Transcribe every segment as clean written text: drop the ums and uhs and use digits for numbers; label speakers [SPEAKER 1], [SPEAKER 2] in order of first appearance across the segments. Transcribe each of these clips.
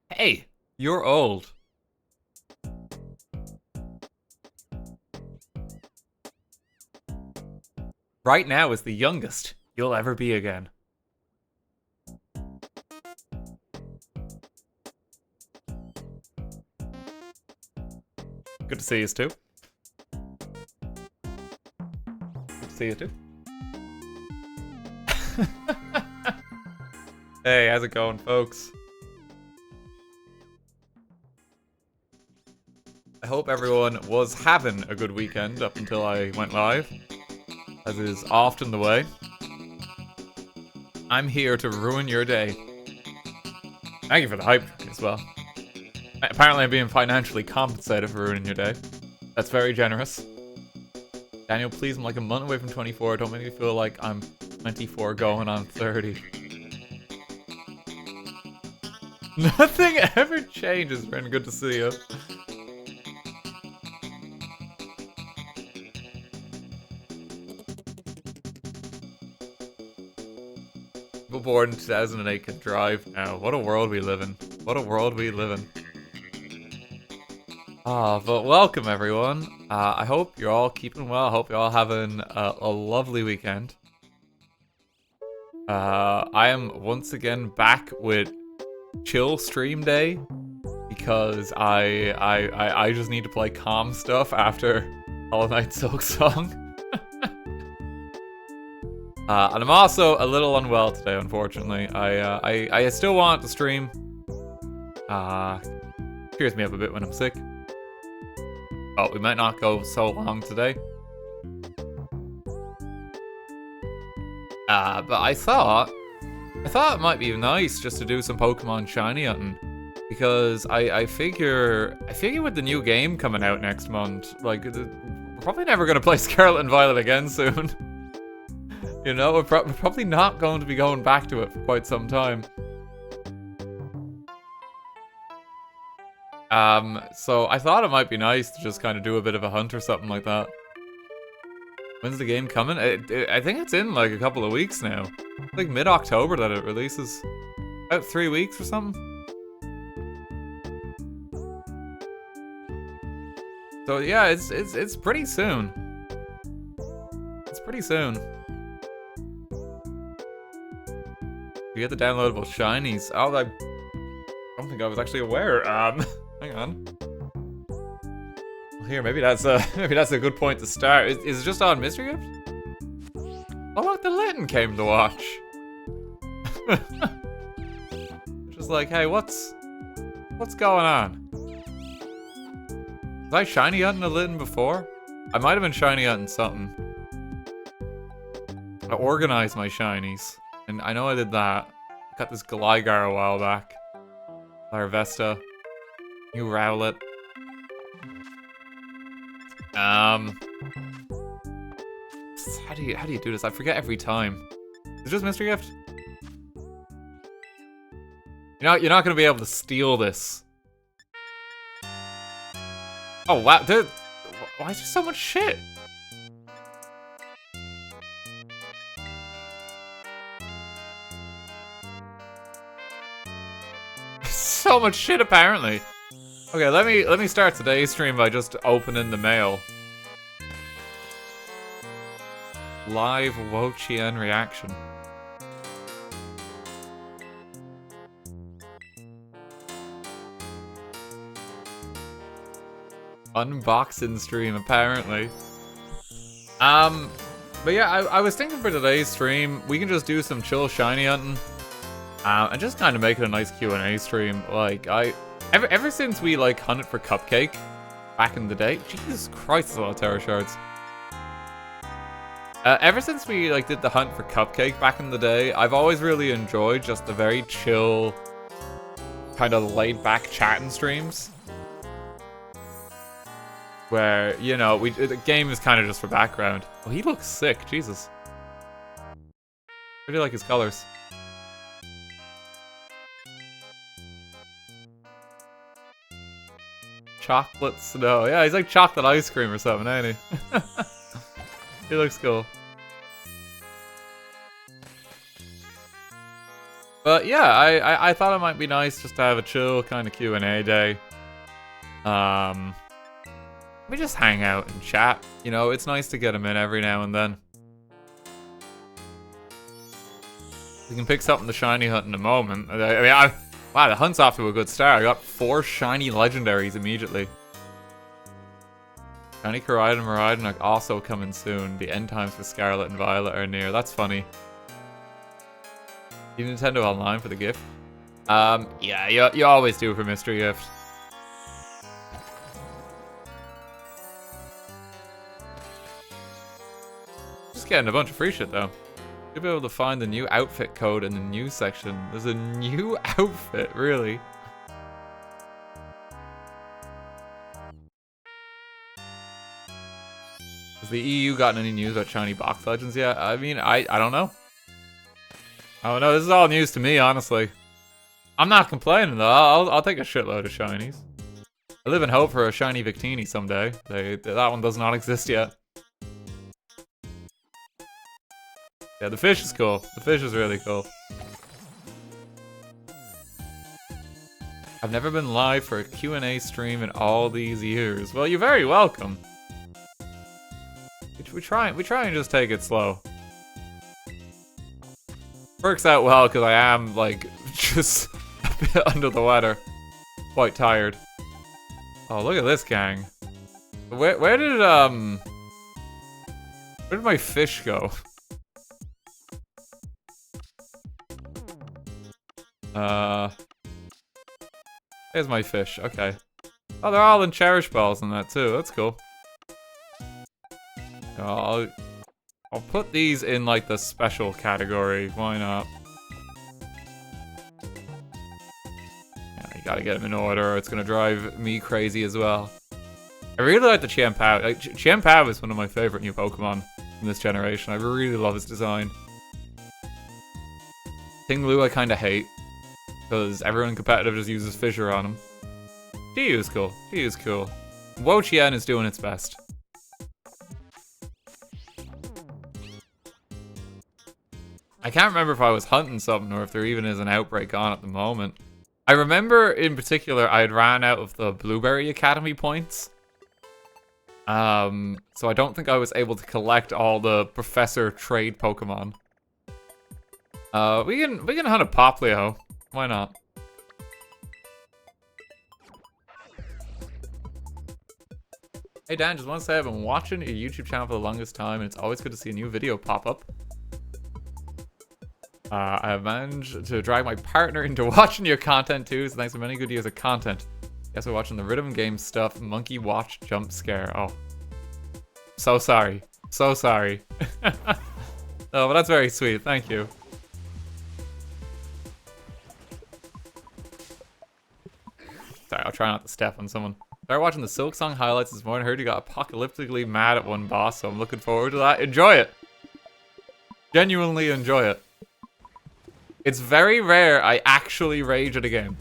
[SPEAKER 1] Hey, you're old. Right now is the youngest you'll ever be again. Good to see you too. Good to see you too. Hey, how's it going, folks? I hope everyone was having a good weekend up until I went live, as is often the way. I'm here to ruin your day. Thank you for the hype as well. Apparently I'm being financially compensated for ruining your day. That's very generous. Daniel, please, I'm like a month away from 24. Don't make me feel like I'm 24 going on 30. Nothing ever changes, friend. Good to see you. People born in 2008 can drive now. What a world we live in. What a world we live in. But welcome everyone. I hope you're all keeping well. I hope you're all having a lovely weekend. I am once again back with chill stream day because I just need to play calm stuff after Hollow Knight Silksong. And I'm also a little unwell today, unfortunately. I still want to stream. Cheers me up a bit when I'm sick. But we might not go so long today. But I thought it might be nice just to do some Pokemon shiny hunting. Because I figure with the new game coming out next month, like, we're probably never going to play Scarlet and Violet again soon. You know, we're probably not going to be going back to it for quite some time. So I thought it might be nice to just kind of do a bit of a hunt or something like that. When's the game coming? I think it's in like a couple of weeks now. Like mid-October that it releases. About 3 weeks or something. So yeah, it's pretty soon. It's pretty soon. You get the downloadable shinies. Oh, I don't think I was actually aware. Hang on. Well, here, maybe that's a good point to start. Is it just on Mystery Gift? Oh look, the Litten came to watch. Just like, hey, what's going on? Was I shiny hunting a Litten before? I might have been shiny hunting something. I organized my shinies. And I know I did that. I got this Gligar a while back. Larvesta. New Rowlet. How do you do this? I forget every time. Is it just Mystery Gift? You're not gonna be able to steal this. Oh wow, dude. Why is there so much shit? So much shit apparently. Okay, let me start today's stream by just opening the mail. Live Wo-Chien reaction. Unboxing stream apparently. But yeah, I was thinking for today's stream we can just do some chill shiny hunting. And just kind of make it a nice Q&A stream. Like, ever since we, like, hunted for Cupcake back in the day. Jesus Christ, that's a lot of Terra Shards. Ever since we, like, did the hunt for Cupcake back in the day, I've always really enjoyed just the very chill, kind of laid-back chatting streams. Where, you know, the game is kind of just for background. Oh, he looks sick, Jesus. Really like his colors. Chocolate snow. Yeah, he's like chocolate ice cream or something, ain't he? He looks cool. But yeah, I thought it might be nice just to have a chill kind of Q&A day. We just hang out and chat. You know, it's nice to get them in every now and then. We can pick something to shiny hunt in a moment. Wow, the hunt's off to a good start. I got 4 shiny legendaries immediately. Shiny Koraidon and Miraidon are also coming soon. The end times for Scarlet and Violet are near. That's funny. You Nintendo Online for the gift? Yeah, you always do for mystery gift. Just getting a bunch of free shit though. You'll be able to find the new outfit code in the news section. There's a new outfit, really? Has the EU gotten any news about shiny box legends yet? I mean, I don't know. I don't know. This is all news to me, honestly. I'm not complaining though. I'll take a shitload of shinies. I live in hope for a shiny Victini someday. That one does not exist yet. Yeah, the fish is cool. The fish is really cool. I've never been live for a Q&A stream in all these years. Well, you're very welcome. We try and just take it slow. Works out well because I am, like, just a bit under the weather. Quite tired. Oh, look at this gang. Where did my fish go? Here's my fish. Okay. Oh, they're all in cherish balls and that too. That's cool. I'll put these in like the special category. Why not? Yeah, you gotta get them in order or it's gonna drive me crazy as well. I really like the Chiampao. Like, Chiampao is one of my favorite new Pokemon from this generation. I really love his design. Tinglu I kinda hate. Because everyone competitive just uses Fissure on him. Diu's cool. Diu's cool. Wo-Chien is doing its best. I can't remember if I was hunting something or if there even is an outbreak on at the moment. I remember in particular I had ran out of the Blueberry Academy points. So I don't think I was able to collect all the Professor trade Pokemon. We can hunt a Poplio. Why not? Hey Dan, just want to say I've been watching your YouTube channel for the longest time and it's always good to see a new video pop up. I have managed to drag my partner into watching your content too, so thanks for many good years of content. Guess we're watching the rhythm game stuff, Monkey Watch Jump Scare. Oh. So sorry. So sorry. Oh, but that's very sweet. Thank you. Sorry, I'll try not to step on someone. Started watching the Silk Song highlights this morning. Heard you got apocalyptically mad at one boss, so I'm looking forward to that. Enjoy it. Genuinely enjoy it. It's very rare I actually rage at a game.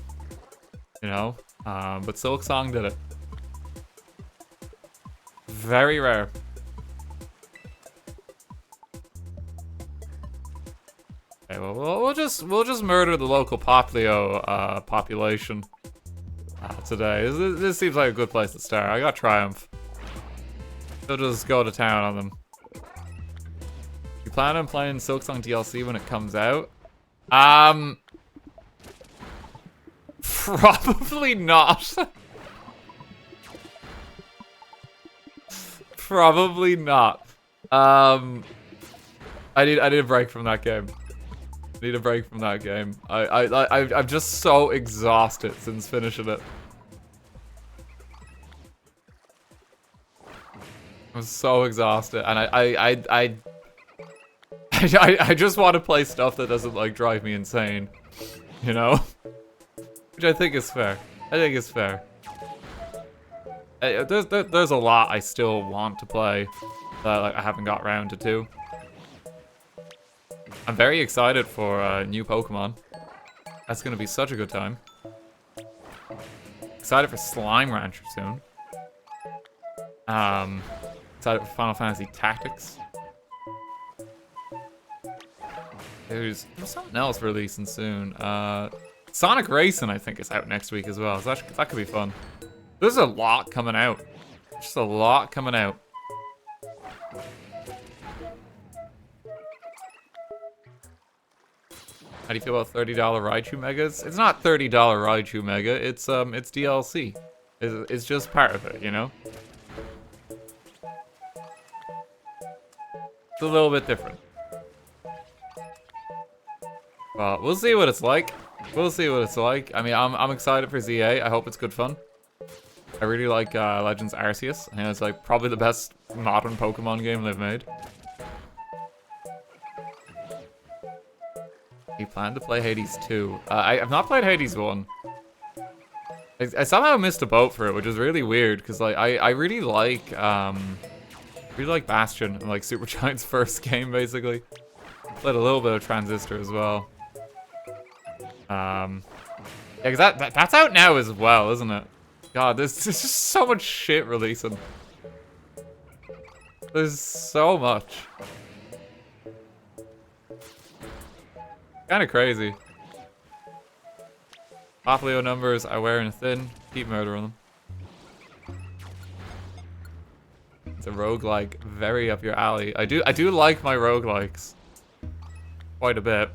[SPEAKER 1] You know? But Silk Song did it. Very rare. Okay, well, we'll just murder the local Poplio population. Today. This seems like a good place to start. I got Triumph. They'll just go to town on them. You plan on playing Silksong DLC when it comes out? Probably not. Probably not. I need a break from that game. Need a break from that game. I'm just so exhausted since finishing it. I'm so exhausted, and I just want to play stuff that doesn't like drive me insane, you know? Which I think is fair. I think it's fair. There's a lot I still want to play that like I haven't got around to do. I'm very excited for new Pokemon. That's gonna be such a good time. Excited for Slime Rancher soon. Excited for Final Fantasy Tactics. there's something else releasing soon. Sonic Racing, I think, is out next week as well. So that could be fun. There's a lot coming out. Just a lot coming out. How do you feel about $30 Raichu Megas? It's not $30 Raichu Mega. It's DLC. It's just part of it, you know? It's a little bit different. Well, we'll see what it's like. We'll see what it's like. I mean, I'm excited for ZA. I hope it's good fun. I really like Legends Arceus. I think it's like probably the best modern Pokemon game they've made. You plan to play Hades 2? I have not played Hades 1. I somehow missed a boat for it, which is really weird because like I really like Bastion and like Supergiant's first game basically. Played a little bit of Transistor as well. Yeah, cause that's out now as well, isn't it? God, there's just so much shit releasing. There's so much. Kind of crazy. Popplio numbers are wearing thin. Keep murdering them. It's a roguelike, very up your alley. I do like my roguelikes quite a bit.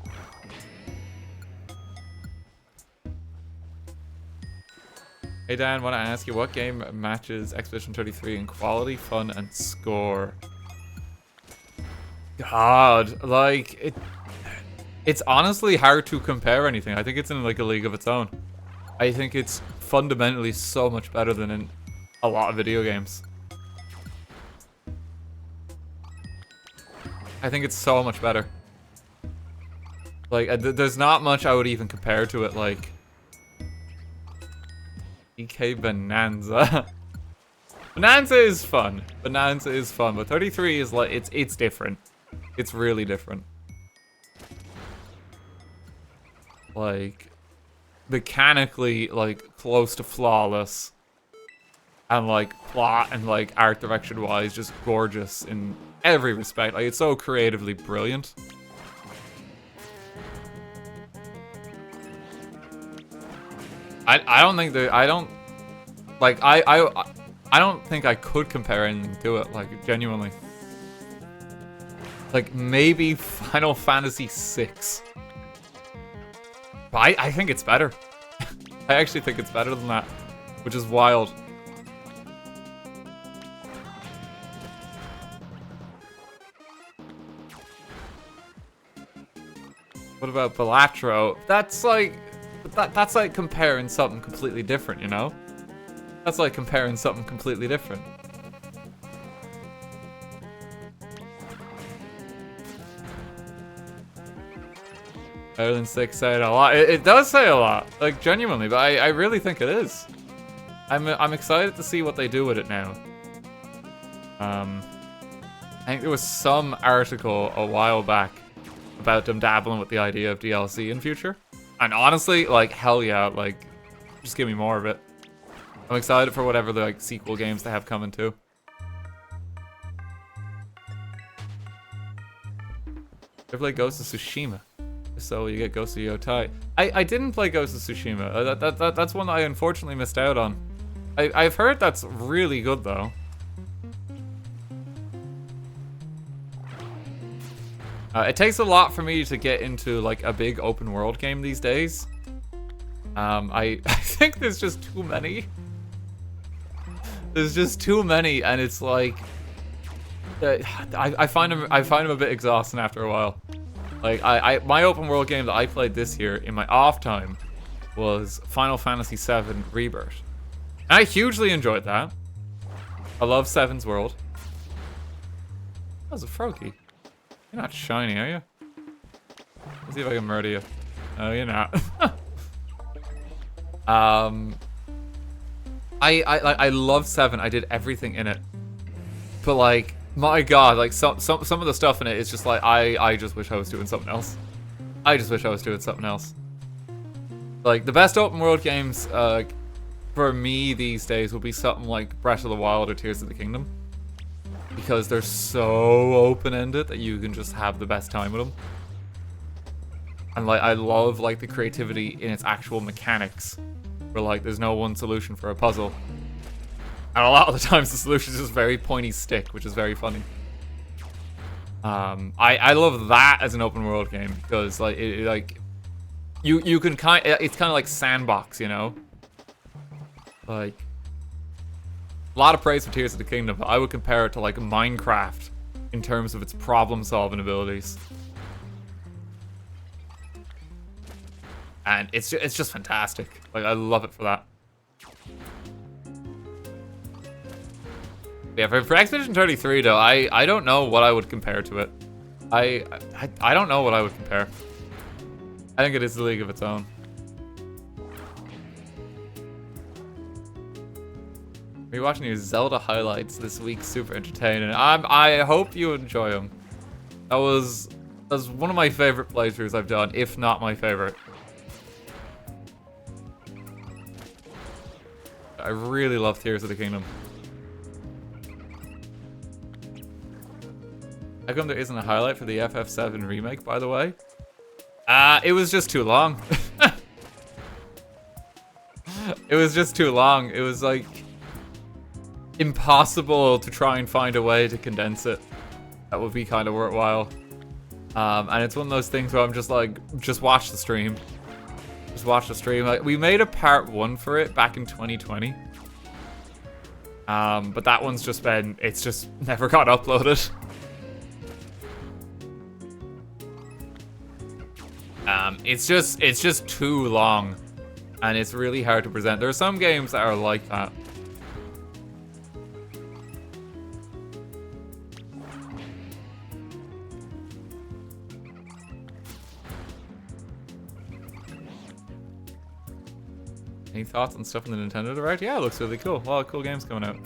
[SPEAKER 1] Hey Dan, want to ask you what game matches Expedition 33 in quality, fun, and score? God, like it's honestly hard to compare anything. I think it's in like a league of its own. I think it's fundamentally so much better than in a lot of video games. I think it's so much better. Like, there's not much I would even compare to it, like EK Bonanza. Bonanza is fun. Bonanza is fun, but 33 is like, it's different. It's really different. Like, mechanically, like, close to flawless. And, like, plot and, like, art direction-wise, just gorgeous in every respect. Like, it's so creatively brilliant. I don't think that, I don't think I could compare anything to it, like, genuinely. Like, maybe Final Fantasy VI. But I think it's better. I actually think it's better than that, which is wild. What about Balatro? That's like comparing something completely different, you know? That's like comparing something completely different. Better than 6 said a lot. It does say a lot, like genuinely, but I really think it is. I'm excited to see what they do with it now. I think there was some article a while back about them dabbling with the idea of DLC in future. And honestly, like, hell yeah, like, just give me more of it. I'm excited for whatever the, like, sequel games they have coming too. Ever play Ghost of Tsushima? If so, you get Ghost of Yotai. I didn't play Ghost of Tsushima. That's one that I unfortunately missed out on. I've heard that's really good though. It takes a lot for me to get into like a big open world game these days. I think there's just too many. There's just too many, and it's like I find them a bit exhausting after a while. Like my open world game that I played this year in my off time was Final Fantasy VII Rebirth, and I hugely enjoyed that. I love Seven's World. That was a Froakie. You're not shiny, are you? Let's see if I can murder you. No, you're not. I love 7. I did everything in it. But like, my god, like some of the stuff in it is just like I just wish I was doing something else. I just wish I was doing something else. Like the best open world games for me these days will be something like Breath of the Wild or Tears of the Kingdom. Because they're so open-ended that you can just have the best time with them. And like I love like the creativity in its actual mechanics, where like there's no one solution for a puzzle, and a lot of the times the solution is just very pointy stick, which is very funny. I love that as an open world game because like you can it's kind of like Sandbox, you know. Like a lot of praise for Tears of the Kingdom, but I would compare it to like Minecraft in terms of its problem solving abilities. And it's just fantastic. Like I love it for that. Yeah, for Expedition 33 though, I don't know what I would compare to it. I don't know what I would compare. I think it is a league of its own. Rewatching your Zelda highlights this week, super entertaining. I hope you enjoy them. That was one of my favorite playthroughs I've done, if not my favorite. I really love Tears of the Kingdom. How come there isn't a highlight for the FF7 remake, by the way? It was just too long. It was just too long. It was like impossible to try and find a way to condense it that would be kind of worthwhile. And it's one of those things where I'm just like, just watch the stream. Just watch the stream. Like, we made a part 1 for it back in 2020. But that one's just been, it's just never got uploaded. It's just too long. And it's really hard to present. There are some games that are like that. Any thoughts on stuff in the Nintendo Direct? Yeah, it looks really cool. A lot of cool games coming out.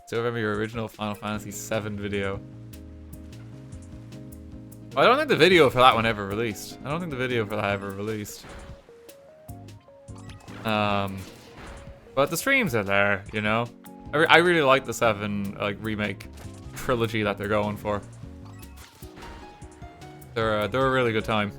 [SPEAKER 1] Still remember your original Final Fantasy VII video. Well, I don't think the video for that one ever released. I don't think the video for that ever released. But the streams are there, you know? I really like the 7 like remake trilogy that they're going for. They're a really good time.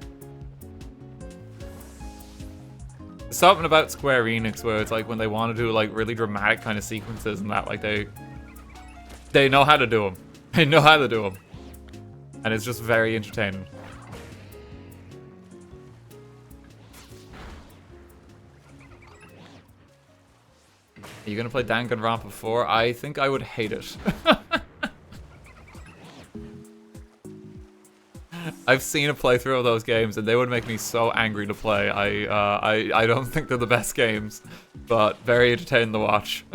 [SPEAKER 1] There's something about Square Enix where it's like when they want to do like really dramatic kind of sequences and that, like they know how to do them. They know how to do them. And it's just very entertaining. Are you gonna play Danganronpa 4? I think I would hate it. I've seen a playthrough of those games and they would make me so angry to play. I don't think they're the best games, but very entertaining to watch.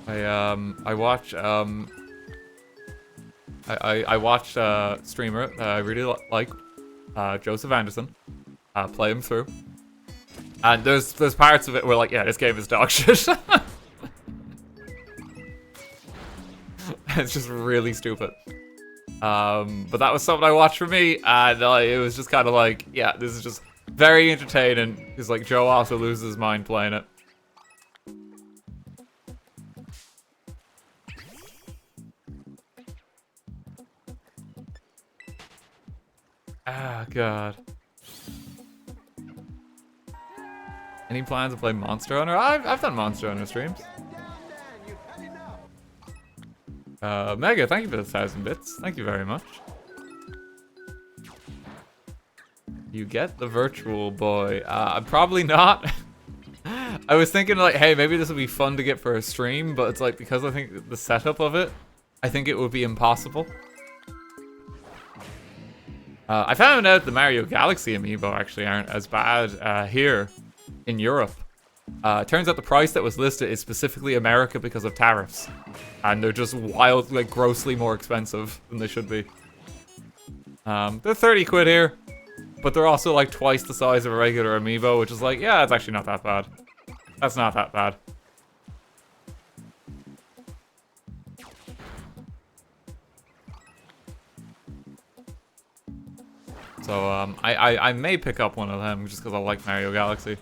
[SPEAKER 1] I watched a streamer that I really like, Joseph Anderson, play him through. And there's parts of it where like, yeah, this game is dog shit. It's just really stupid. But that was something I watched for me, and it was just kind of like, yeah, this is just very entertaining. Because like Joe also loses his mind playing it. Ah, God. Any plans to play Monster Hunter? I've done Monster Hunter streams. Mega, thank you for the 1,000 bits. Thank you very much. You get the Virtual Boy. Probably not. I was thinking like, hey, maybe this would be fun to get for a stream, but it's like, because I think the setup of it, I think it would be impossible. I found out the Mario Galaxy amiibo actually aren't as bad here in Europe. Turns out the price that was listed is specifically America because of tariffs. And they're just wild, like grossly more expensive than they should be. They're 30 quid here, but they're also like twice the size of a regular amiibo, which is like, yeah, it's actually not that bad. That's not that bad. So I may pick up one of them just because I like Mario Galaxy.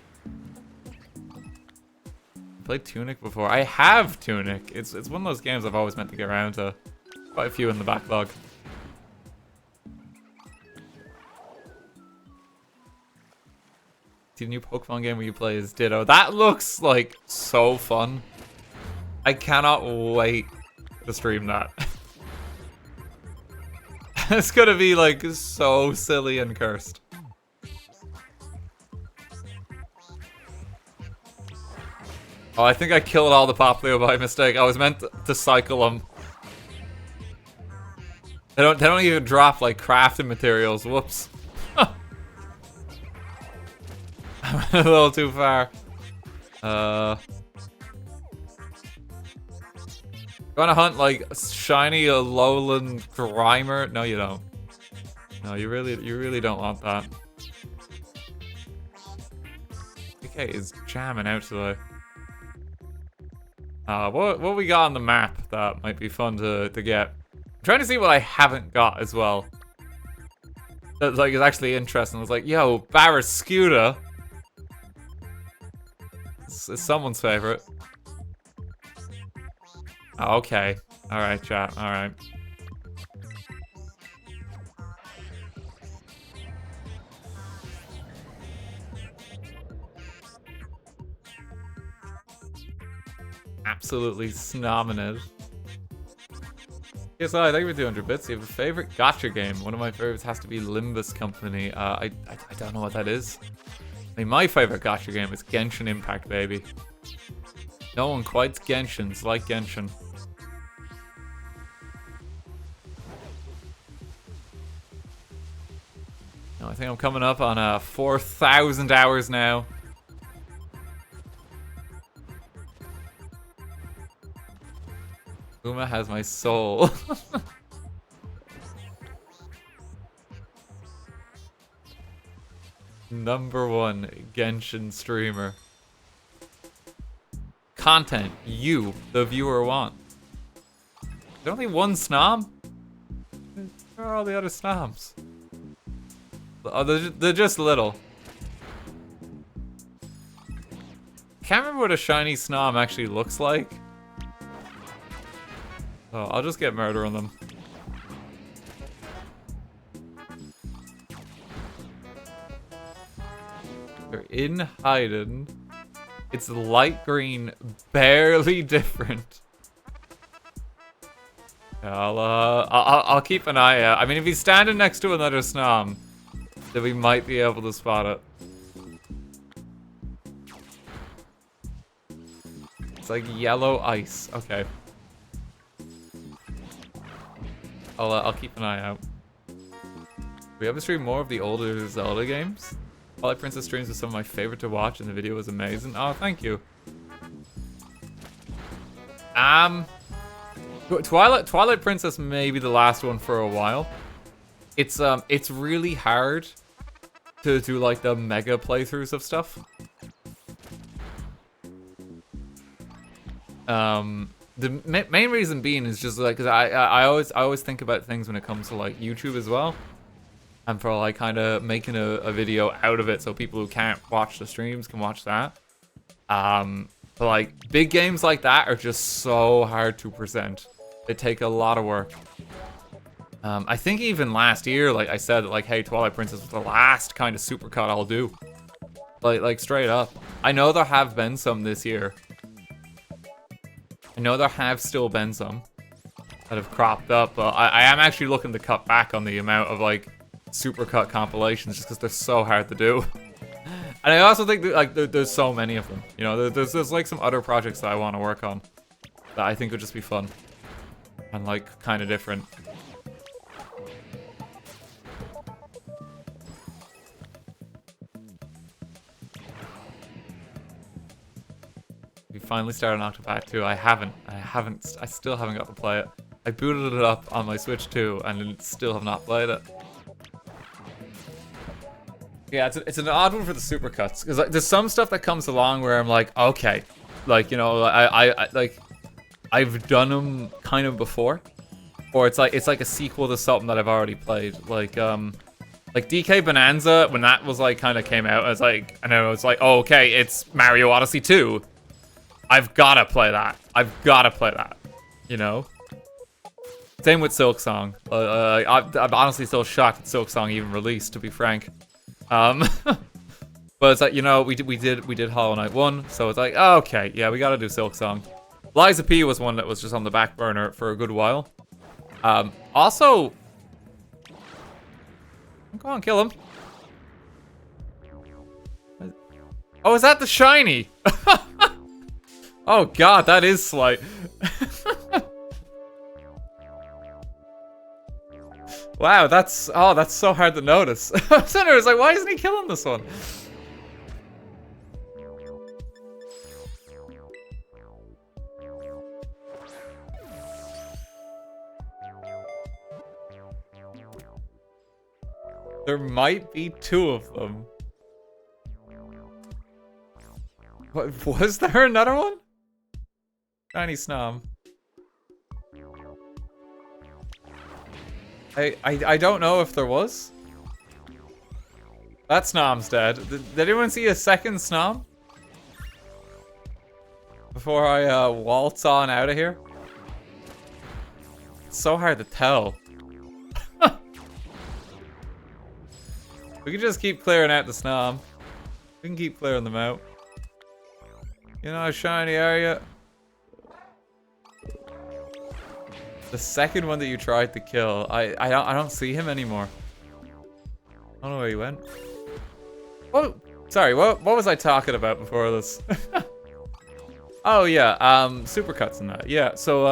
[SPEAKER 1] Played Tunic before. I have Tunic. It's one of those games I've always meant to get around to. Quite a few in the backlog. The new Pokemon game where you play as Ditto. That looks like so fun. I cannot wait to stream that. It's gonna be like so silly and cursed. Oh, I think I killed all the Poplio by mistake. I was meant to cycle them. They don't even drop like crafting materials. Whoops. I went a little too far. You wanna hunt like shiny lowland Grimer? No, you don't. No, you really don't want that. Okay, is jamming out today. What we got on the map that might be fun to get? I'm trying to see what I haven't got as well. That like is actually interesting. It's like, yo, Barrascuda. It's someone's favorite. Oh, okay. Alright, chat. Alright. Absolutely snominate. Yes, I thank you for 200 bits. You have a favorite gacha game? One of my favorites has to be Limbus Company. I don't know what that is. I mean, my favorite gacha game is Genshin Impact, baby. No one quite Genshin's like Genshin. No, I think I'm coming up on 4,000 hours now. Uma has my soul. #1 Genshin streamer. Content you, the viewer, want. There's only one snom? Where are all the other snoms? Oh, they're just little. Can't remember what a shiny snom actually looks like. Oh, I'll just get murder on them. They're in hiding. It's light green, barely different. I'll keep an eye out. I mean, if he's standing next to another snom, then we might be able to spot it. It's like yellow ice. Okay. I'll keep an eye out. We ever stream more of the older Zelda games? Twilight Princess streams are some of my favorite to watch, and the video was amazing. Oh, thank you. Twilight Princess may be the last one for a while. It's really hard to do like the mega playthroughs of stuff. The main reason being is just like, cause I always think about things when it comes to like YouTube as well, and for like kind of making a video out of it so people who can't watch the streams can watch that. But like big games like that are just so hard to present. They take a lot of work. I think even last year, like I said, like, hey, Twilight Princess was the last kind of supercut I'll do. Like straight up. I know there have been some this year. I know there have still been some that have cropped up, but I am actually looking to cut back on the amount of like supercut compilations just because they're so hard to do. And I also think that, like there's so many of them. You know, there's like some other projects that I want to work on that I think would just be fun and like kind of different. We finally started Octopath 2. I still haven't got to play it. I booted it up on my Switch 2 and still have not played it. Yeah, it's an odd one for the supercuts because like, there's some stuff that comes along where I'm like, okay, like, you know, I've done them kind of before, or it's like a sequel to something that I've already played, like DK Bonanza when that was like kind of came out. I was like, I know it's like, oh, okay, it's Mario Odyssey 2. I've gotta play that. You know. Same with Silk Song. I'm honestly still shocked that Silk Song even released, to be frank. But it's like, you know, we did Hollow Knight 1, so it's like, oh, okay, yeah, we gotta do Silk Song. Liza P was one that was just on the back burner for a good while. Also, go on, kill him. Oh, is that the shiny? Oh god, that is slight. Wow, that's so hard to notice. I was like, why isn't he killing this one? There might be 2 of them. What, was there another one? Shiny Snom. I don't know if there was. That Snom's dead. Did anyone see a second Snom? Before I waltz on out of here? It's so hard to tell. We can just keep clearing out the Snom. We can keep clearing them out. You know, shiny area. The second one that you tried to kill, I don't see him anymore. I don't know where he went. Oh, sorry. What was I talking about before this? Oh yeah, supercuts and that. Yeah. So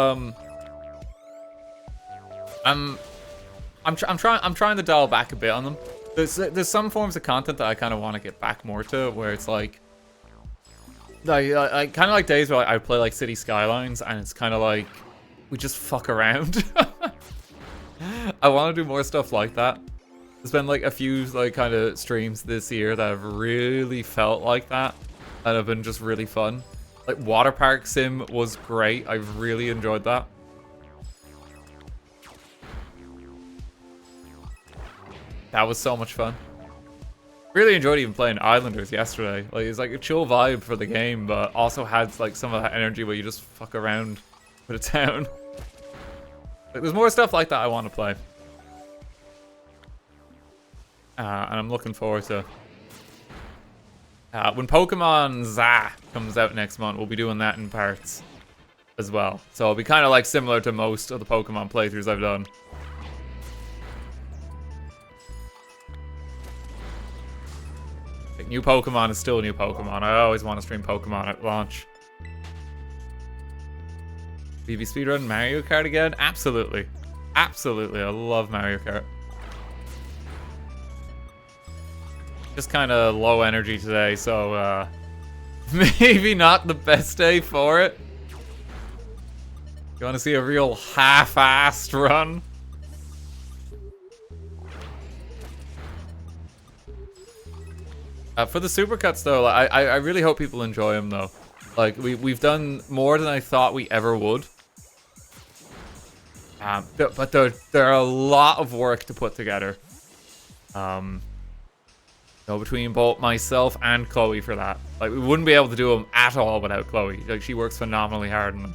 [SPEAKER 1] I'm trying to dial back a bit on them. There's some forms of content that I kind of want to get back more to, where it's like I kind of like days where I play like City Skylines, and it's kind of like we just fuck around. I want to do more stuff like that. There's been like a few like kind of streams this year that have really felt like that, and have been just really fun. Like Water Park Sim was great. I've really enjoyed that. That was so much fun. Really enjoyed even playing Islanders yesterday. Like it's like a chill vibe for the game, but also had like some of that energy where you just fuck around with a town. Like, there's more stuff like that I want to play. And I'm looking forward to when Pokemon ZA comes out next month, we'll be doing that in parts as well. So it'll be kind of like similar to most of the Pokemon playthroughs I've done. Like, new Pokemon is still new Pokemon. I always want to stream Pokemon at launch. BB speedrun Mario Kart again? Absolutely. Absolutely, I love Mario Kart. Just kind of low energy today, so maybe not the best day for it. You want to see a real half-assed run? For the supercuts though, I really hope people enjoy them though. Like we've done more than I thought we ever would. But they're a lot of work to put together. Between both myself and Chloe for that. Like we wouldn't be able to do them at all without Chloe. Like she works phenomenally hard on them.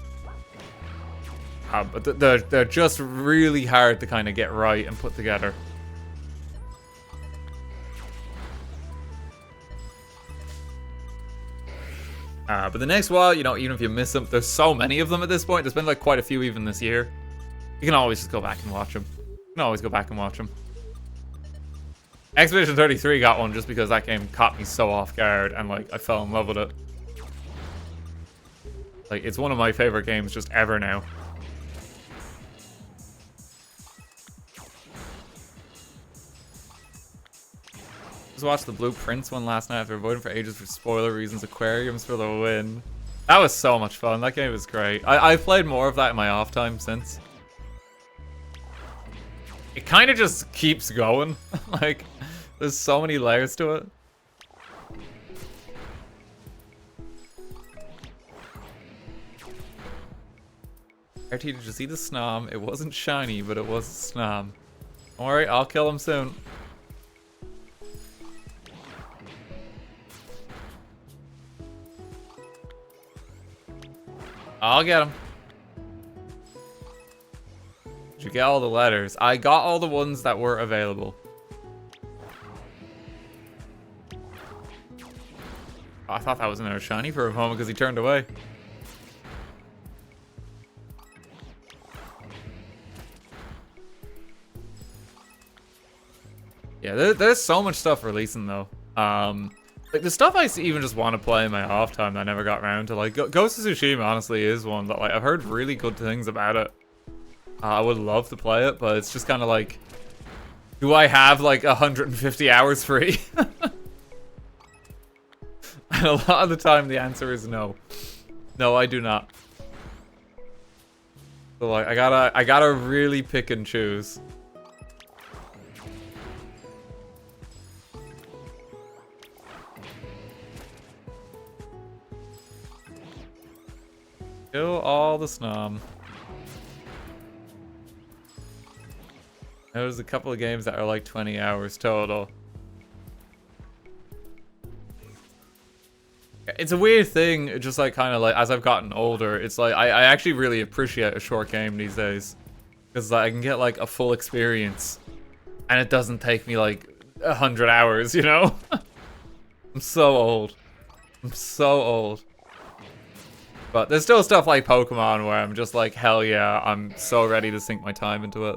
[SPEAKER 1] But they're just really hard to kind of get right and put together. But the next while, you know, even if you miss them, there's so many of them at this point. There's been like quite a few even this year. You can always just go back and watch them. You can always go back and watch them. Expedition 33 got one just because that game caught me so off guard and like I fell in love with it. Like it's one of my favorite games just ever now. Just watched the Blue Prince one last night after avoiding for ages for spoiler reasons. Aquariums for the win. That was so much fun. That game was great. I've played more of that in my off time since. It kind of just keeps going. Like, there's so many layers to it. RT, did you see the Snom? It wasn't shiny, but it was a Snom. Don't worry, I'll kill him soon. I'll get him. Did you get all the letters? I got all the ones that were available. Oh, I thought that was another shiny for a moment because he turned away. Yeah, there's so much stuff releasing though. Like the stuff I even just want to play in my off time that I never got around to. Like Ghost of Tsushima honestly is one that like I've heard really good things about it. I would love to play it, but it's just kind of like, do I have like 150 hours free? And a lot of the time the answer is no. No, I do not. So like I gotta really pick and choose. Kill all the snom. There's a couple of games that are like 20 hours total. It's a weird thing, just like kind of like as I've gotten older, it's like I actually really appreciate a short game these days. Because like, I can get like a full experience and it doesn't take me like 100 hours, you know? I'm so old. I'm so old. But there's still stuff like Pokemon where I'm just like, hell yeah, I'm so ready to sink my time into it.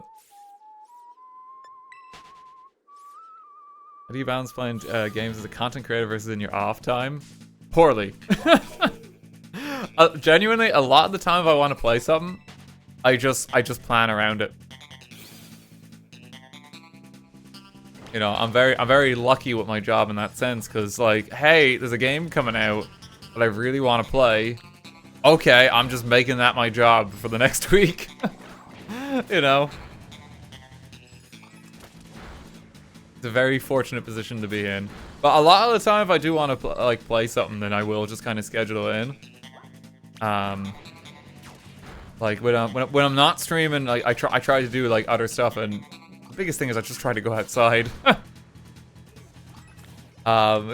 [SPEAKER 1] How do you balance playing games as a content creator versus in your off time? Poorly. Genuinely, a lot of the time if I want to play something, I just plan around it. You know, I'm very lucky with my job in that sense, because like, hey, there's a game coming out that I really want to play. Okay, I'm just making that my job for the next week. You know? It's a very fortunate position to be in. But a lot of the time, if I do want to like play something, then I will just kind of schedule it in. Like when I'm not streaming, like I try to do like other stuff, and the biggest thing is I just try to go outside.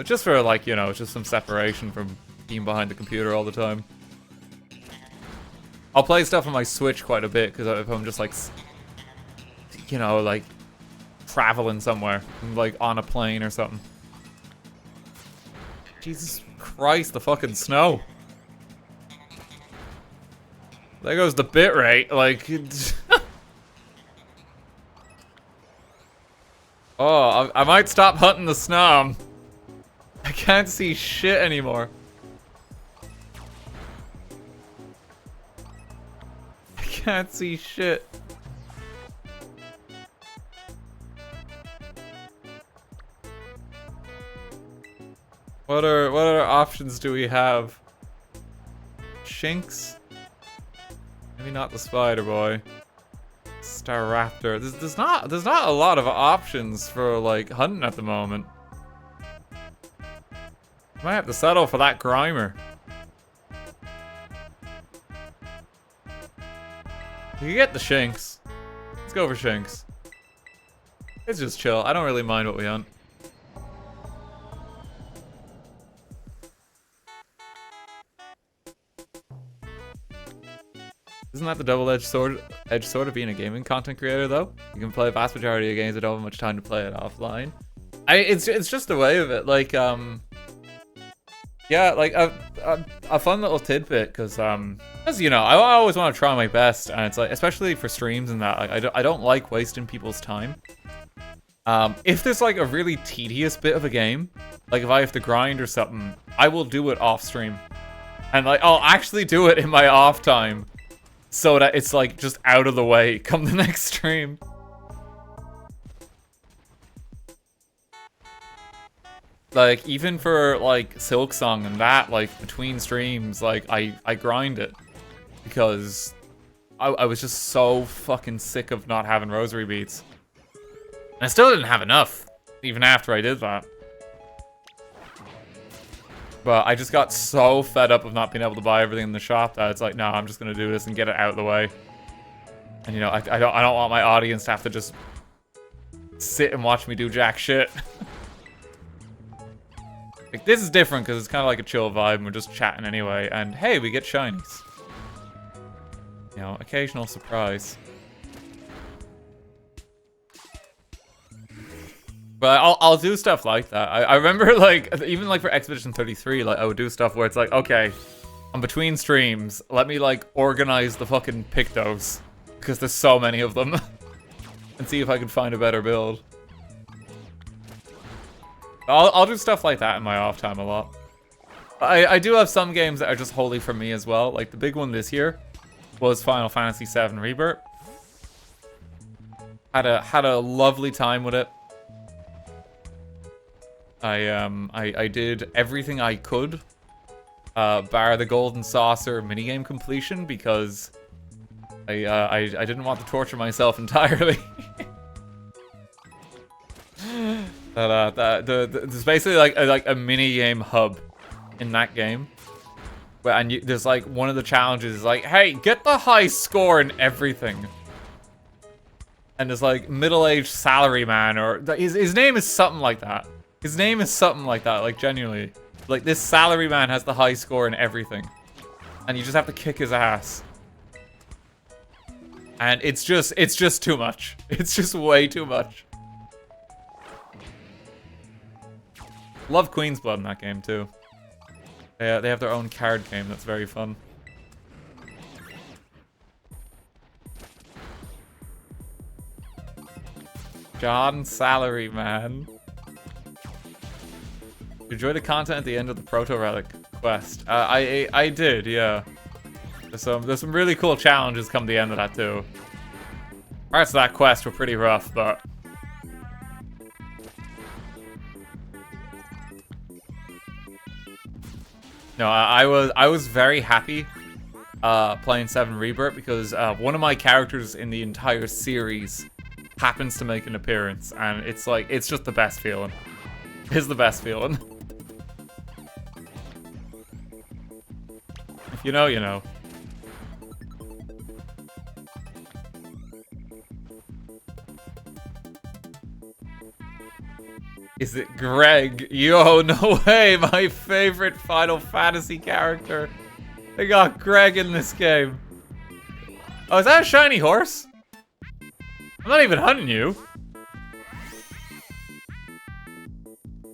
[SPEAKER 1] Just for like, you know, just some separation from being behind the computer all the time. I'll play stuff on my Switch quite a bit, because if I'm just like, you know, like traveling somewhere, like on a plane or something. Jesus Christ, the fucking snow. There goes the bitrate, like... Oh, I might stop hunting the snom. I can't see shit anymore. I can't see shit. What other options do we have? Shinx? Maybe not the Spider Boy. Staraptor. There's not a lot of options for like hunting at the moment. Might have to settle for that Grimer. You can get the Shinx. Let's go for Shinx. It's just chill. I don't really mind what we hunt. Isn't that the double-edged sword of being a gaming content creator, though? You can play a vast majority of games that don't have much time to play it offline. It's just the way of it. Like, yeah, like a fun little tidbit, because as you know, I always want to try my best, and it's like, especially for streams and that, like, I don't like wasting people's time. If there's like a really tedious bit of a game, like if I have to grind or something, I will do it off stream, and like I'll actually do it in my off time, so that it's like just out of the way come the next stream. Like even for like Silksong and that, like between streams, like I grind it because I was just so fucking sick of not having rosary beads. And I still didn't have enough even after I did that. But I just got so fed up of not being able to buy everything in the shop that it's like, no, I'm just gonna do this and get it out of the way. And you know, I don't want my audience to have to just sit and watch me do jack shit. Like, this is different because it's kind of like a chill vibe and we're just chatting anyway. And hey, we get shinies. You know, occasional surprise. But I'll do stuff like that. I remember, like, even, like, for Expedition 33, like, I would do stuff where it's like, okay, I'm between streams. Let me, like, organize the fucking Pictos. Because there's so many of them. And see if I can find a better build. I'll do stuff like that in my off time a lot. I do have some games that are just wholly for me as well. Like, the big one this year was Final Fantasy VII Rebirth. Had a lovely time with it. I did everything I could, bar the golden saucer minigame completion because I didn't want to torture myself entirely. There's basically like a minigame hub in that game, and there's like one of the challenges is like, hey, get the high score in everything. And there's like middle-aged salaryman, or his name is something like that. His name is something like that, like genuinely. Like this salaryman has the high score in everything. And you just have to kick his ass. And it's just too much. It's just way too much. Love Queen's Blood in that game too. Yeah, they have their own card game that's very fun. John Salaryman. Enjoy the content at the end of the Proto Relic quest. I did, yeah. There's some really cool challenges come the end of that too. Parts of that quest were pretty rough, but no, I was very happy playing 7 Rebirth because one of my characters in the entire series happens to make an appearance, and it's like it's just the best feeling. It's the best feeling. If you know, you know. Is it Greg? Yo, no way! My favorite Final Fantasy character. They got Greg in this game. Oh, is that a shiny horse? I'm not even hunting you.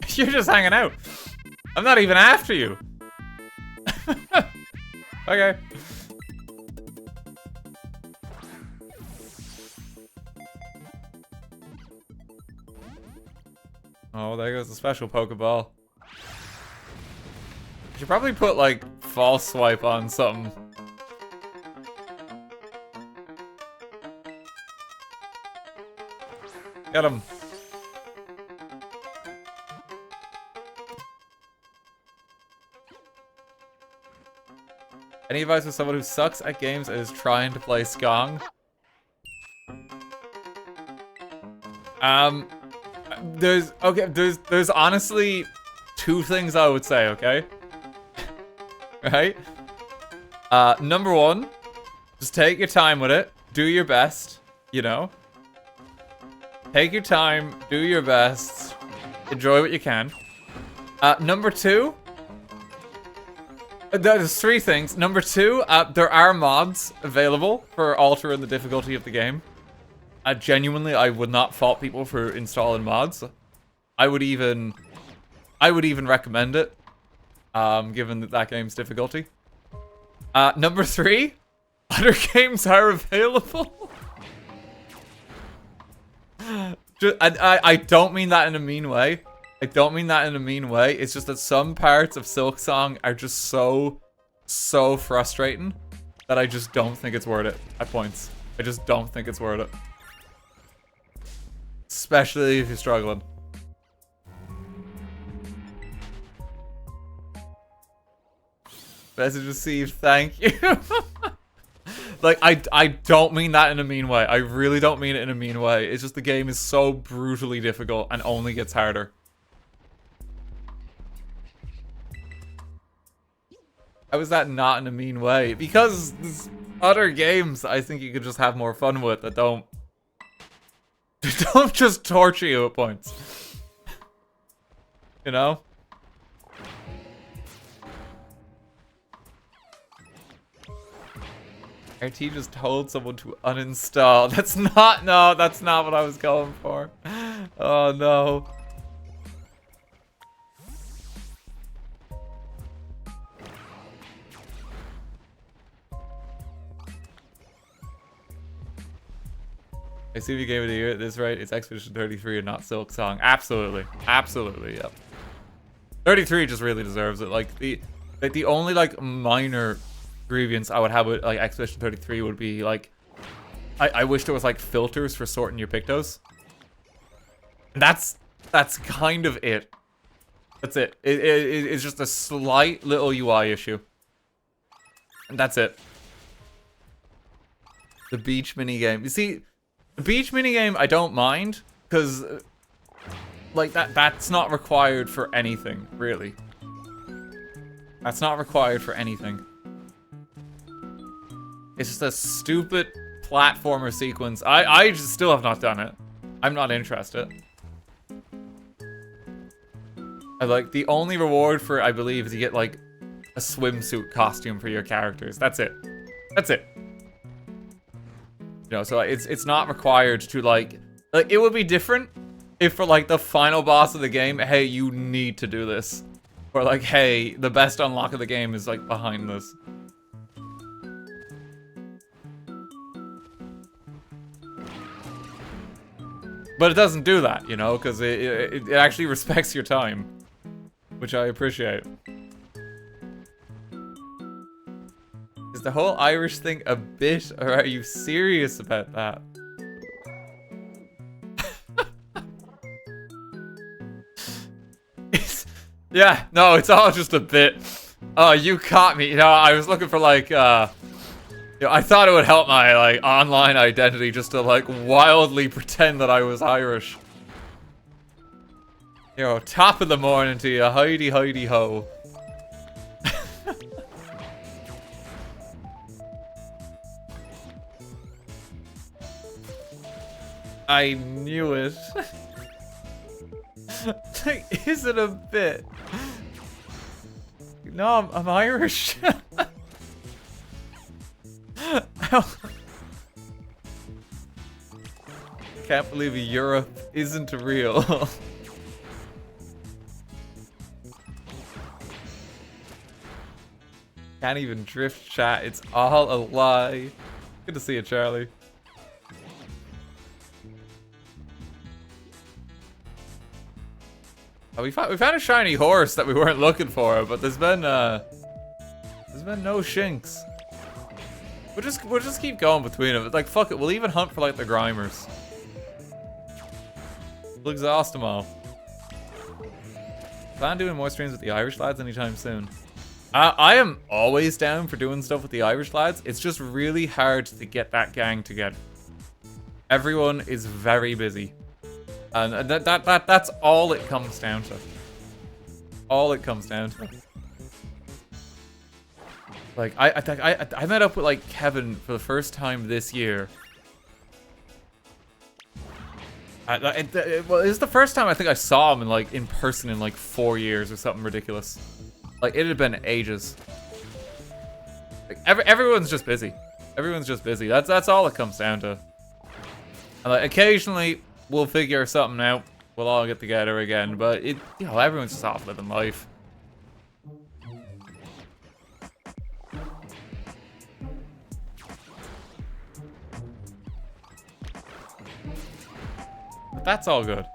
[SPEAKER 1] You're just hanging out. I'm not even after you. Okay. Oh, there goes the special Pokeball. You should probably put, like, False Swipe on something. Get him. Any advice for someone who sucks at games and is trying to play Skong? There's honestly 2 things I would say, okay? Right? Number 1, just take your time with it. Do your best, you know? Take your time, do your best, enjoy what you can. Number 2, there's 3 things. Number 2, there are mods available for altering the difficulty of the game. Genuinely, I would not fault people for installing mods. I would even recommend it, given that game's difficulty. Number 3, other games are available. I don't mean that in a mean way. I don't mean that in a mean way. It's just that some parts of Silksong are just so frustrating that I just don't think it's worth it at points. I just don't think it's worth it. Especially if you're struggling. Message received, thank you. Like, I don't mean that in a mean way. I really don't mean it in a mean way. It's just the game is so brutally difficult and only gets harder. How is that not in a mean way? Because there's other games I think you could just have more fun with that don't just torture you at points. You know? RT just told someone to uninstall. That's not what I was going for. Oh no. I see the game of the year. This right? It's Expedition 33 and not Silk Song. Absolutely, absolutely. Yep. 33 just really deserves it. Like the only like minor grievance I would have with like Expedition 33 would be like I wish there was like filters for sorting your Pictos. And that's kind of it. That's it. It's just a slight little UI issue. And that's it. The beach minigame. You see, the beach minigame I don't mind, because like that's not required for anything, really. That's not required for anything. It's just a stupid platformer sequence. I just still have not done it. I'm not interested. I like the only reward for it, I believe, is you get like a swimsuit costume for your characters. That's it. That's it. You know, so it's not required to like it would be different if for like the final boss of the game, hey, you need to do this. Or like, hey, the best unlock of the game is like behind this. But it doesn't do that, you know, because it actually respects your time. Which I appreciate. Is the whole Irish thing a bit, or are you serious about that? Yeah, no, it's all just a bit. Oh, you caught me. You know, I was looking for like, you know, I thought it would help my like online identity just to like wildly pretend that I was Irish. You know, top of the morning to you, hidey hidey ho. I knew it. Like, is it a bit? No, I'm Irish. Can't believe Europe isn't real. Can't even drift chat. It's all a lie. Good to see you, Charlie. Oh, we found a shiny horse that we weren't looking for, but there's been no shinks. We'll just keep going between them. Like fuck it, we'll even hunt for like the Grimers. We'll exhaust them all. Plan doing more streams with the Irish lads anytime soon. I am always down for doing stuff with the Irish lads. It's just really hard to get that gang together. Everyone is very busy. And that's all it comes down to. All it comes down to. Like, I met up with, like, Kevin for the first time this year. Well, it's the first time I think I saw him in person in, like, 4 years or something ridiculous. Like, it had been ages. Like, everyone's just busy. Everyone's just busy. That's all it comes down to. And, like, occasionally, we'll figure something out. We'll all get together again. But, you know, everyone's just off living life. But that's all good.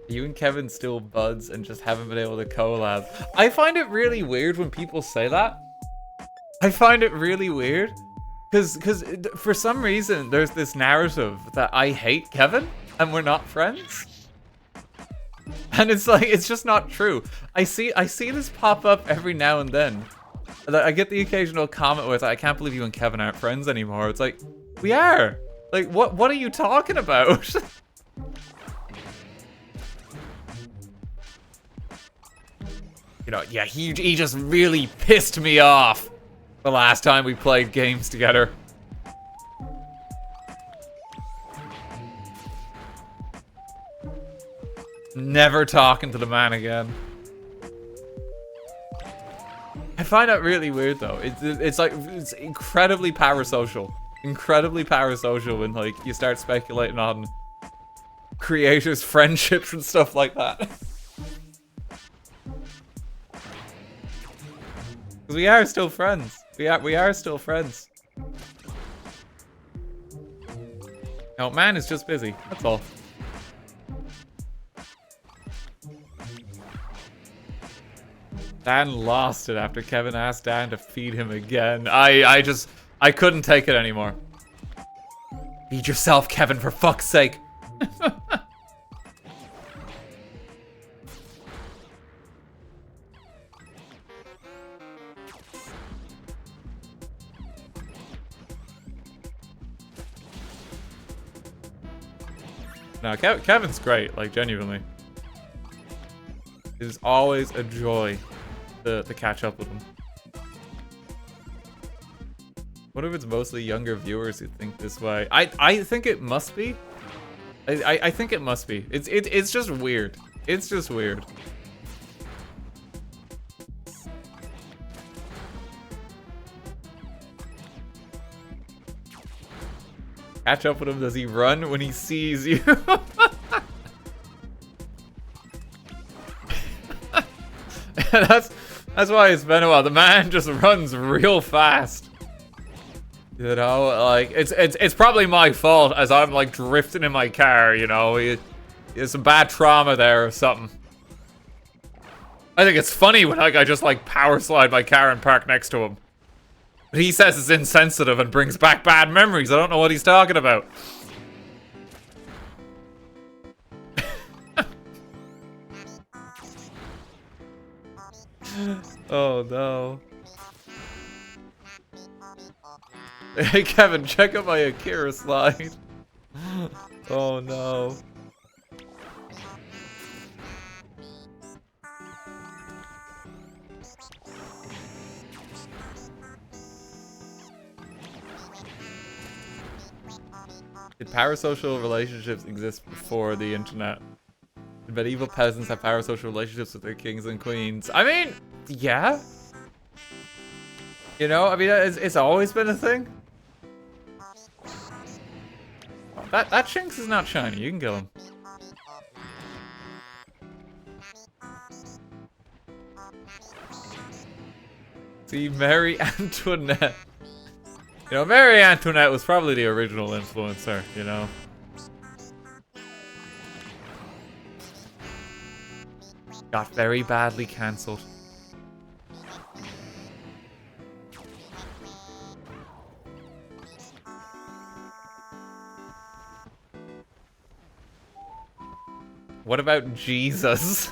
[SPEAKER 1] You and Kevin still buds and just haven't been able to collab. I find it really weird when people say that. I find it really weird. Because for some reason, there's this narrative that I hate Kevin and we're not friends. And it's like, it's just not true. I see this pop up every now and then. I get the occasional comment where it's like, I can't believe you and Kevin aren't friends anymore. It's like, we are. Like, what are you talking about? You know, yeah, he just really pissed me off the last time we played games together. Never talking to the man again. I find that really weird though. It's like, it's incredibly parasocial. incredibly parasocial when, like, you start speculating on creators' friendships and stuff like that. Because we are still friends. We are still friends. No, man is just busy. That's all. Dan lost it after Kevin asked Dan to feed him again. I couldn't take it anymore. Feed yourself, Kevin, for fuck's sake. No, Kevin's great, like, genuinely. It is always a joy to catch up with him. What if it's mostly younger viewers who think this way? I think it must be. I think it must be. It's just weird. It's just weird. Catch up with him. Does he run when he sees you? that's why it's been a while. The man just runs real fast. You know, like it's probably my fault as I'm like drifting in my car. You know, there's some bad trauma there or something. I think it's funny when like I just like power slide my car and park next to him. But he says it's insensitive and brings back bad memories. I don't know what he's talking about. Oh no. Hey Kevin, check out my Akira slide. Oh no. Did parasocial relationships exist before the internet? Did medieval peasants have parasocial relationships with their kings and queens? I mean, yeah. You know, I mean, it's always been a thing. That Shinx is not shiny. You can kill him. See, Mary Antoinette. You know, Mary Antoinette was probably the original influencer, you know? Got very badly cancelled. What about Jesus?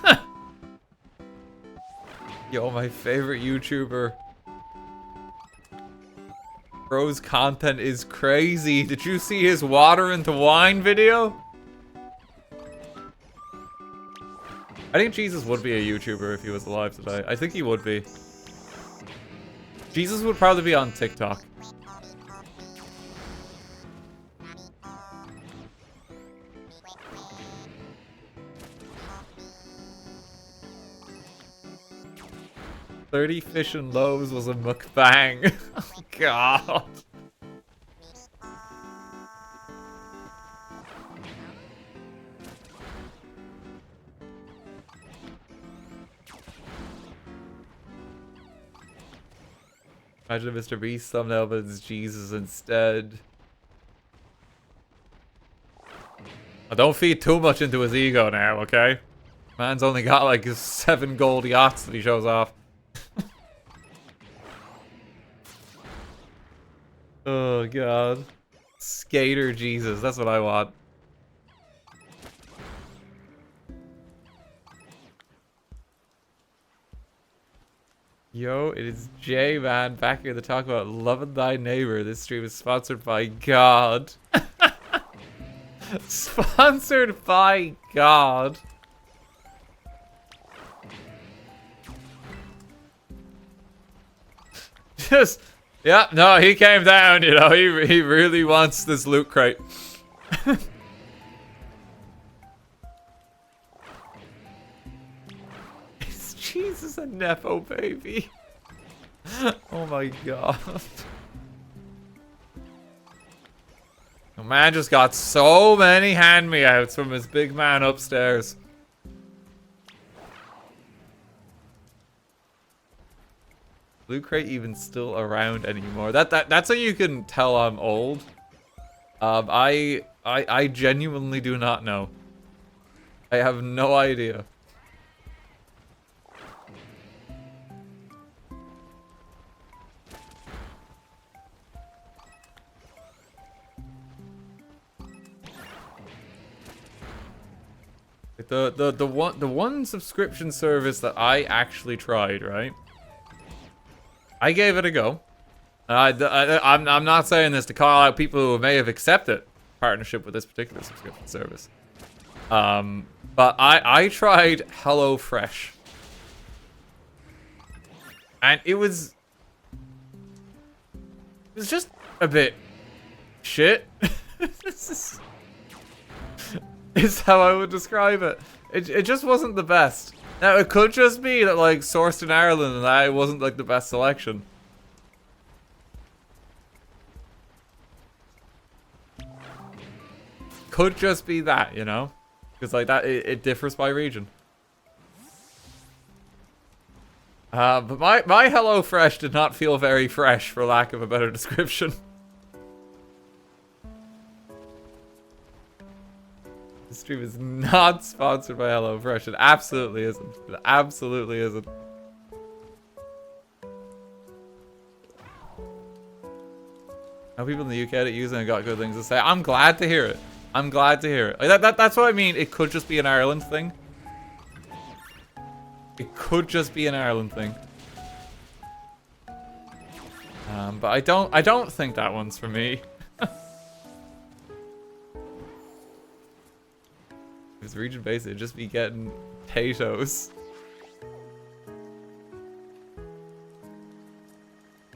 [SPEAKER 1] Yo, my favorite YouTuber. Bro's content is crazy. Did you see his water into wine video? I think Jesus would be a YouTuber if he was alive today. I think he would be. Jesus would probably be on TikTok. "30 fish and loaves" was a mukbang. Oh god. Imagine Mr. Beast thumbnail, but it's Jesus instead. Oh, don't feed too much into his ego now, okay? Man's only got like 7 gold yachts that he shows off. Oh god. Skater Jesus, that's what I want. Yo, it is Jay, man, back here to talk about loving thy neighbor. This stream is sponsored by God. Sponsored by God. Just, yeah, no, he came down, you know, he really wants this loot crate. Is Jesus a Nepo baby? Oh my god. The man just got so many hand-me-outs from his big man upstairs. Loot Crate even still around anymore? That's how you can tell I'm old. I genuinely do not know. I have no idea. The one subscription service that I actually tried, right? I gave it a go. I'm not saying this to call out people who may have accepted partnership with this particular subscription service. But I tried HelloFresh. And it was just a bit shit. This is how I would describe it. It just wasn't the best. Now, it could just be that, like, sourced in Ireland and that wasn't, like, the best selection. Could just be that, you know? Because, like, that, it differs by region. But my HelloFresh did not feel very fresh, for lack of a better description. This stream is not sponsored by HelloFresh. It absolutely isn't. It absolutely isn't. Now people in the UK that use it and got good things to say. I'm glad to hear it. I'm glad to hear it. Like that's what I mean. It could just be an Ireland thing. It could just be an Ireland thing. But I don't think that one's for me. If it's region based, it'd just be getting potatoes.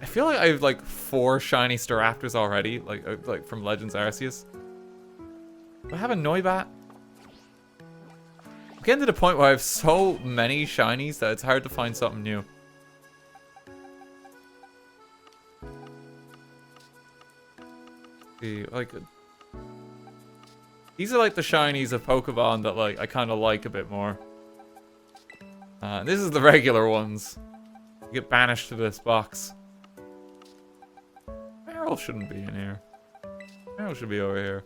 [SPEAKER 1] I feel like I have like 4 shiny Staraptors already, like from Legends Arceus. Do I have a Noibat? I'm getting to the point where I have so many shinies that it's hard to find something new. See, like, these are like the shinies of Pokemon that like I kind of like a bit more. This is the regular ones. You get banished to this box. Meryl shouldn't be in here. Meryl should be over here.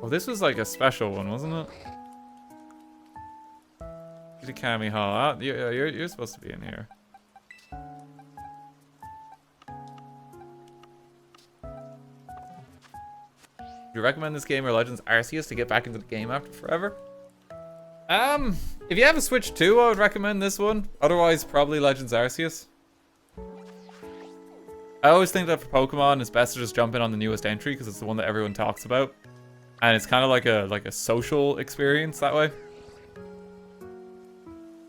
[SPEAKER 1] Oh, this was like a special one, wasn't it? Kami Hall. You're supposed to be in here. Do you recommend this game or Legends Arceus to get back into the game after forever? If you have a Switch 2, I would recommend this one. Otherwise, probably Legends Arceus. I always think that for Pokemon, it's best to just jump in on the newest entry because it's the one that everyone talks about, and it's kind of like a social experience that way.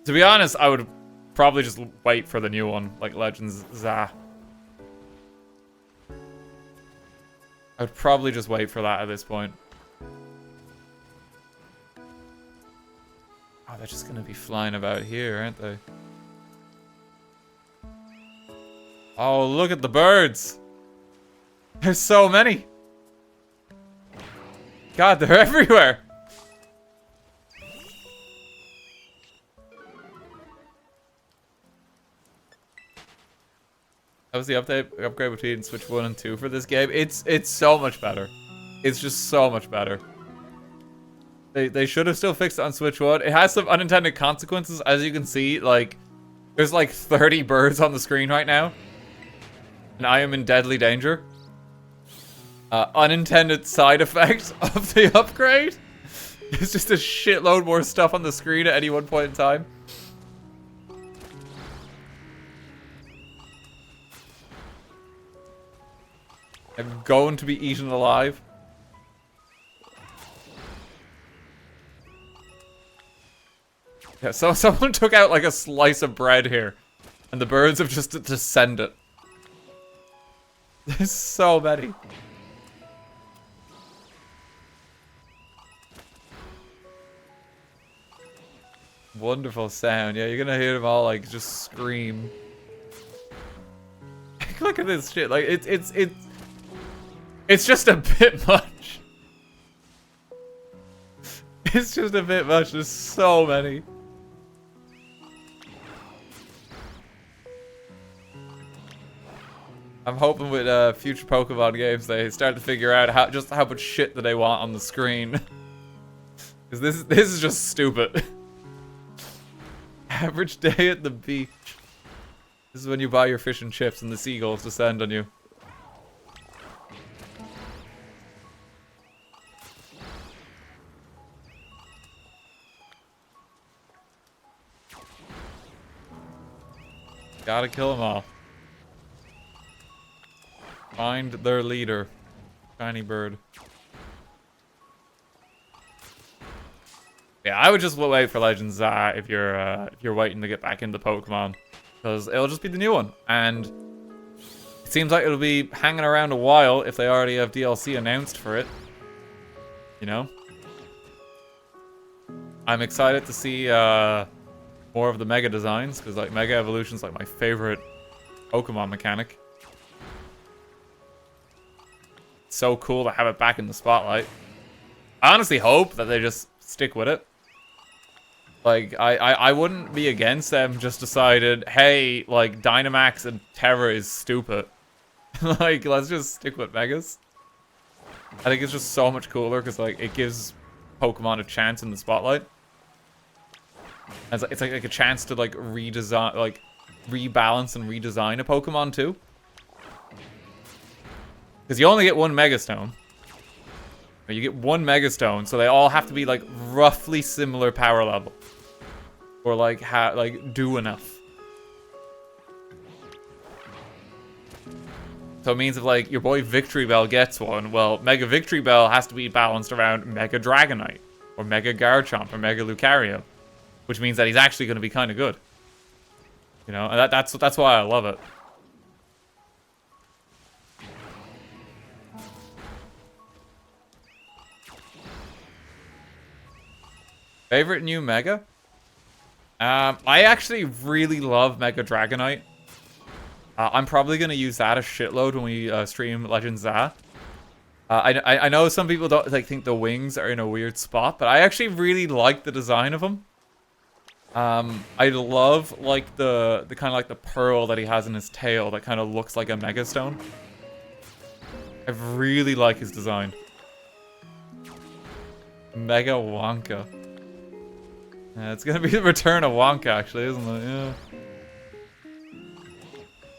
[SPEAKER 1] To be honest, I would probably just wait for the new one, like Legends ZA. I'd probably just wait for that at this point. Oh, they're just gonna be flying about here, aren't they? Oh, look at the birds! There's so many! God, they're everywhere! That was the upgrade between Switch 1 and 2 for this game. It's so much better. It's just so much better. They should have still fixed it on Switch 1. It has some unintended consequences, as you can see. Like, there's like 30 birds on the screen right now. And I am in deadly danger. Unintended side effect of the upgrade. There's just a shitload more stuff on the screen at any one point in time. I'm going to be eaten alive. Yeah, so someone took out like a slice of bread here, and the birds have just descended. There's so many. Wonderful sound. Yeah, you're gonna hear them all like just scream. Look at this shit. Like, it's just a bit much. It's just a bit much. There's so many. I'm hoping with future Pokemon games they start to figure out how much shit that they want on the screen. Because this is just stupid. Average day at the beach. This is when you buy your fish and chips and the seagulls descend on you. Gotta kill them all. Find their leader. Shiny bird. Yeah, I would just wait for Legends if you're waiting to get back into Pokemon. Because it'll just be the new one. And it seems like it'll be hanging around a while if they already have DLC announced for it. You know? I'm excited to see more of the Mega designs, because like Mega Evolution's like my favorite Pokemon mechanic. It's so cool to have it back in the spotlight. I honestly hope that they just stick with it. Like, I wouldn't be against them just decided, hey, like, Dynamax and Terra is stupid. Like, let's just stick with Megas. I think it's just so much cooler because, like, it gives Pokemon a chance in the spotlight. It's like a chance to, like, redesign, like, rebalance and redesign a Pokemon, too. Because you only get one Mega Stone. You get one Mega Stone, so they all have to be, like, roughly similar power level. Or, like, do enough. So it means if, like, your boy Victory Bell gets one, well, Mega Victory Bell has to be balanced around Mega Dragonite. Or Mega Garchomp, or Mega Lucario. Which means that he's actually going to be kind of good. You know, and that's why I love it. Favorite new Mega? I actually really love Mega Dragonite. I'm probably going to use that a shitload when we stream Legends ZA. I know some people don't think the wings are in a weird spot, but I actually really like the design of them. I love like the kind of like the pearl that he has in his tail that kind of looks like a Mega Stone. I really like his design. Mega Wonka. Yeah, it's gonna be the return of Wonka, actually, isn't it? Yeah.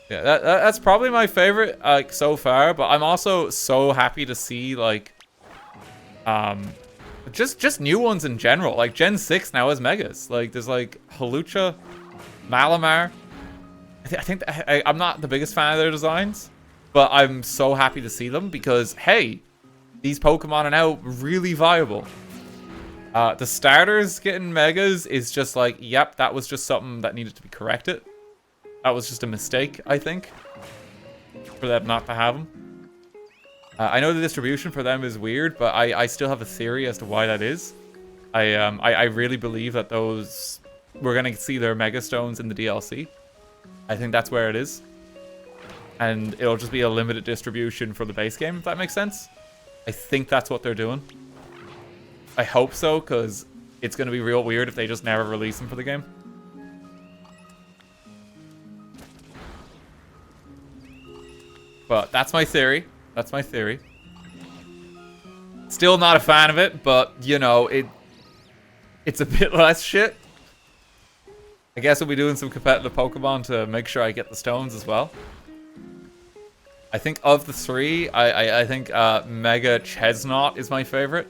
[SPEAKER 1] Yeah, that's probably my favorite, like, so far. But I'm also so happy to see, like, just new ones in general. Like Gen 6 now has Megas. Like, there's like Hawlucha, Malamar. I'm not the biggest fan of their designs, but I'm so happy to see them because, hey, these Pokemon are now really viable. The starters getting Megas is just like, yep, that was just something that needed to be corrected. That was just a mistake, I think, for them not to have them. I know the distribution for them is weird, but I still have a theory as to why that is. I really believe that we're gonna see their Mega Stones in the DLC. I think that's where it is. And it'll just be a limited distribution for the base game, if that makes sense. I think that's what they're doing. I hope so, because it's going to be real weird if they just never release them for the game. But that's my theory. That's my theory. Still not a fan of it, but, you know, it's a bit less shit. I guess we'll be doing some competitive Pokemon to make sure I get the stones as well. I think of the three, I think Mega Chesnaught is my favorite.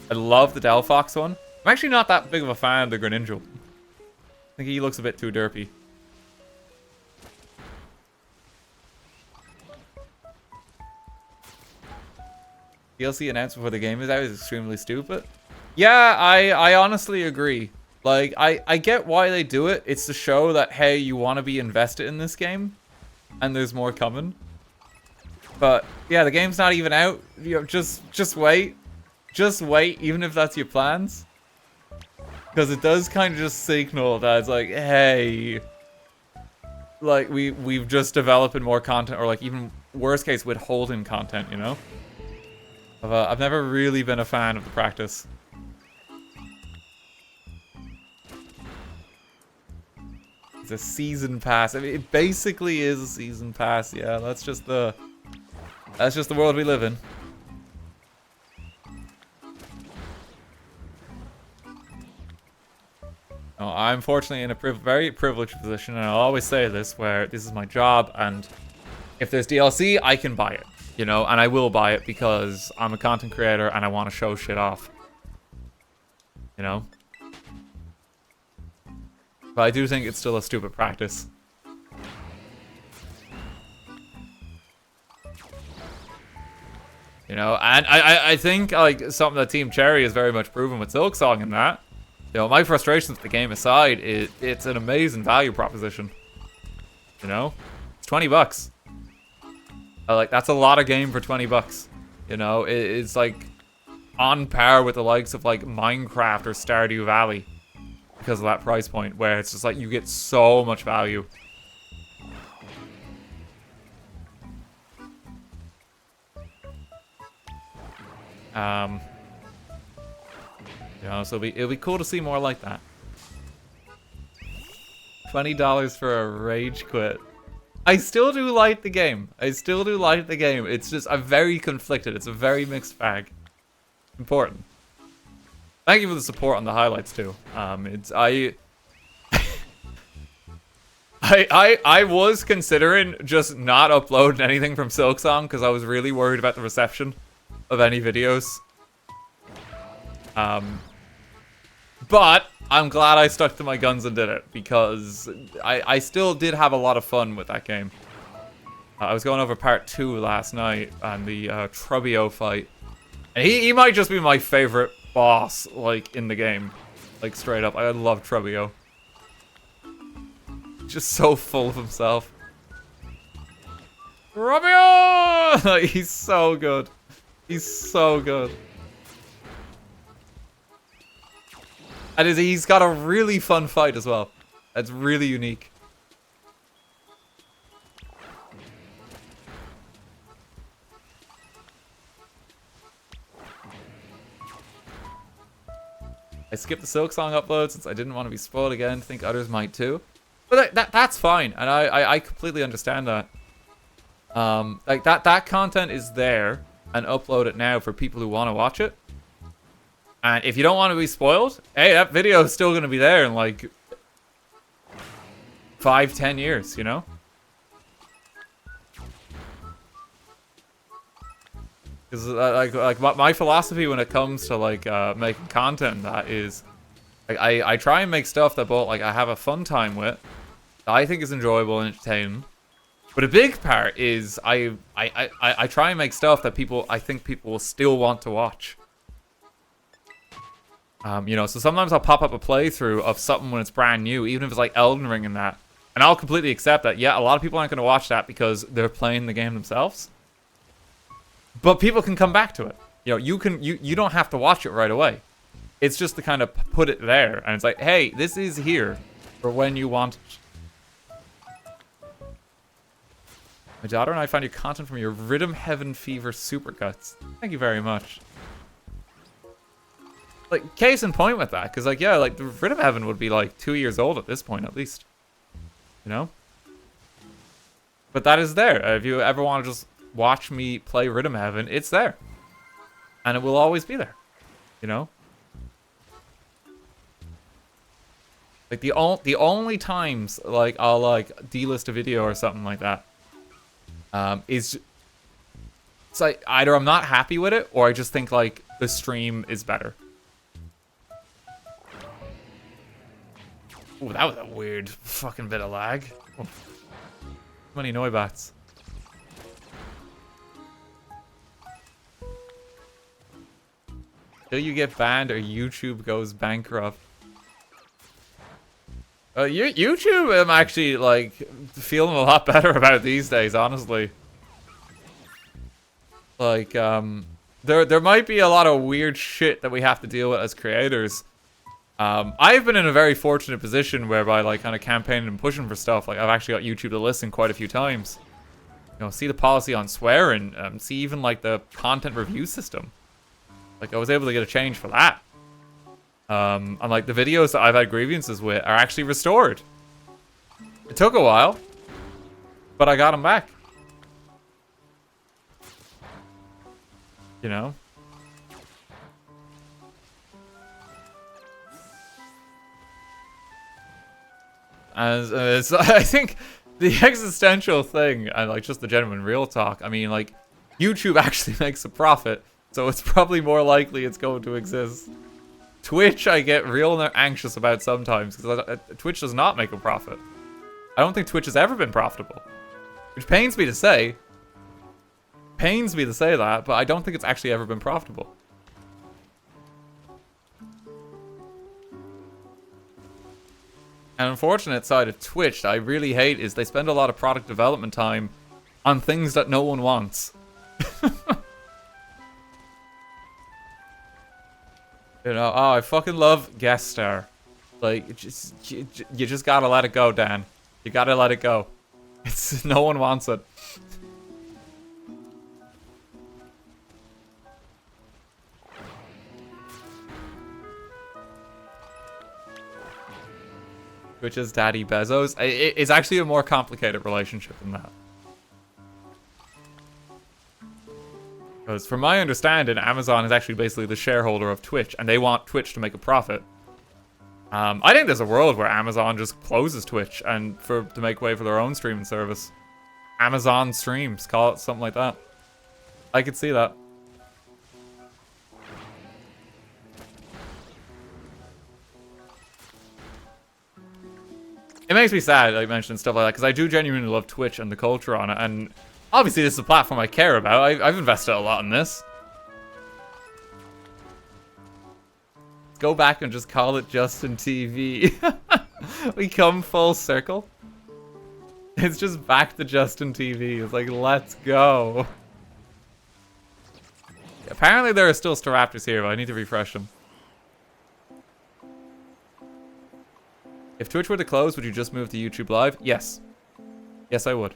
[SPEAKER 1] I love the Delphox one. I'm actually not that big of a fan of the Greninja. I think he looks a bit too derpy. DLC announced before the game is out is extremely stupid. Yeah, I honestly agree. Like, I get why they do it. It's to show that, hey, you want to be invested in this game. And there's more coming. But, yeah, the game's not even out. You know, just wait. Just wait, even if that's your plans. Because it does kind of just signal that it's like, hey, like we've just developing more content, or like even worst case withholding content, you know? I've never really been a fan of the practice. It's a season pass. I mean, it basically is a season pass. Yeah, that's just the world we live in. No, I'm fortunately in a very privileged position, and I'll always say this, where this is my job, and if there's DLC, I can buy it, you know, and I will buy it because I'm a content creator and I want to show shit off, you know? But I do think it's still a stupid practice. You know, and I think, like, something that Team Cherry has very much proven with Silksong in that, you know, my frustrations with the game aside, it's an amazing value proposition. You know? It's 20 bucks. Like, that's a lot of game for 20 bucks. You know, it's like on par with the likes of like Minecraft or Stardew Valley because of that price point, where it's just like you get so much value. You know, so it'll be cool to see more like that. $20 for a rage quit. I still do like the game. It's just, I'm very conflicted. It's a very mixed bag. Important. Thank you for the support on the highlights too. I was considering just not uploading anything from Silksong because I was really worried about the reception of any videos. But I'm glad I stuck to my guns and did it, because I still did have a lot of fun with that game. I was going over part 2 last night and the Trubbio fight. And he might just be my favorite boss, like, in the game. Like, straight up. I love Trubbio. Just so full of himself. Trubbio! He's so good. He's so good. And he's got a really fun fight as well. That's really unique. I skipped the Silksong upload since I didn't want to be spoiled again. Think others might too. But that's fine, and I completely understand that. Like that content is there, and upload it now for people who want to watch it. And if you don't want to be spoiled, hey, that video is still going to be there in like 5-10 years, you know? Because like my philosophy when it comes to like making content, that is, like, I try and make stuff that both like I have a fun time with, that I think is enjoyable and entertaining. But a big part is I try and make stuff that I think people will still want to watch. You know, so sometimes I'll pop up a playthrough of something when it's brand new, even if it's like Elden Ring and that. And I'll completely accept that, yeah, a lot of people aren't going to watch that because they're playing the game themselves. But people can come back to it. You know, you don't have to watch it right away. It's just to kind of put it there. And it's like, hey, this is here for when you want it. My daughter and I found your content from your Rhythm Heaven Fever Supercuts. Thank you very much. Like, case in point with that, because, like, yeah, like, the Rhythm Heaven would be, like, 2 years old at this point, at least. You know? But that is there. If you ever want to just watch me play Rhythm Heaven, it's there. And it will always be there. You know? Like, the only times, like, I'll, like, delist a video or something like that, is... It's like, either I'm not happy with it, or I just think, like, the stream is better. Ooh, that was a weird fucking bit of lag. Oh. Too many Noibats. Till you get banned or YouTube goes bankrupt. YouTube, I'm actually, like, feeling a lot better about these days, honestly. Like, there might be a lot of weird shit that we have to deal with as creators. I've been in a very fortunate position whereby, like, kind of campaigning and pushing for stuff. Like, I've actually got YouTube to listen quite a few times. You know, see the policy on swearing, see even, like, the content review system. Like, I was able to get a change for that. And, like, the videos that I've had grievances with are actually restored. It took a while, but I got them back. You know? As I think the existential thing, and like just the genuine real talk, I mean, like, YouTube actually makes a profit, so it's probably more likely it's going to exist. Twitch, I get real anxious about sometimes, because Twitch does not make a profit. I don't think Twitch has ever been profitable. Which pains me to say. Pains me to say that, but I don't think it's actually ever been profitable. An unfortunate side of Twitch that I really hate is they spend a lot of product development time on things that no one wants. You know, oh, I fucking love guest star. Like, you just gotta let it go, Dan. You gotta let it go. It's no one wants it. Which is Daddy Bezos. It's actually a more complicated relationship than that. Because from my understanding, Amazon is actually basically the shareholder of Twitch, and they want Twitch to make a profit. I think there's a world where Amazon just closes Twitch and to make way for their own streaming service. Amazon Streams, call it something like that. I could see that. It makes me sad, like, mentioning stuff like that, because I do genuinely love Twitch and the culture on it, and obviously this is a platform I care about. I've invested a lot in this. Go back and just call it Justin TV. We come full circle. It's just back to Justin TV. It's like, let's go. Apparently there are still Staraptors here, but I need to refresh them. If Twitch were to close, would you just move to YouTube Live? Yes. Yes, I would.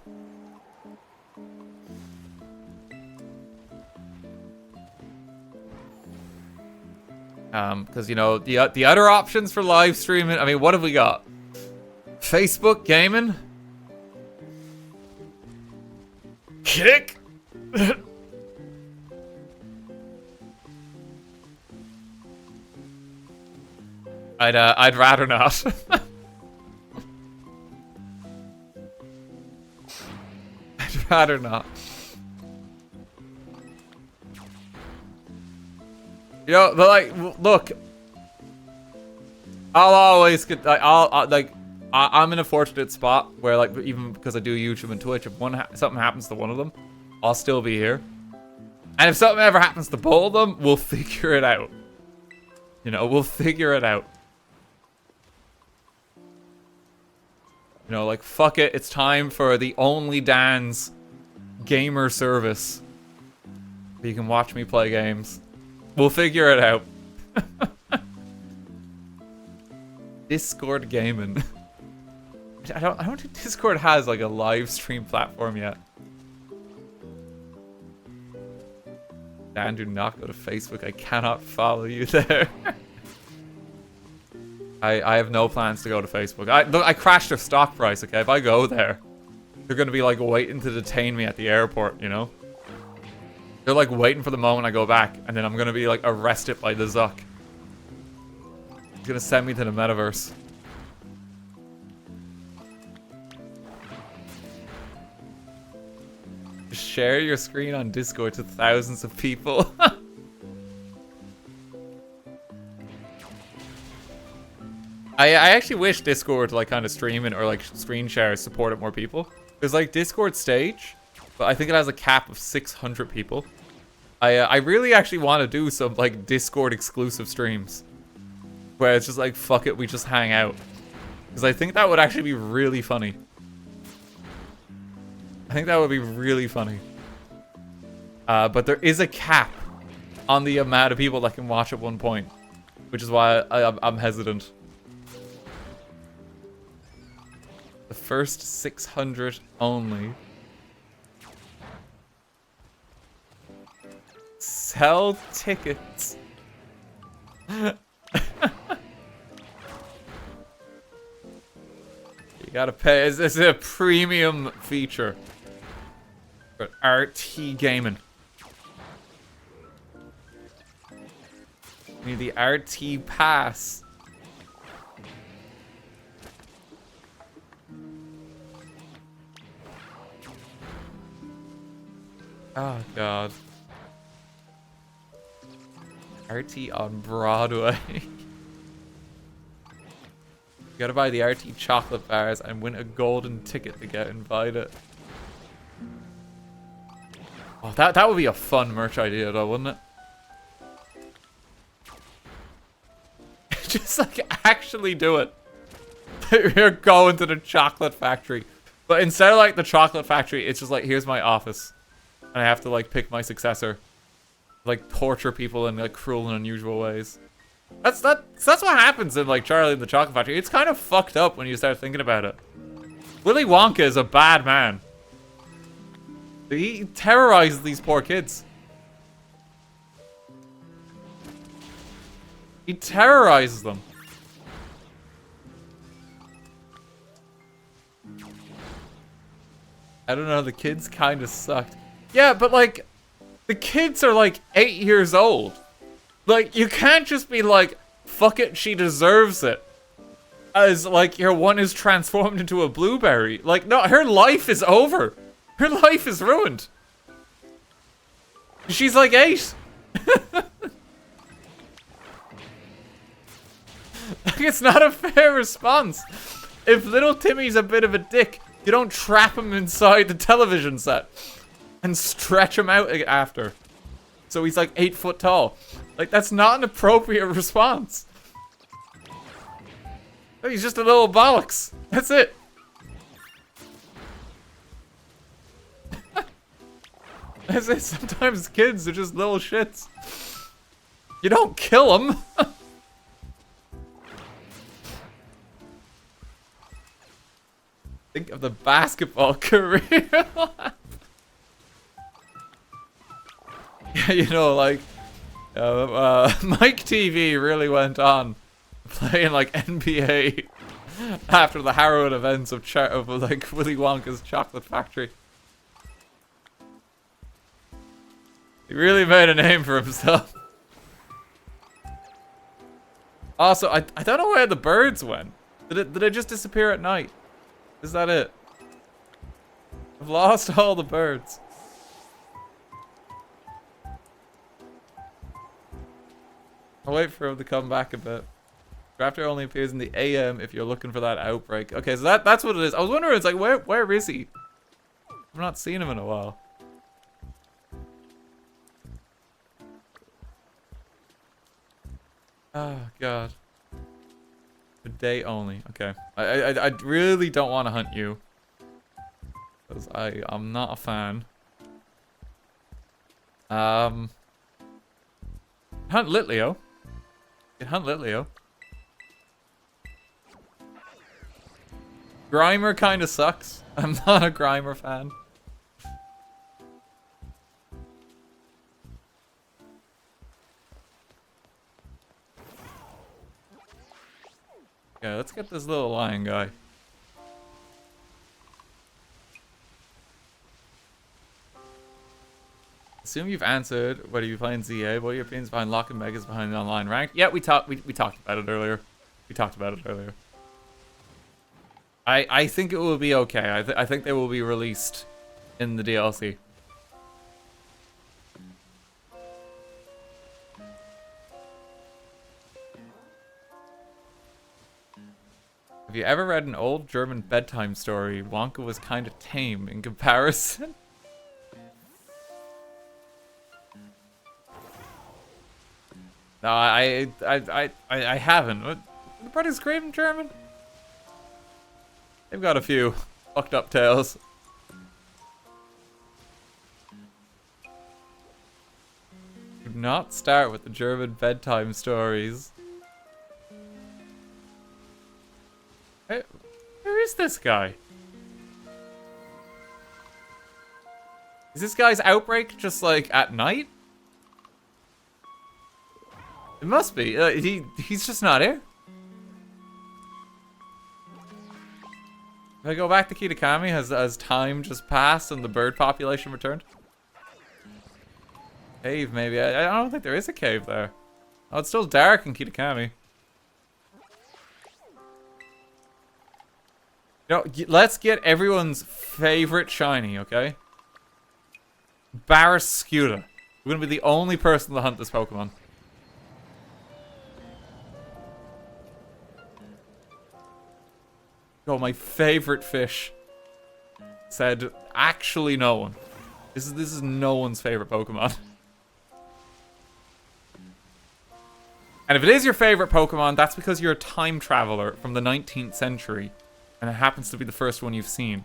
[SPEAKER 1] Because, you know, the other options for live streaming, I mean, what have we got? Facebook gaming? Kick? I'd rather not. I'd rather not. You know, but like, look, I'll always get, I'm in a fortunate spot where, like, even because I do YouTube and Twitch, if something happens to one of them, I'll still be here. And if something ever happens to both of them, we'll figure it out. You know, we'll figure it out. You know, like, fuck it, it's time for the Only Dan's gamer service. You can watch me play games. We'll figure it out. Discord gaming. I don't think Discord has, like, a live stream platform yet. Dan, do not go to Facebook. I cannot follow you there. I have no plans to go to Facebook. Look, I crashed their stock price, okay? If I go there, they're gonna be, like, waiting to detain me at the airport, you know? They're, like, waiting for the moment I go back, and then I'm gonna be, like, arrested by the Zuck. He's gonna send me to the metaverse. Just share your screen on Discord to thousands of people. I actually wish Discord, like, kind of streaming or, like, screen share supported more people. There's, like, Discord stage, but I think it has a cap of 600 people. I really actually want to do some, like, Discord exclusive streams where it's just like, fuck it, we just hang out. Because I think that would actually be really funny. I think that would be really funny. But there is a cap on the amount of people that can watch at one point. which is why I'm hesitant. The first 600 only. Sell tickets. You gotta pay. This is a premium feature for RTGaming. You need the RT pass. Oh god. RT on Broadway. You gotta buy the RT chocolate bars and win a golden ticket to get invited. Oh, that would be a fun merch idea though, wouldn't it? Just like actually do it. You're going to the chocolate factory. But instead of like the chocolate factory, it's just like, here's my office. And I have to like pick my successor. Like torture people in like cruel and unusual ways. That's what happens in like Charlie and the Chocolate Factory. It's kind of fucked up when you start thinking about it. Willy Wonka is a bad man. He terrorizes these poor kids. He terrorizes them. I don't know, the kids kind of sucked. Yeah, but like, the kids are like 8 years old. Like, you can't just be like, fuck it, she deserves it. As like, your one is transformed into a blueberry. Like, no, her life is over. Her life is ruined. She's like 8. It's not a fair response. If little Timmy's a bit of a dick, you don't trap him inside the television set and stretch him out after. So he's like 8 foot tall. Like, that's not an appropriate response. He's just a little bollocks. That's it. That's it. Sometimes kids are just little shits. You don't kill them. Think of the basketball career. Yeah, you know, like, Mike TV really went on playing like NBA after the harrowing events of like Willy Wonka's Chocolate Factory. He really made a name for himself. Also, I don't know where the birds went. Did they just disappear at night? Is that it? I've lost all the birds. I'll wait for him to come back a bit. Raptor only appears in the AM if you're looking for that outbreak. Okay, so that's what it is. I was wondering, it's like, where is he? I've not seen him in a while. Oh, God. A day only. Okay. I really don't want to hunt you. Because I'm not a fan. Hunt Litleo. You can hunt Litleo. Grimer kind of sucks. I'm not a Grimer fan. Okay, let's get this little lion guy. Assume you've answered whether you're playing ZA. What are your opinions behind Lock and Megas behind the online rank? Yeah, we talked about it earlier. I think it will be okay. I think they will be released in the DLC. Have you ever read an old German bedtime story? Wonka was kind of tame in comparison. No, I haven't. What? The Brothers Grimm in German? They've got a few fucked up tales. Do not start with the German bedtime stories. is this guy? Is this guy's outbreak just like at night? It must be. He's just not here. If I go back to Kitakami, has time just passed and the bird population returned? Cave, maybe. I don't think there is a cave there. Oh, it's still dark in Kitakami. You know, let's get everyone's favorite shiny, okay? Barraskewda. We're gonna be the only person to hunt this Pokemon. Oh, my favorite fish. Said actually no one. This is no one's favorite Pokemon. And if it is your favorite Pokemon, that's because you're a time traveler from the 19th century. And it happens to be the first one you've seen.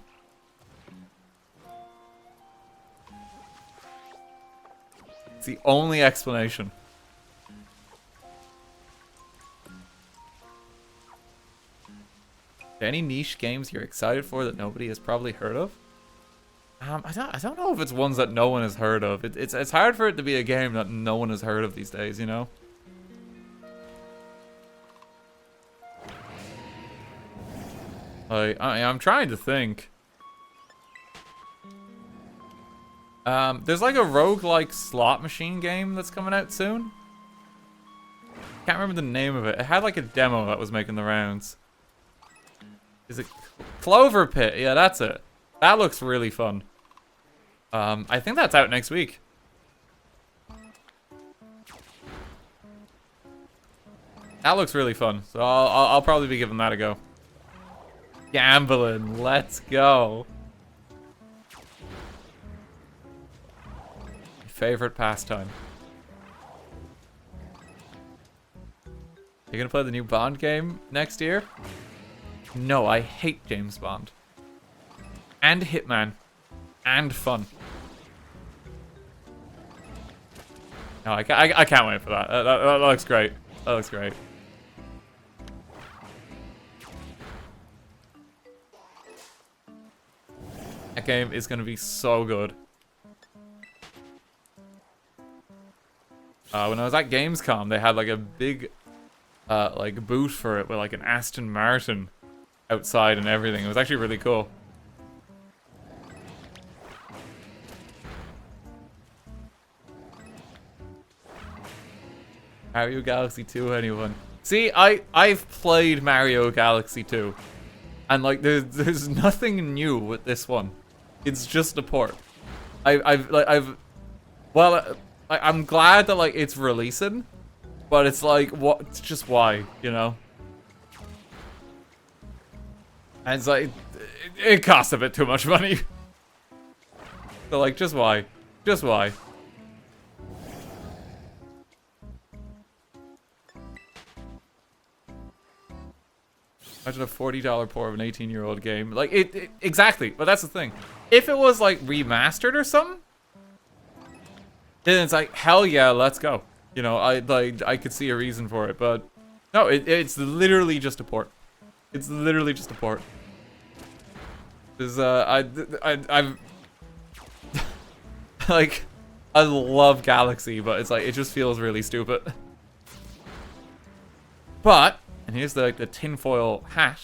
[SPEAKER 1] It's the only explanation. Any niche games you're excited for that nobody has probably heard of? I don't know if it's ones that no one has heard of. It's hard for it to be a game that no one has heard of these days, you know? I'm trying to think. There's like a roguelike slot machine game that's coming out soon. Can't remember the name of it. It had like a demo that was making the rounds. Is it Clover Pit? Yeah, that's it. That looks really fun. I think that's out next week. That looks really fun. So I'll probably be giving that a go. Gambling, let's go. Favorite pastime. You gonna play the new Bond game next year? No, I hate James Bond. And Hitman. And fun. No, I can't wait for that. That looks great. That looks great. That game is going to be so good. When I was at Gamescom, they had like a big like booth for it with like an Aston Martin outside and everything. It was actually really cool. Mario Galaxy 2, anyone? See, I've played Mario Galaxy 2. And like there's nothing new with this one. It's just a port. I'm glad that like it's releasing, but it's like what just why, you know? And it's like it costs a bit too much money. So like just why? Just why? Imagine a $40 port of an 18-year-old game. Like it exactly, but that's the thing. If it was like remastered or something, then it's like hell yeah, let's go. You know, I could see a reason for it, but no, it's literally just a port. It's literally just a port. Cause I've like I love Galaxy, but it's like it just feels really stupid. But and here's the tinfoil hat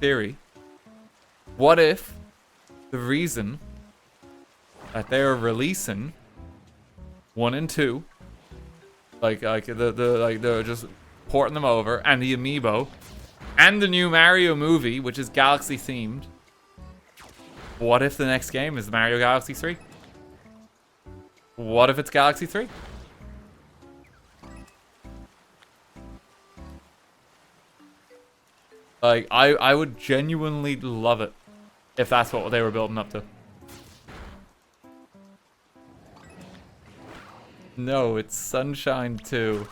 [SPEAKER 1] theory. What if the reason that they're releasing 1 and 2, like they're just porting them over, and the amiibo, and the new Mario movie, which is Galaxy themed. What if the next game is Mario Galaxy 3? What if it's Galaxy 3? Like, I would genuinely love it if that's what they were building up to. No, it's Sunshine 2.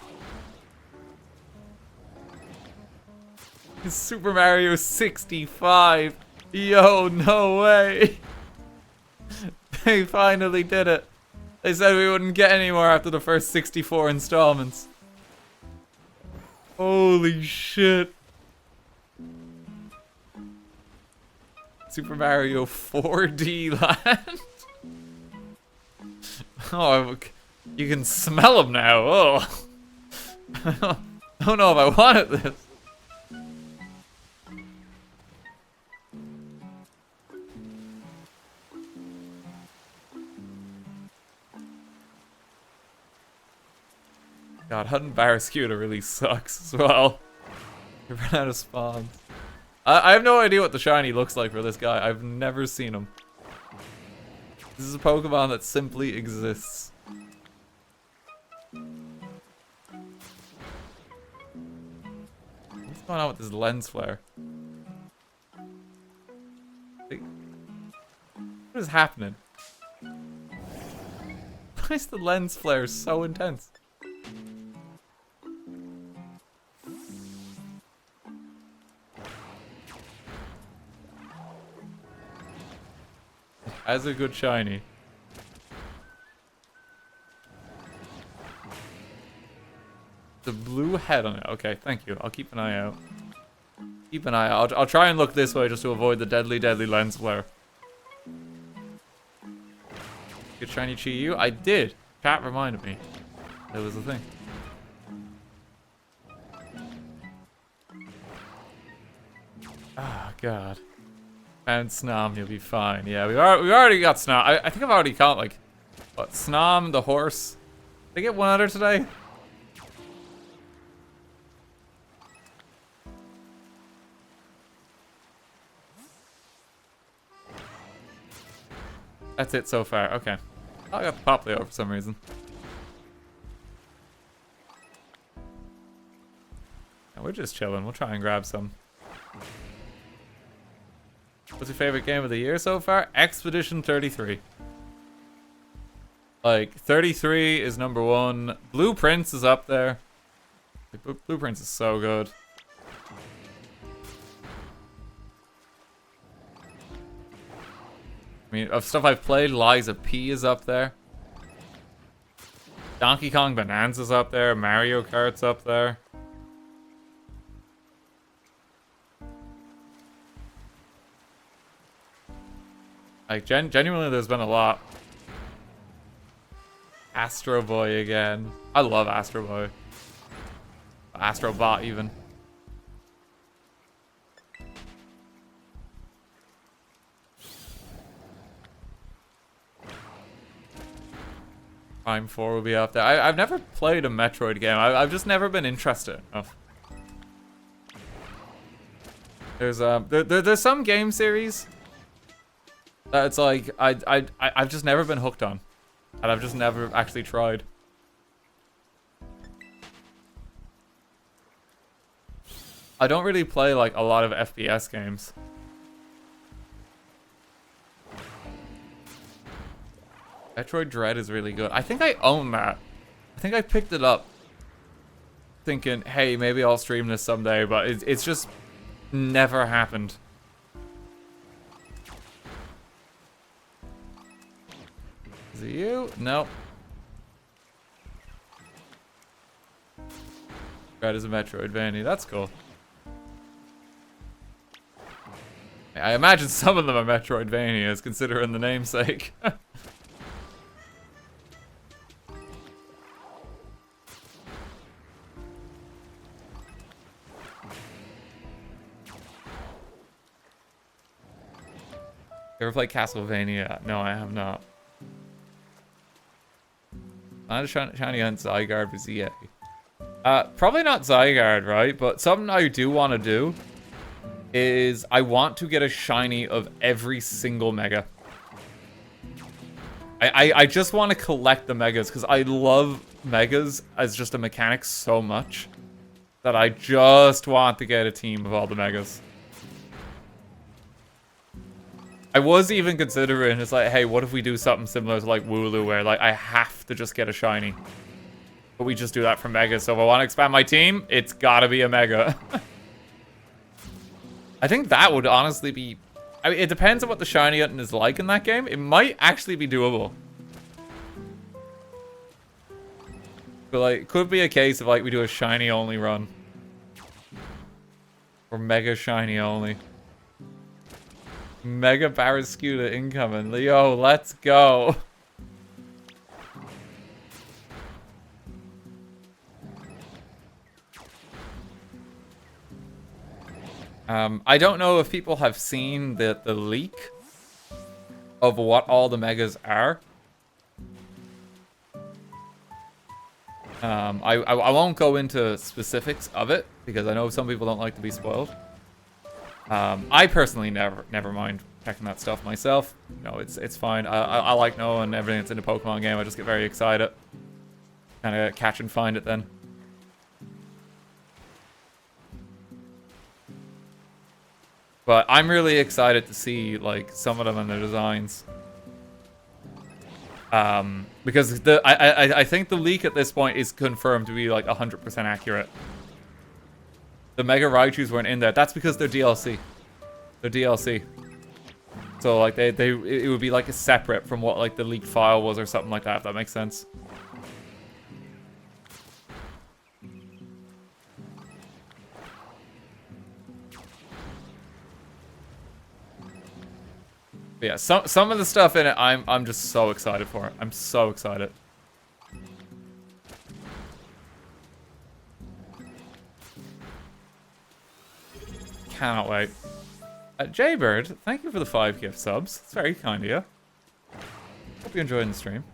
[SPEAKER 1] It's Super Mario 65. Yo, no way. They finally did it. They said we wouldn't get any more after the first 64 installments. Holy shit. Super Mario 4D Land. Oh, you can smell them now. Oh. I don't know if I wanted this. God, hunting Barracuda really sucks as well. You run out of spawns. I have no idea what the shiny looks like for this guy. I've never seen him. This is a Pokemon that simply exists. What's going on with this lens flare? What is happening? Why is the lens flare so intense? As a good shiny. The blue head on it. Okay, thank you. I'll keep an eye out. Keep an eye out. I'll try and look this way just to avoid the deadly, deadly lens flare. Good shiny Chi-Yu? I did. Chat reminded me. There was a thing. Oh, God. And Snom, you'll be fine. Yeah, we already got Snom. I think I've already caught, like, what, Snom, the horse. Did I get one other today? That's it so far. Okay. I got the Poplio for some reason. And we're just chilling. We'll try and grab some. What's your favorite game of the year so far? Expedition 33. Like, 33 is #1. Blue Prince is up there. Like, Blue Prince is so good. I mean, of stuff I've played, Liza P is up there. Donkey Kong Bonanza's up there. Mario Kart's up there. Like, genuinely, there's been a lot. Astro Boy again. I love Astro Boy. Astro Bot, even. Prime 4 will be up there. I've never played a Metroid game. I've just never been interested enough. There's some game series that it's like I've just never been hooked on, and I've just never actually tried. I don't really play like a lot of FPS games. Metroid Dread is really good. I think I own that. I think I picked it up thinking, hey, maybe I'll stream this someday, but it's just never happened. Is it you? No. Dread is a Metroidvania. That's cool. I imagine some of them are Metroidvanias, considering the namesake. Ever played Castlevania? No, I have not. I'm just shiny on Zygarde with ZA. Probably not Zygarde, right? But something I do want to do is I want to get a shiny of every single mega. I just want to collect the megas because I love megas as just a mechanic so much that I just want to get a team of all the megas. I was even considering, it's like, hey, what if we do something similar to like Wooloo, where like I have to just get a shiny, but we just do that for Mega. So if I want to expand my team, it's gotta be a Mega. I think that would honestly be, I mean, it depends on what the shiny hunting is like in that game. It might actually be doable. But like, it could be a case of like we do a shiny only run. Or Mega shiny only. Mega Barraskewda incoming. Yo, let's go. I don't know if people have seen the leak of what all the megas are. I won't go into specifics of it because I know some people don't like to be spoiled. I personally never mind checking that stuff myself. No, it's fine. I like knowing everything that's in the Pokemon game. I just get very excited. Kind of catch and find it then. But I'm really excited to see like some of them and their designs. Because I think the leak at this point is confirmed to be like 100% accurate. The Mega Raichus weren't in there. That's because they're DLC. They're DLC. So like it would be like a separate from what like the leaked file was or something like that, if that makes sense. But yeah, some of the stuff in it I'm just so excited for. I'm so excited. Cannot wait. Jaybird, thank you for the 5 gift subs. It's very kind of you. Hope you're enjoying the stream.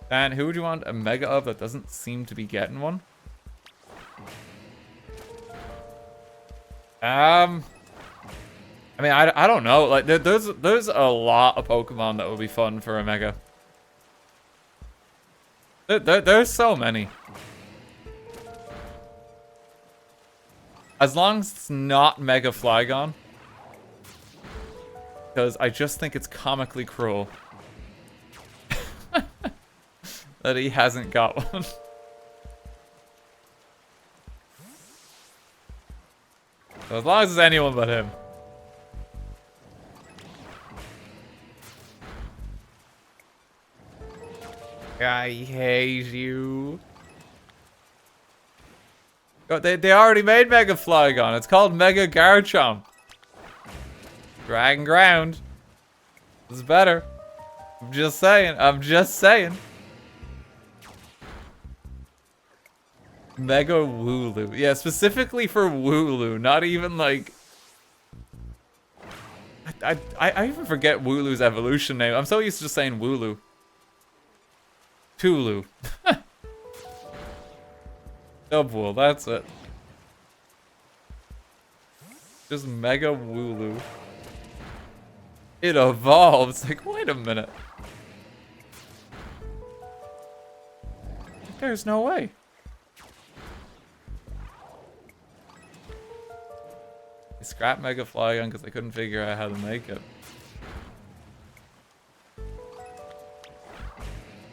[SPEAKER 1] Dan, who would you want a mega of that doesn't seem to be getting one? I mean, I don't know. Like, there's a lot of Pokemon that would be fun for a mega. There's so many. As long as it's not Mega Flygon. Because I just think it's comically cruel. that he hasn't got one. So as long as it's anyone but him. I hate you. Oh, they already made Mega Flygon. It's called Mega Garchomp. Dragon Ground. It's better. I'm just saying. I'm just saying. Mega Wooloo. Yeah, specifically for Wooloo. Not even like... I even forget Wooloo's evolution name. I'm so used to just saying Wooloo. Tulu. Dubwool, that's it. Just Mega Wooloo. It evolves. Like, wait a minute. There's no way. I scrapped Mega Flygon because I couldn't figure out how to make it.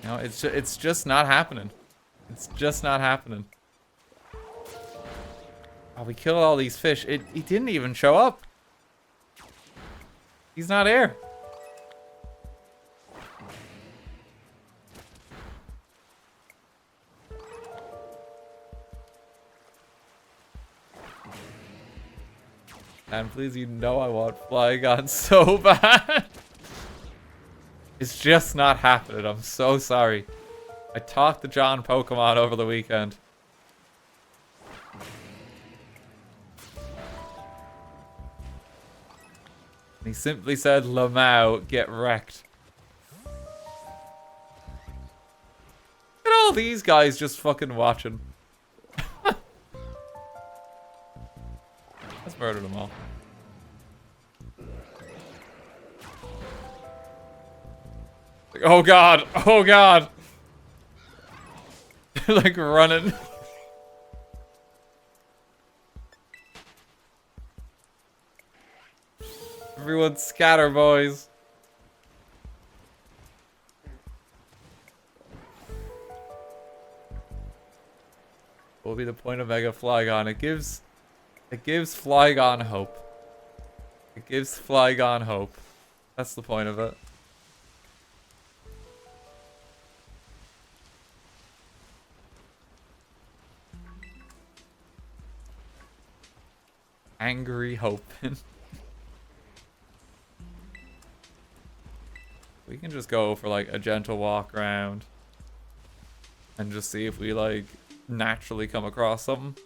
[SPEAKER 1] You know, it's just not happening. It's just not happening. Oh, we killed all these fish. He didn't even show up. He's not here. And please, you know I want Flygon so bad. It's just not happening. I'm so sorry. I talked to John Pokemon over the weekend. He simply said, Lamau, get wrecked. Look at all these guys just fucking watching. Let's murder them all. Oh god! Oh god! They're like running. Everyone scatter, boys. What will be the point of Mega Flygon? It gives Flygon hope. It gives Flygon hope. That's the point of it. angry hoping. We can just go for like a gentle walk around and just see if we like naturally come across something.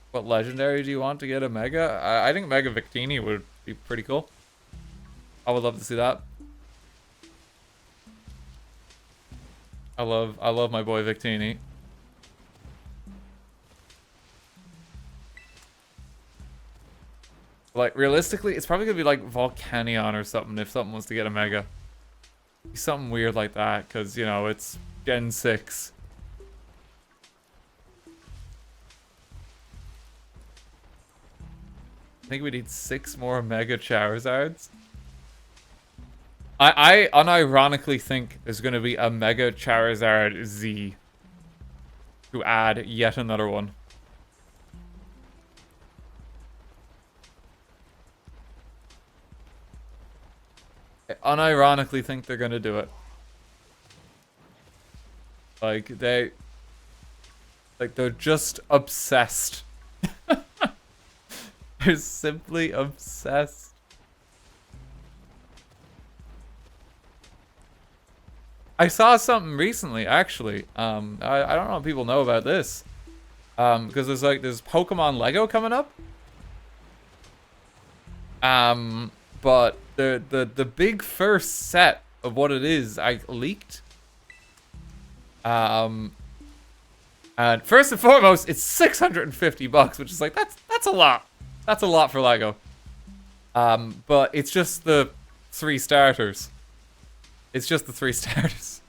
[SPEAKER 1] What legendary do you want to get a Mega? I think Mega Victini would be pretty cool. I would love to see that. I love my boy Victini. Like, realistically, it's probably gonna be like Volcanion or something if something was to get a Mega. Something weird like that, because, you know, it's Gen 6. I think we need 6 more Mega Charizards. I unironically think there's going to be a Mega Charizard Z to add yet another one. I unironically think they're going to do it. Like, they're just obsessed. They're simply obsessed. I saw something recently, actually. I don't know if people know about this. Because there's Pokemon Lego coming up. But the big first set of what it is, I leaked. And first and foremost, it's $650, which is like that's a lot. That's a lot for Lego. But it's just the 3 starters. It's just the 3 starters.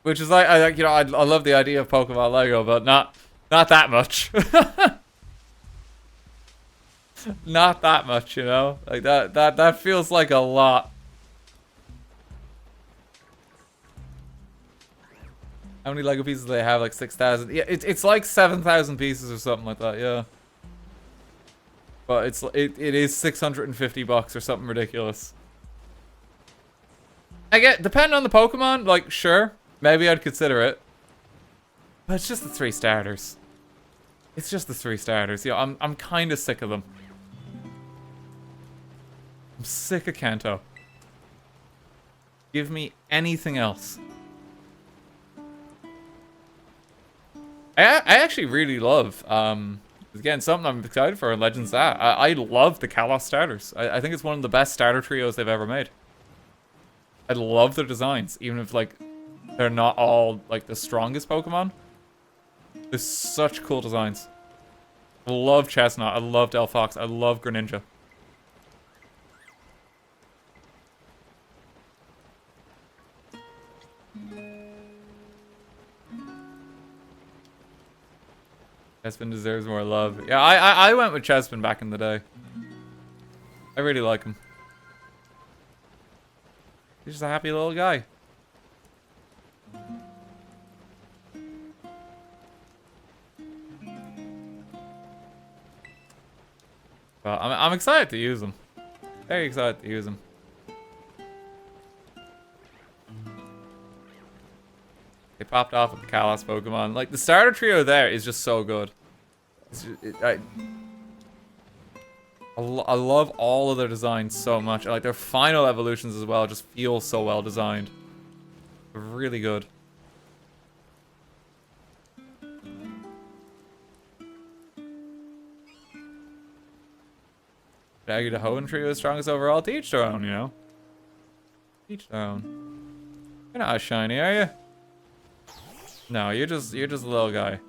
[SPEAKER 1] Which is like, I love the idea of Pokemon Lego, but not that much. Not that much, you know? Like that feels like a lot. How many Lego pieces do they have? Like 6,000. Yeah, it's like 7,000 pieces or something like that. Yeah. But it is $650 or something ridiculous. I get, depending on the Pokemon, like sure, maybe I'd consider it. But it's just the 3 starters. It's just the 3 starters. Yeah, I'm kind of sick of them. I'm sick of Kanto. Give me anything else. I actually really love, again, something I'm excited for in Legends that. I love the Kalos starters. I think it's one of the best starter trios they've ever made. I love their designs, even if, like, they're not all, like, the strongest Pokemon. They're such cool designs. I love Chestnut. I love Delphox. I love Greninja. Chespin deserves more love. Yeah, I went with Chespin back in the day. I really like him. He's just a happy little guy. Well, I'm excited to use him. Very excited to use him. They popped off with the Kalos Pokemon. Like, the starter trio there is just so good. I love all of their designs so much. Like, their final evolutions as well just feel so well designed. Really good. Daggy the Hoenn trio is strongest overall. To each their own, you know? Each their own. You're not as shiny, are you? No, you're just a little guy.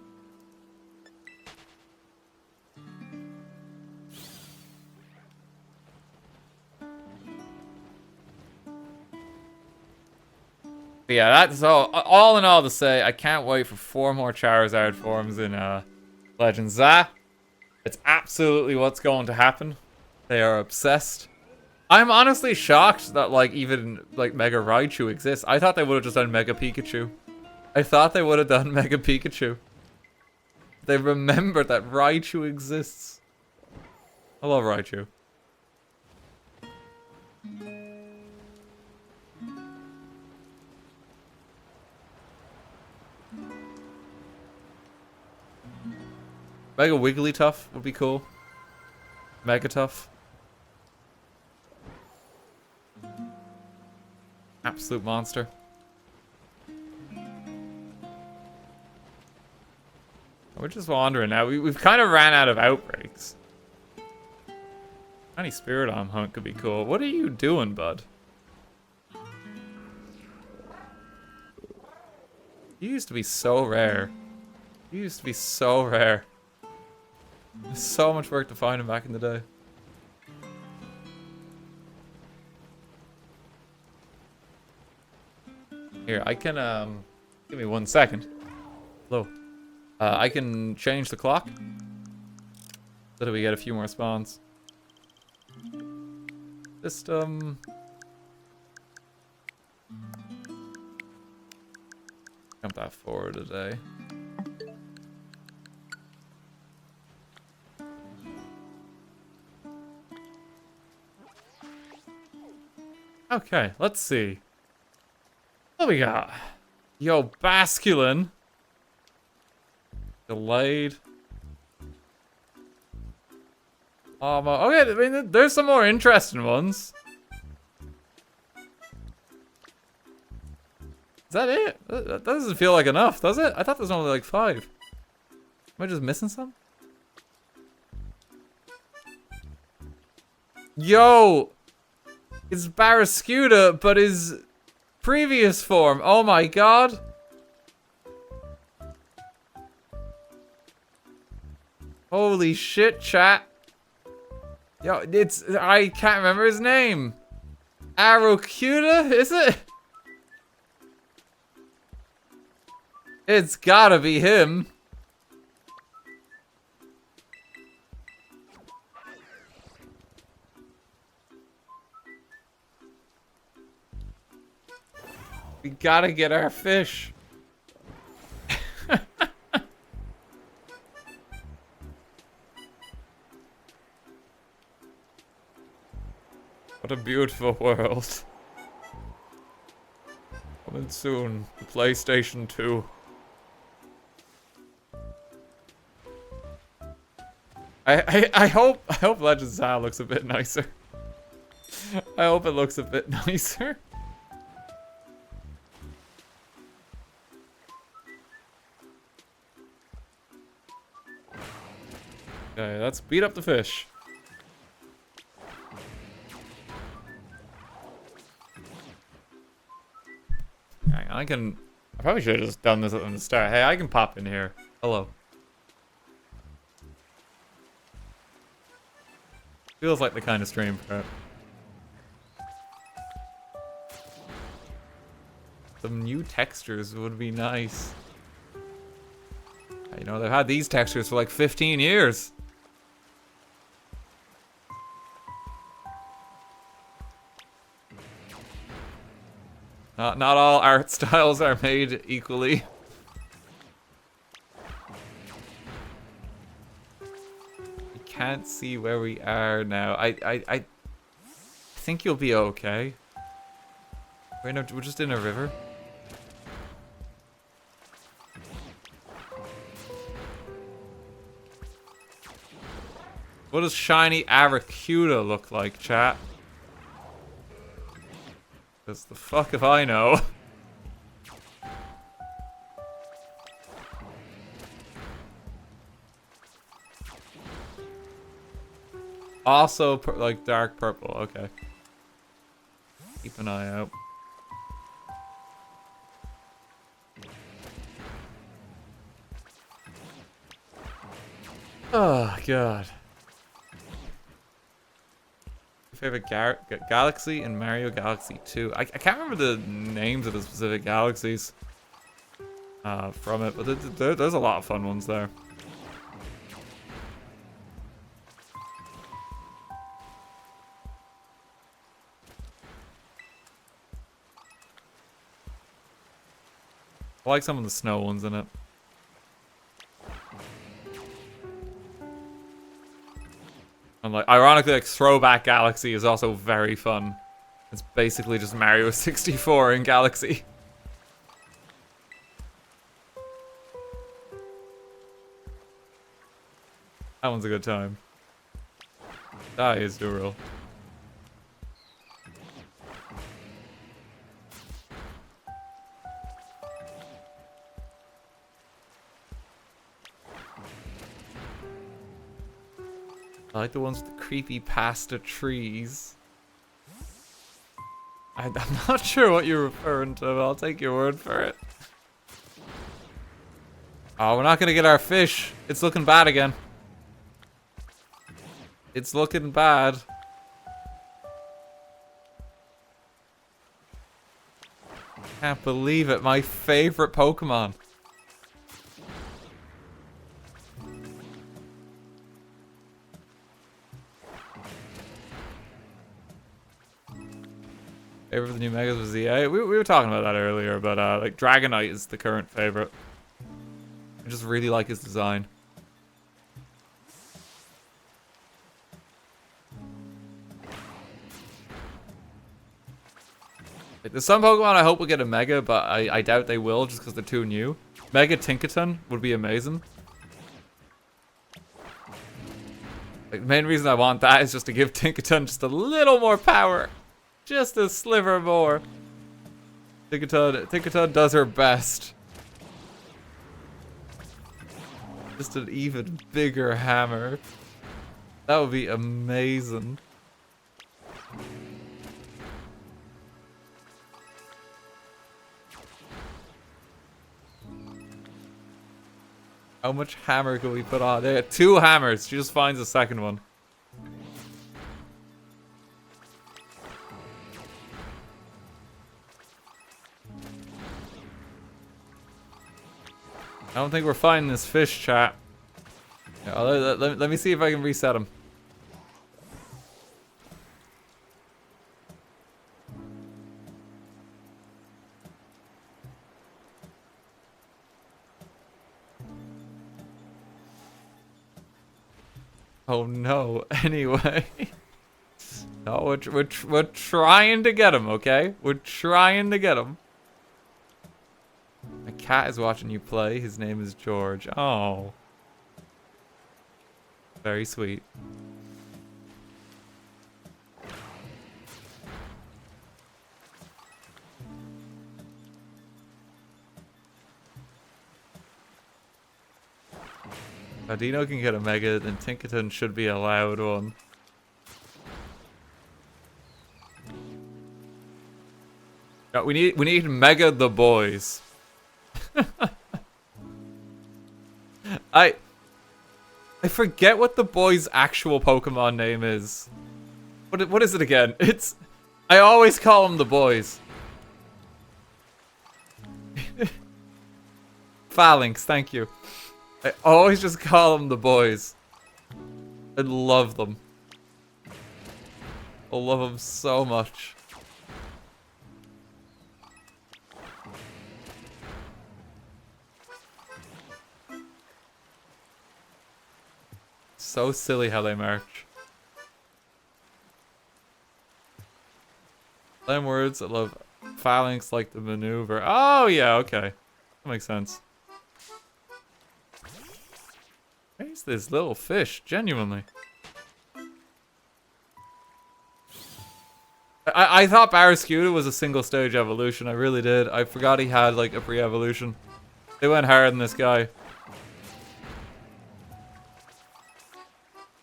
[SPEAKER 1] But yeah, that's all in all to say, I can't wait for 4 more Charizard forms in Legends. It's absolutely what's going to happen. They are obsessed. I'm honestly shocked that like even like Mega Raichu exists. I thought they would have just done Mega Pikachu. I thought they would have done Mega Pikachu. They remembered that Raichu exists. I love Raichu. Mega Wigglytuff would be cool. Megatuff. Absolute monster. We're just wandering now. We've kind of ran out of outbreaks. Tiny Spirit Arm Hunt could be cool. What are you doing, bud? You used to be so rare. You used to be so rare. There's so much work to find him back in the day. Here, I can, give me 1 second. Hello. I can change the clock. So that we get a few more spawns. Just, jump that forward a day. Okay, let's see. What do we got? Yo, Basculin. Delayed. Okay, I mean, there's some more interesting ones. Is that it? That doesn't feel like enough, does it? I thought there was only like 5. Am I just missing some? Yo! It's Barraskewda, but his previous form. Oh my god. Holy shit, chat. Yo, I can't remember his name. Arrokuda, is it? It's gotta be him. We gotta get our fish. What a beautiful world. Coming soon, the PlayStation 2. I hope Legend of Zelda looks a bit nicer. I hope it looks a bit nicer. Okay, let's beat up the fish. I probably should have just done this at the start. Hey, I can pop in here. Hello. Feels like the kind of stream for it. Some new textures would be nice. You know, they've had these textures for like 15 years. Not all art styles are made equally. We can't see where we are now. I think you'll be okay. We're just in a river. What does shiny Arrokuda look like, chat? Because the fuck if I know. Also, like dark purple. Okay. Keep an eye out. Oh god. Favorite galaxy in Mario Galaxy 2. I can't remember the names of the specific galaxies from it, but there's a lot of fun ones there. I like some of the snow ones in it. And like, ironically, like Throwback Galaxy is also very fun. It's basically just Mario 64 in Galaxy. That one's a good time. That is Dural. I like the ones with the creepy pasta trees. I'm not sure what you're referring to, but I'll take your word for it. Oh, we're not gonna get our fish. It's looking bad again. It's looking bad. Can't believe it. My favorite Pokemon. Favorite of the new Megas was the we were talking about that earlier, but like Dragonite is the current favorite. I just really like his design. Like, there's some Pokemon I hope will get a Mega, but I doubt they will just because they're too new. Mega Tinkaton would be amazing. Like, the main reason I want that is just to give Tinkaton just a little more power. Just a sliver more. Tinkaton does her best. Just an even bigger hammer. That would be amazing. How much hammer can we put on? There are 2 hammers. She just finds a second one. I don't think we're finding this fish, chat. Yeah, let me see if I can reset him. Oh no. Anyway. No, we're trying to get him, okay? We're trying to get him. My cat is watching you play. His name is George. Oh. Very sweet. Dino can get a Mega, then Tinkaton should be a loud one. No, we need Mega the boys. I forget what the boy's actual Pokemon name is. What is it again? I always call them the boys. Phalanx, thank you. I always just call them the boys. I love them. I love them so much. So silly how they march. Same words, I love Phalanx like the maneuver. Oh yeah, okay. That makes sense. Where's this little fish? Genuinely. I thought Barraskewda was a single stage evolution. I really did. I forgot he had like a pre-evolution. They went hard on this guy.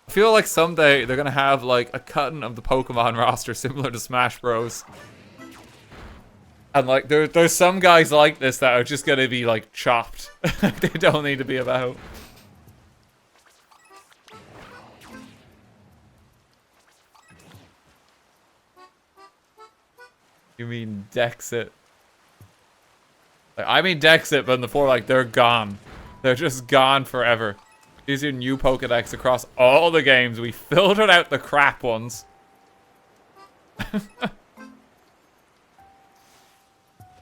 [SPEAKER 1] I feel like someday they're gonna have like a cutting of the Pokemon roster similar to Smash Bros. And like there's some guys like this that are just gonna be like chopped. They don't need to be about. You mean Dexit? Like, I mean Dexit, but in the 4, like, they're gone. They're just gone forever. These are new Pokedex across all the games. We filtered out the crap ones.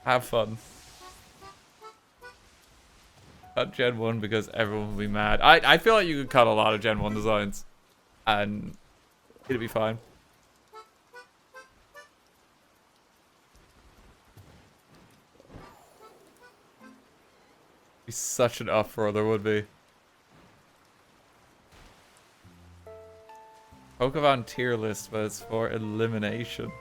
[SPEAKER 1] Have fun. Cut Gen 1 because everyone will be mad. I feel like you could cut a lot of Gen 1 designs. And it'd be fine. Be such an uproar there would be. Pokemon tier list was for elimination.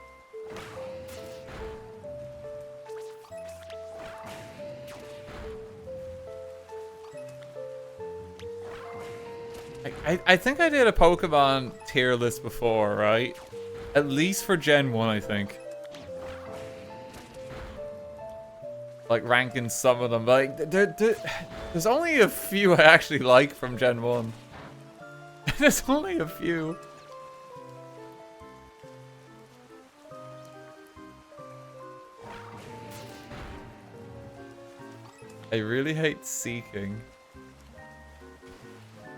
[SPEAKER 1] I think I did a Pokemon tier list before, right? At least for Gen 1, I think. Like, ranking some of them. Like, there's only a few I actually like from Gen 1. There's only a few. I really hate Seeking.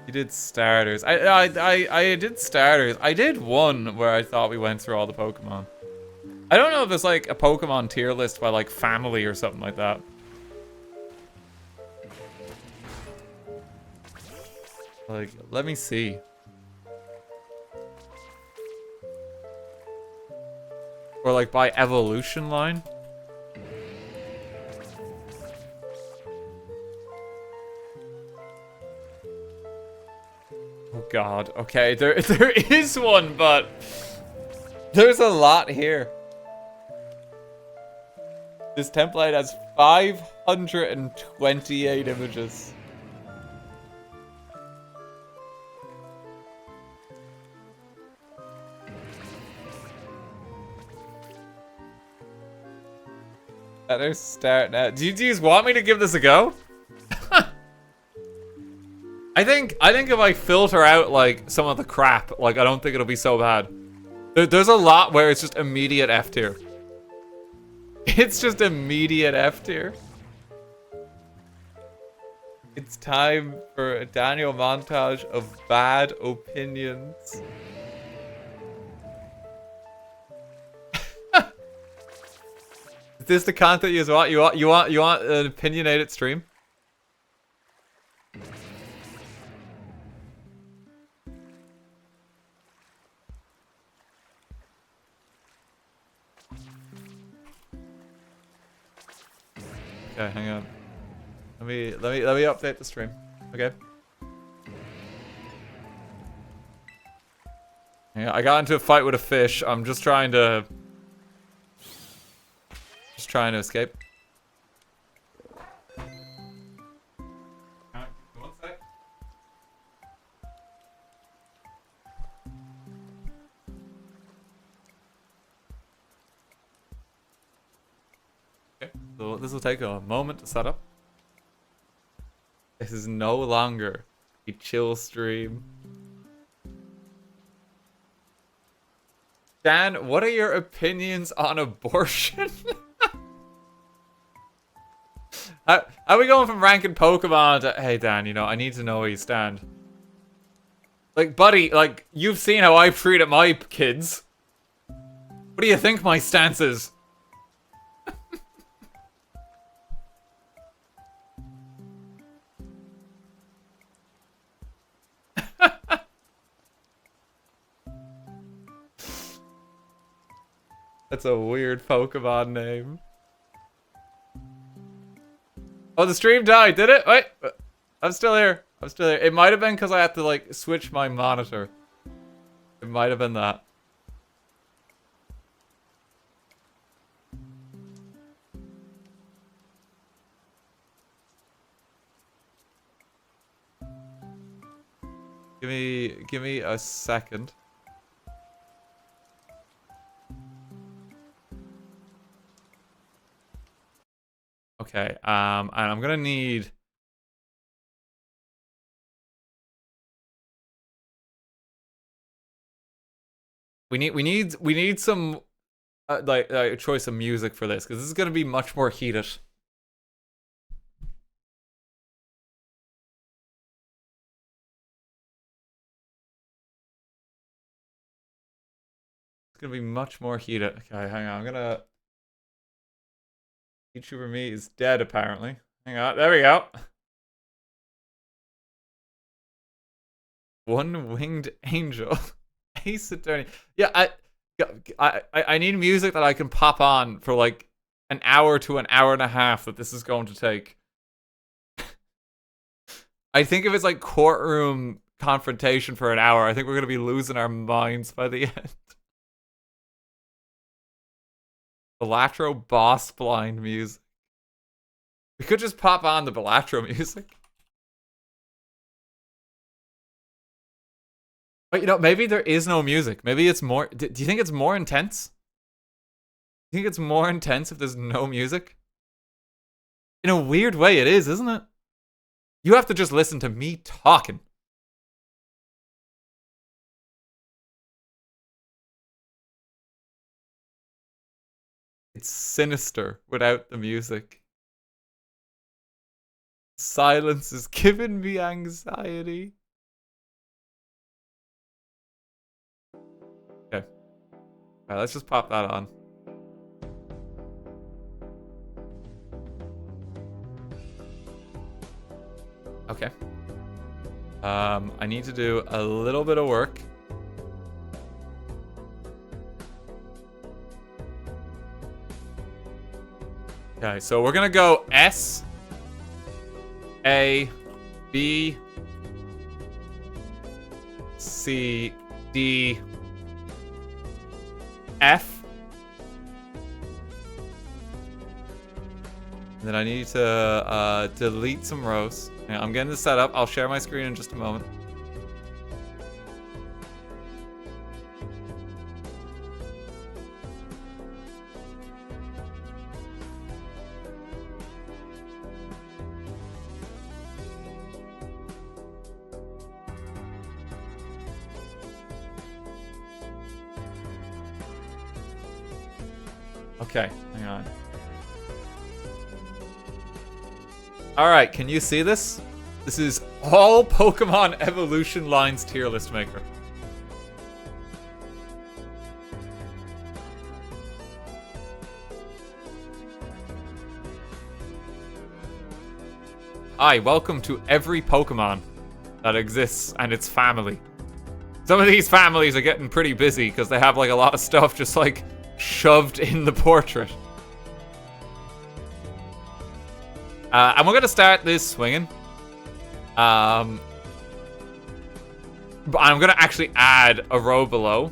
[SPEAKER 1] You did starters. I did starters. I did one where I thought we went through all the Pokemon. I don't know if there's like a Pokemon tier list by like family or something like that. Like, let me see. Or like by evolution line. Oh god. Okay, there is one, but there's a lot here. This template has 528 images. Better start now. Do you just want me to give this a go? I think if I filter out like some of the crap, like I don't think it'll be so bad. There's a lot where it's just immediate F tier. It's just immediate F tier. It's time for a Daniel montage of bad opinions. Is this the content you want? You want an opinionated stream? Okay, hang on. Let me update the stream. Okay. Yeah, I got into a fight with a fish. I'm just trying to escape. One sec. Okay, so this will take a moment to set up. This is no longer a chill stream. Dan, what are your opinions on abortion? How are we going from ranking Pokemon to, hey Dan, you know, I need to know where you stand. Like, buddy, like, you've seen how I've treated my kids. What do you think my stance is? That's a weird Pokemon name. Oh, the stream died, did it? Wait, I'm still here. I'm still here. It might have been because I had to, like, switch my monitor. It might have been that. Give me a second. Okay, and I'm gonna need... We need some like choice of music for this, because this is gonna be much more heated. It's gonna be much more heated. Okay, hang on, I'm gonna... YouTuber me is dead, apparently. Hang on, there we go. One-winged angel. Ace Attorney. Yeah, I need music that I can pop on for like an hour to an hour and a half that this is going to take. I think if it's like courtroom confrontation for an hour. I think we're gonna be losing our minds by the end. Balatro boss blind music. We could just pop on the Balatro music. But you know, maybe there is no music. Maybe it's more... Do you think it's more intense? Do you think it's more intense if there's no music? In a weird way it is, isn't it? You have to just listen to me talking. It's sinister without the music. Silence is giving me anxiety. Okay. Alright, let's just pop that on. Okay. I need to do a little bit of work. Okay, so we're gonna go S, A, B, C, D, F. And then I need to delete some rows. Yeah, I'm getting this set up. I'll share my screen in just a moment. Okay, hang on. Alright, can you see this? This is all Pokemon Evolution Lines tier list maker. Hi, welcome to every Pokemon that exists and its family. Some of these families are getting pretty busy because they have like a lot of stuff just like shoved in the portrait. And we're gonna start this swinging. But I'm gonna actually add a row below.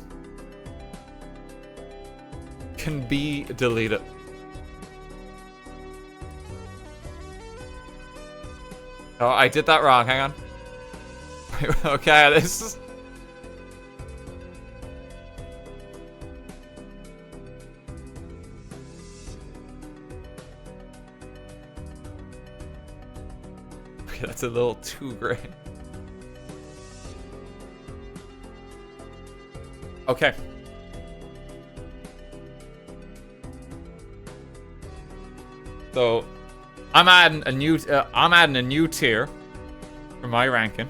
[SPEAKER 1] Can be deleted. Oh, I did that wrong. Hang on. Okay, this is... Okay, that's a little too gray. Okay. So, I'm adding a new tier for my ranking.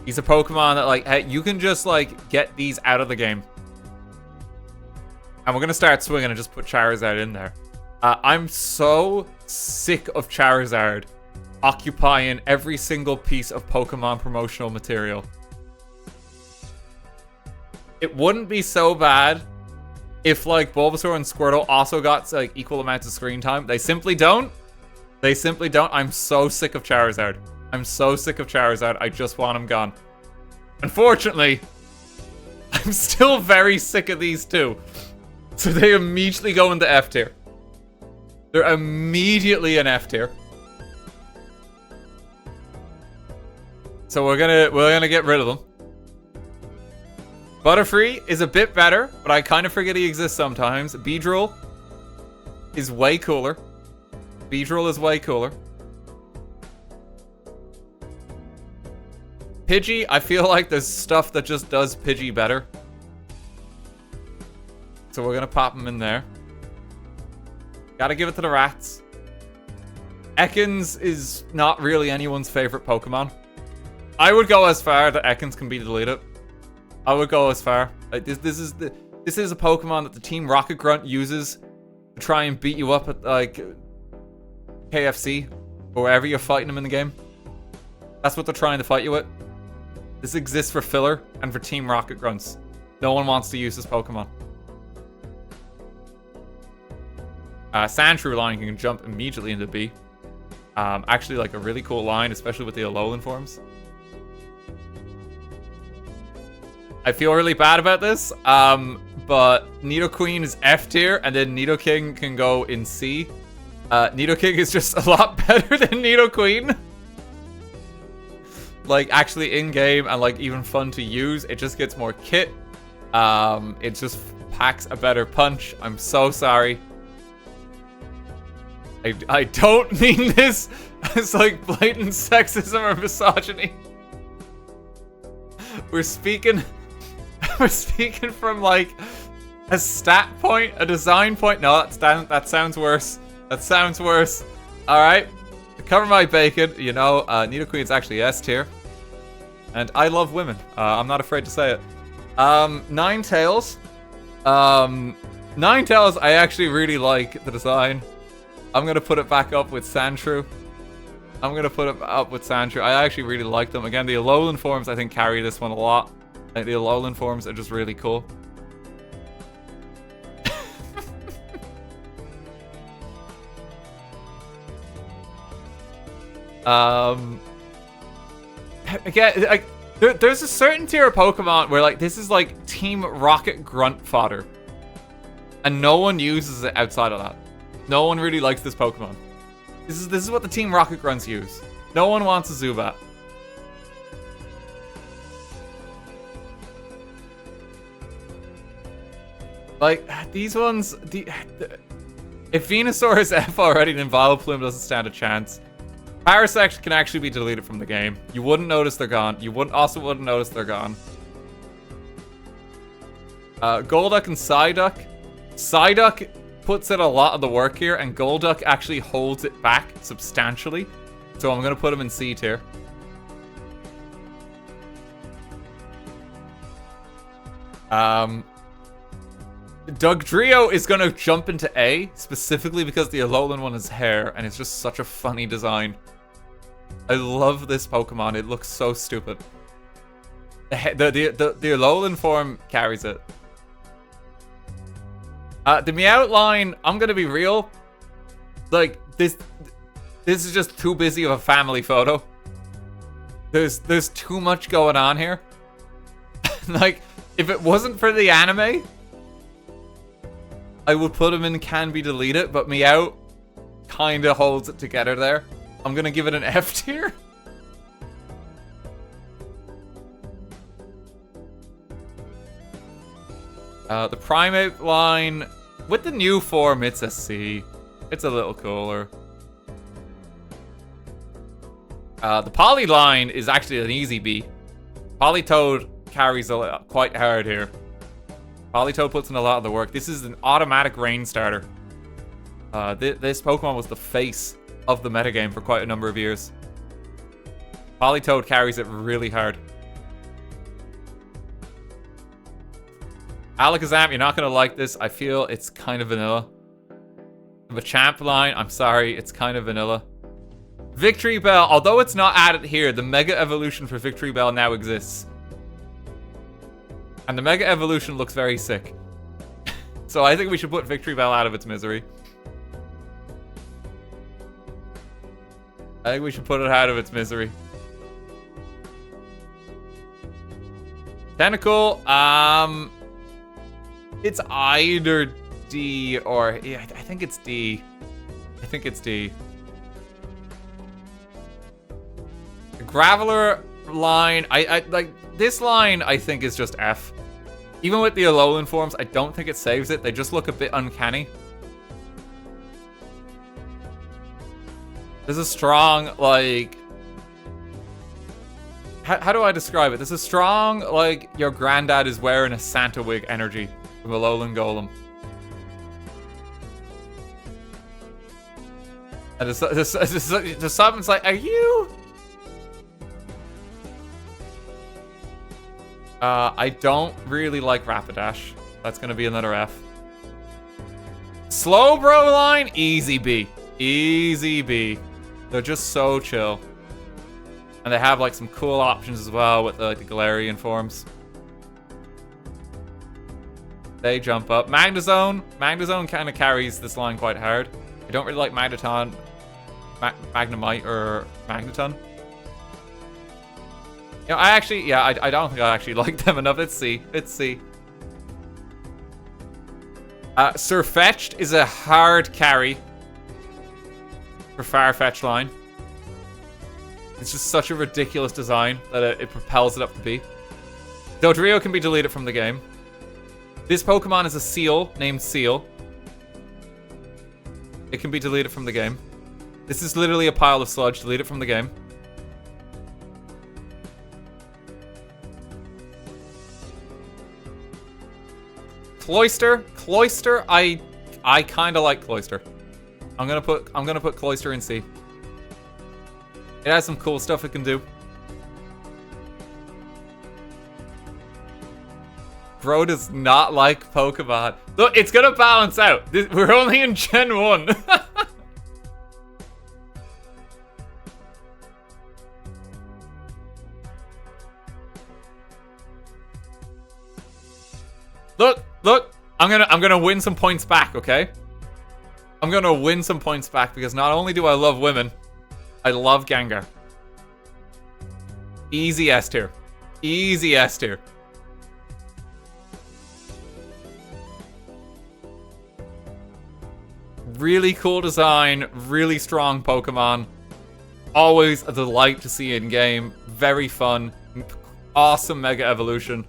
[SPEAKER 1] He's a Pokemon that like, hey, you can just like get these out of the game. And we're gonna start swinging and just put Charizard in there. I'm so sick of Charizard occupying every single piece of Pokemon promotional material. It wouldn't be so bad if like Bulbasaur and Squirtle also got like equal amounts of screen time. They simply don't. They simply don't. I'm so sick of Charizard. I'm so sick of Charizard. I just want him gone. Unfortunately, I'm still very sick of these two. So they immediately go into F tier. They're immediately in F tier. So we're gonna get rid of them. Butterfree is a bit better, but I kind of forget he exists sometimes. Beedrill is way cooler. Beedrill is way cooler. Pidgey, I feel like there's stuff that just does Pidgey better. So we're gonna pop him in there. Gotta give it to the rats. Ekans is not really anyone's favorite Pokemon. I would go as far that Ekans can be deleted. I would go as far. Like this is a Pokemon that the Team Rocket Grunt uses to try and beat you up at like KFC or wherever you're fighting them in the game. That's what they're trying to fight you with. This exists for filler and for Team Rocket Grunts. No one wants to use this Pokemon. Sandshrew line can jump immediately into B. Actually, like a really cool line, especially with the Alolan forms. I feel really bad about this. But Nidoqueen is F tier, and then Nidoking can go in C. Nidoking is just a lot better than Nidoqueen. Like, actually in-game and, like, even fun to use. It just gets more kit. It just packs a better punch. I'm so sorry. I don't mean this as, like, blatant sexism or misogyny. We're speaking from, like, a stat point, a design point. No, that sounds worse. That sounds worse. Alright. Cover my bacon. You know, Nidoqueen's actually S tier. And I love women. I'm not afraid to say it. Ninetales. Ninetales, I actually really like the design. I'm gonna put it back up with Sandshrew. I actually really like them. Again, the Alolan forms I think carry this one a lot. Like, the Alolan forms are just really cool. Again, like, there's a certain tier of Pokemon where, like, this is like Team Rocket grunt fodder. And no one uses it outside of that. No one really likes this Pokemon. This is what the Team Rocket grunts use. No one wants a Zubat. Like, these ones... if Venusaur is F already, then Vileplume doesn't stand a chance. Parasect can actually be deleted from the game. You wouldn't notice they're gone. You also wouldn't notice they're gone. Golduck and Psyduck. Psyduck puts in a lot of the work here, and Golduck actually holds it back substantially. So I'm going to put him in C tier. Dugtrio is going to jump into A, specifically because the Alolan one is hair, and it's just such a funny design. I love this Pokemon. It looks so stupid. The Alolan form carries it. The Meowth line, I'm gonna be real. Like, this is just too busy of a family photo. There's too much going on here. Like, if it wasn't for the anime, I would put him in can be deleted, but Meowth kinda holds it together there. I'm gonna give it an F tier. The Primate line, with the new form, it's a C. It's a little cooler. The Poly line is actually an easy B. Politoed carries quite hard here. Politoed puts in a lot of the work. This is an automatic rain starter. This Pokemon was the face of the metagame for quite a number of years. Politoed carries it really hard. Alakazam, you're not going to like this. I feel it's kind of vanilla. The Champ line, I'm sorry, it's kind of vanilla. Victory Bell, although it's not added here, the Mega Evolution for Victory Bell now exists. And the Mega Evolution looks very sick. So I think we should put Victory Bell out of its misery. I think we should put it out of its misery. Tentacle, it's either D or... yeah, I think it's D. I think it's D. The Graveler line, I like, this line I think is just F. Even with the Alolan forms, I don't think it saves it. They just look a bit uncanny. There's a strong, like... How do I describe it? There's a strong, like, your granddad is wearing a Santa wig energy from Alolan Golem. And there's something's like, are you... I don't really like Rapidash. That's gonna be another F. Slowbro line, easy B. Easy B. They're just so chill. And they have like some cool options as well with like the Galarian forms. They jump up. Magnezone. Magnezone kind of carries this line quite hard. I don't really like Magneton, Magnemite, or Magneton. You know, I actually, yeah, I don't think I actually like them enough. Let's see. Let's see. Sirfetch'd is a hard carry for Farfetch line. It's just such a ridiculous design that it propels it up to B. Dodrio can be deleted from the game. This Pokemon is a Seal named Seal. It can be deleted from the game. This is literally a pile of sludge. Delete it from the game. Cloyster. Cloyster, I kind of like Cloyster. I'm gonna put Cloyster in C. It has some cool stuff it can do. Bro does not like Pokemon. Look, it's gonna balance out. We're only in Gen 1. Look, I'm gonna win some points back, okay? I'm gonna win some points back because not only do I love women, I love Gengar. Easy S tier. Easy S tier. Really cool design, really strong Pokemon. Always a delight to see in game. Very fun. Awesome Mega Evolution.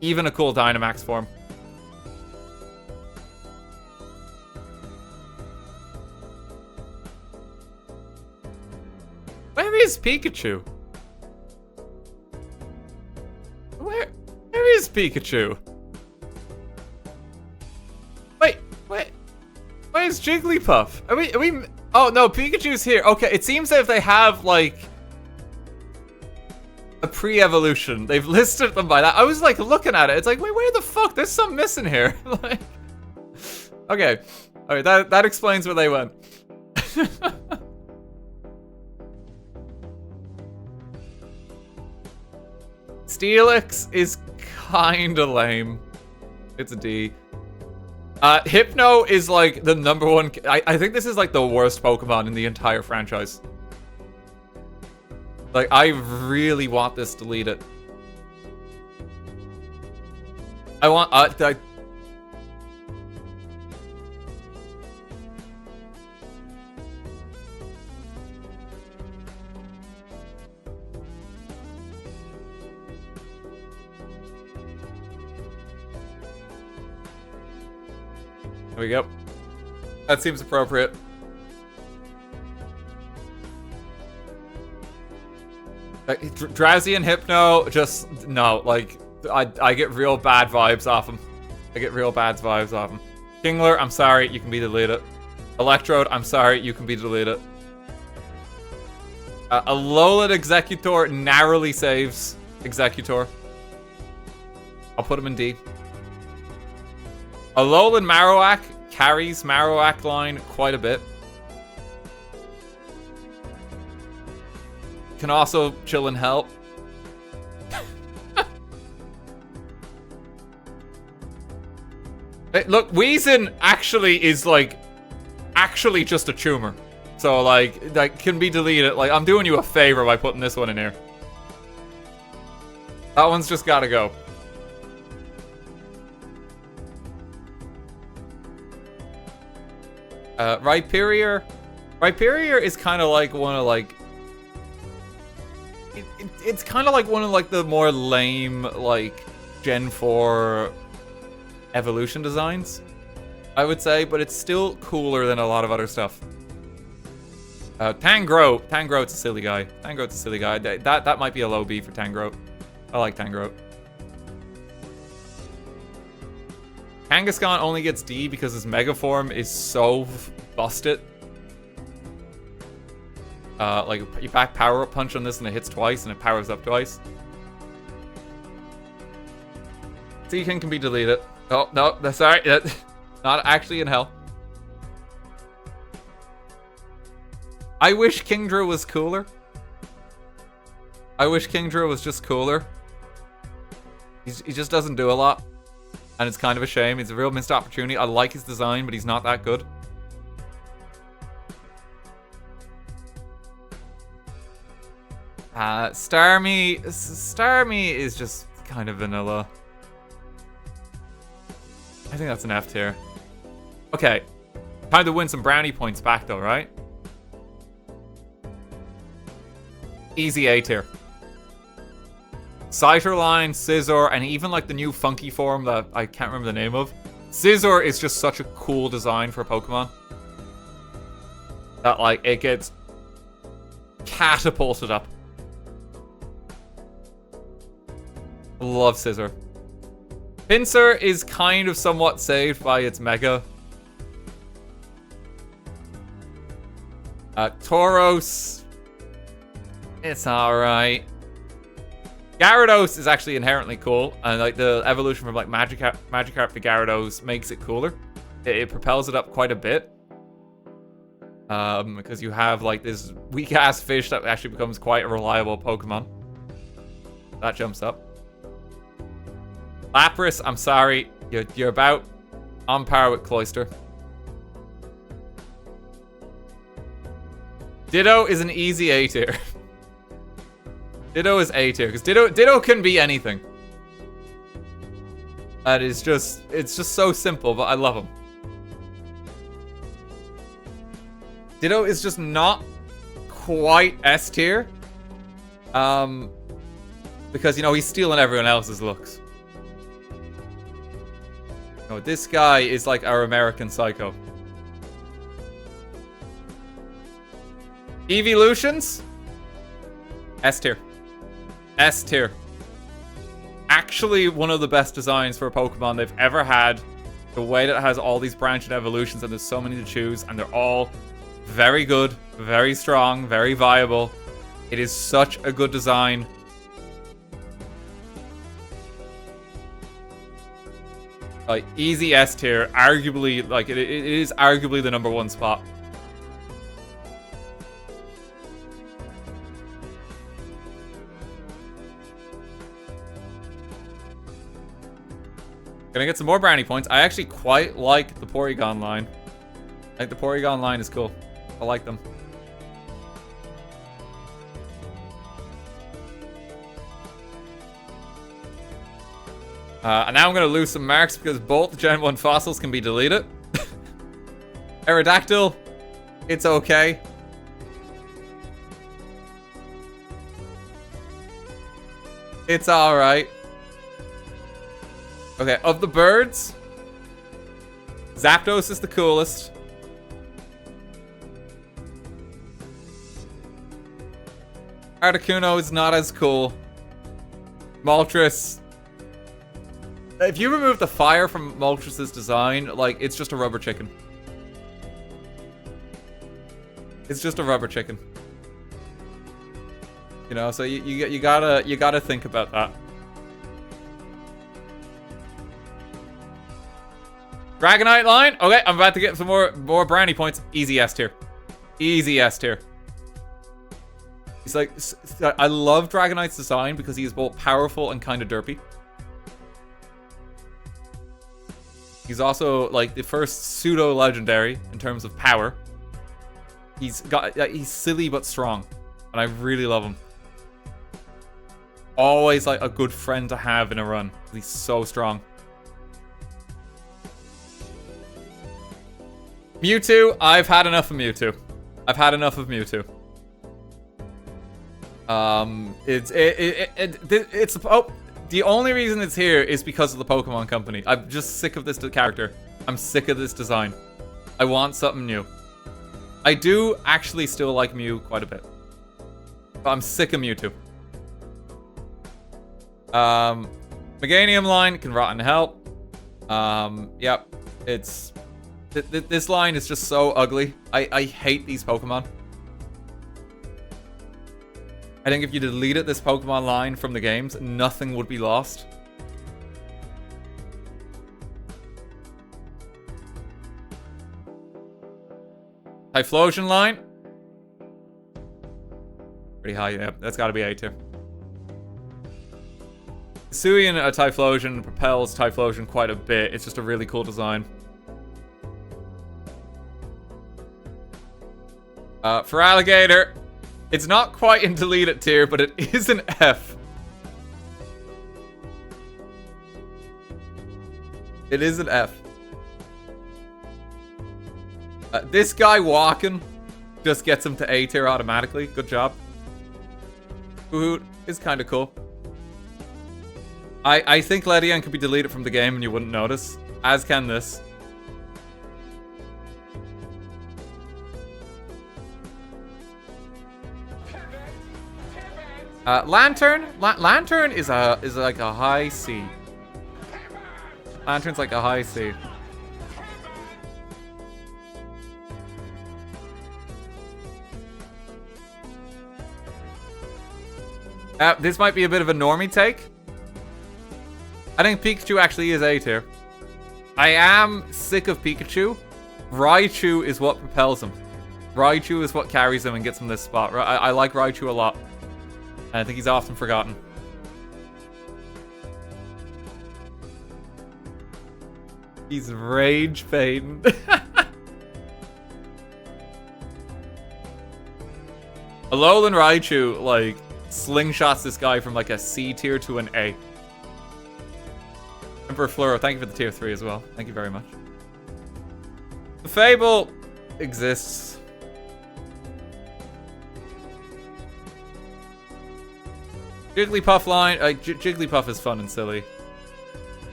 [SPEAKER 1] Even a cool Dynamax form. Where is Pikachu? Where is Pikachu? Wait. Where's Jigglypuff? Are we? Oh no, Pikachu's here. Okay, it seems that if they have like a pre-evolution, they've listed them by that. I was like looking at it. It's like, wait, where the fuck? There's something missing here. Like, okay, all right, that explains where they went. Steelix is kinda lame. It's a D. Hypno is like the number one. I think this is like the worst Pokemon in the entire franchise. Like, I really want this deleted. I want, there we go. That seems appropriate. Drowsy and Hypno, just, no, like, I get real bad vibes off him. I get real bad vibes off him. Kingler, I'm sorry, you can be deleted. Electrode, I'm sorry, you can be deleted. Alolan Executor narrowly saves Executor. I'll put him in D. Alolan Marowak carries Marowak line quite a bit. Can also chill and help. Hey, look, Weezin actually is like actually just a tumor. So like that can be deleted. Like, I'm doing you a favor by putting this one in here. That one's just gotta go. Rhyperior. Rhyperior is kind of like one of like... It's kind of like one of like the more lame like Gen 4 evolution designs, I would say, but it's still cooler than a lot of other stuff. Tangrowth. Tangrowth's a silly guy. Tangrowth's a silly guy. That might be a low B for Tangrowth. I like Tangrowth. Kangaskhan only gets D because his Mega Form is so busted. Like, you back Power Up Punch on this and it hits twice and it powers up twice. Seaking can be deleted. Oh, no, that's sorry. Not actually in hell. I wish Kingdra was cooler. I wish Kingdra was just cooler. He just doesn't do a lot. And it's kind of a shame. It's a real missed opportunity. I like his design, but he's not that good. Starmie is just kind of vanilla. I think that's an F tier. Okay. Time to win some brownie points back though, right? Easy A tier. Citerline, Scizor, and even like the new funky form that I can't remember the name of. Scizor is just such a cool design for a Pokemon. That like it gets catapulted up. Love Scizor. Pinsir is kind of somewhat saved by its Mega. Tauros. It's alright. Gyarados is actually inherently cool, and like the evolution from like Magikarp to Gyarados makes it cooler. It propels it up quite a bit. Because you have like this weak-ass fish that actually becomes quite a reliable Pokemon. That jumps up. Lapras, I'm sorry. You're about on par with Cloyster. Ditto is an easy A tier. Ditto is A tier, because Ditto can be anything. That is just, it's just so simple, but I love him. Ditto is just not quite S tier. Because, you know, he's stealing everyone else's looks. No, this guy is like our American Psycho. Evolutions? S tier. S tier. Actually, one of the best designs for a Pokemon they've ever had. The way that it has all these branching evolutions and there's so many to choose, and they're all very good, very strong, very viable. It is such a good design. Like, easy S tier. Arguably, like, it is arguably the #1 spot. Gonna get some more brownie points. I actually quite like the Porygon line. I think the Porygon line is cool. I like them. And now I'm gonna lose some marks because both Gen 1 fossils can be deleted. Aerodactyl, it's okay. It's alright. Okay, of the birds, Zapdos is the coolest. Articuno is not as cool. Moltres. If you remove the fire from Moltres' design, like, it's just a rubber chicken. It's just a rubber chicken. You know, so you gotta think about that. Dragonite line. Okay, I'm about to get some more brownie points. Easy S tier. Easy S tier. He's like, I love Dragonite's design because he is both powerful and kind of derpy. He's also like the first pseudo legendary in terms of power. He's silly but strong, and I really love him. Always like a good friend to have in a run. He's so strong. Mewtwo, I've had enough of Mewtwo. I've had enough of Mewtwo. The only reason it's here is because of the Pokemon Company. I'm just sick of this character. I'm sick of this design. I want something new. I do actually still like Mew quite a bit. But I'm sick of Mewtwo. Meganium line can rot in hell. Yep. It's... This line is just so ugly. I hate these Pokemon. I think if you deleted this Pokemon line from the games, nothing would be lost. Typhlosion line. Pretty high, yeah. That's gotta be A tier. Hisuian Typhlosion propels Typhlosion quite a bit. It's just a really cool design. For Alligator, It's not quite in deleted tier, but it is an F. It is an F. This guy walking just gets him to A tier automatically. Good job. Hoot is kind of cool. I think Ledian could be deleted from the game and you wouldn't notice. As can this. Lantern. Lantern is like a high C. Lantern's like a high C. This might be a bit of a normie take. I think Pikachu actually is A tier. I am sick of Pikachu. Raichu is what propels him. Raichu is what carries him and gets him this spot. I like Raichu a lot. And I think he's often forgotten. He's rage baiting. Alolan Raichu, like, slingshots this guy from like a C tier to an A. Emperor Floro, thank you for the tier 3 as well. Thank you very much. The Fable exists. Jigglypuff line. Jigglypuff is fun and silly.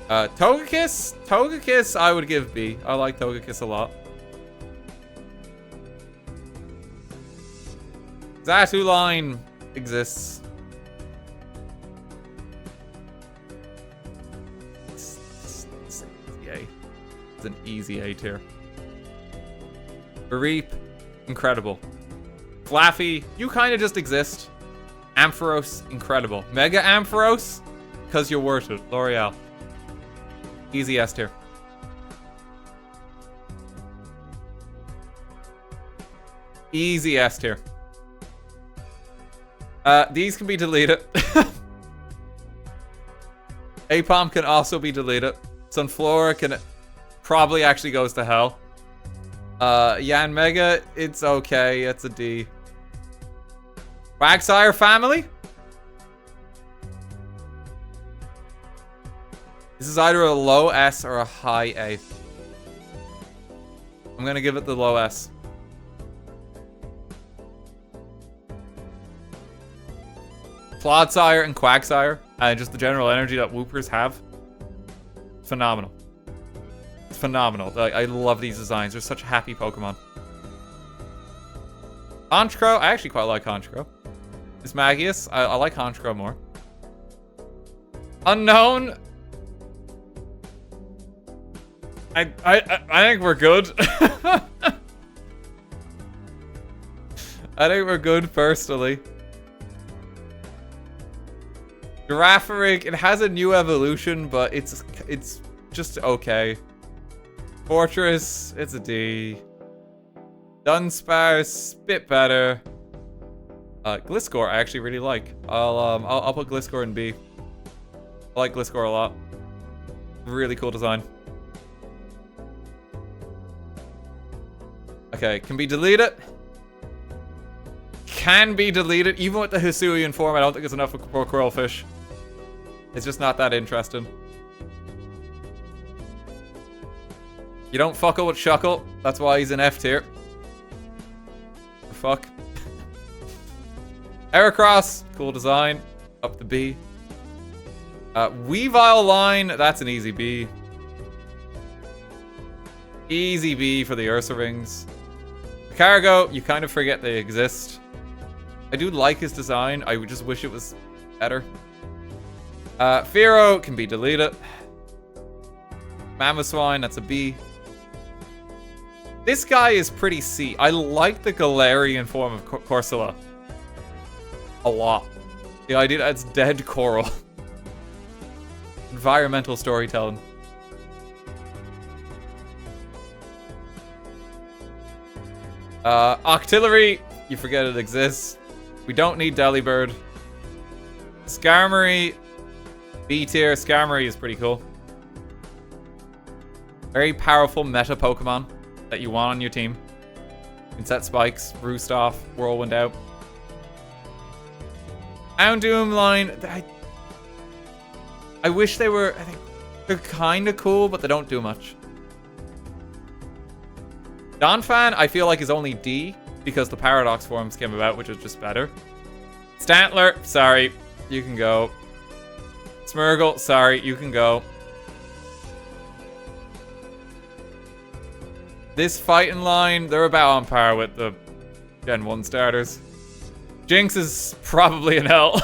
[SPEAKER 1] Togekiss? Togekiss I would give B. I like Togekiss a lot. Xatu line exists. It's an easy A tier. Reap, incredible. Flaffy, you kind of just exist. Ampharos, incredible. Mega Ampharos, because you're worth it. L'Oreal. Easy S tier. Easy S tier. These can be deleted. Apom can also be deleted. Sunflora can probably actually goes to hell. Yan Mega, it's okay. It's a D. Quagsire family? This is either a low S or a high A. I'm gonna give it the low S. Clodsire and Quagsire, and just the general energy that Whoopers have. Phenomenal. Phenomenal. I love these designs. They're such happy Pokemon. Honchkrow, I actually quite like Honchkrow. This Magius, I like Honchkrow more. Unknown. I think we're good. I think we're good personally. Girafarig, it has a new evolution, but it's just okay. Fortress, it's a D. Dunsparce, bit better. Gliscor, I actually really like. I'll put Gliscor in B. I like Gliscor a lot. Really cool design. Okay, can be deleted. Can be deleted. Even with the Hisuian form, I don't think it's enough for Quirrellfish. It's just not that interesting. You don't fuckle with Shuckle. That's why he's an F tier. Fuck. Heracross, cool design. Up to B. Weavile line, that's an easy B. Easy B for the Ursa-rings. Cargo, you kind of forget they exist. I do like his design. I would just wish it was better. Fearow can be deleted. Mamoswine, that's a B. This guy is pretty C. I like the Galarian form of Corsola a lot. The idea that it's dead coral. Environmental storytelling. Octillery, you forget it exists. We don't need Delibird. Skarmory, B tier. Skarmory is pretty cool. Very powerful meta Pokemon that you want on your team. Set spikes, roost off, whirlwind out. Houndoom line. I wish they were. I think they're kind of cool, but they don't do much. Donphan, I feel like is only D because the Paradox forms came about, which is just better. Stantler, sorry, you can go. Smeargle, sorry, you can go. This fighting line, they're about on par with the Gen 1 starters. Jinx is probably an L.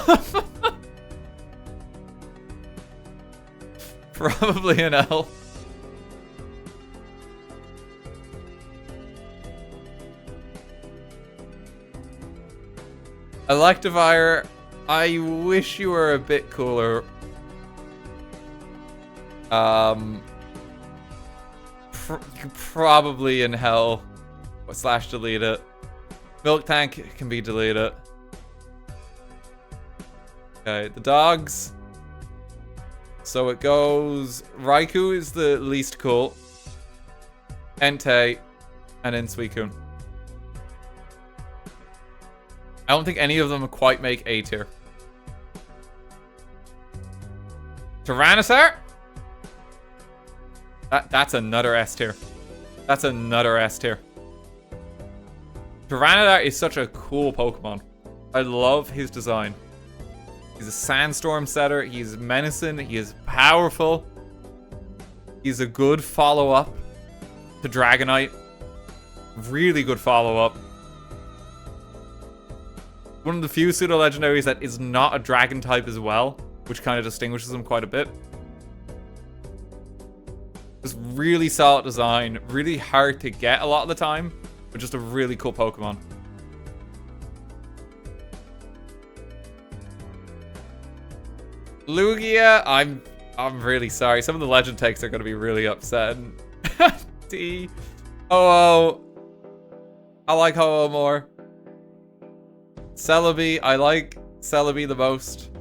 [SPEAKER 1] Probably an L. Electivire, I wish you were a bit cooler. Probably in hell. / delete it. Milk Tank can be deleted. Okay, the dogs. So it goes... Raikou is the least cool. Entei. And then Suicune. I don't think any of them quite make A tier. Tyrannosaur? That's another S tier. That's another S tier. Tyranitar is such a cool Pokemon. I love his design. He's a sandstorm setter. He's menacing. He is powerful. He's a good follow-up to Dragonite. Really good follow-up. One of the few pseudo-legendaries that is not a dragon type as well, which kind of distinguishes him quite a bit. Just really solid design, really hard to get a lot of the time, but just a really cool Pokemon. Lugia, I'm really sorry. Some of the legend takes are going to be really upsetting. D. Oh, I like Ho-Oh more. Celebi, I like Celebi the most.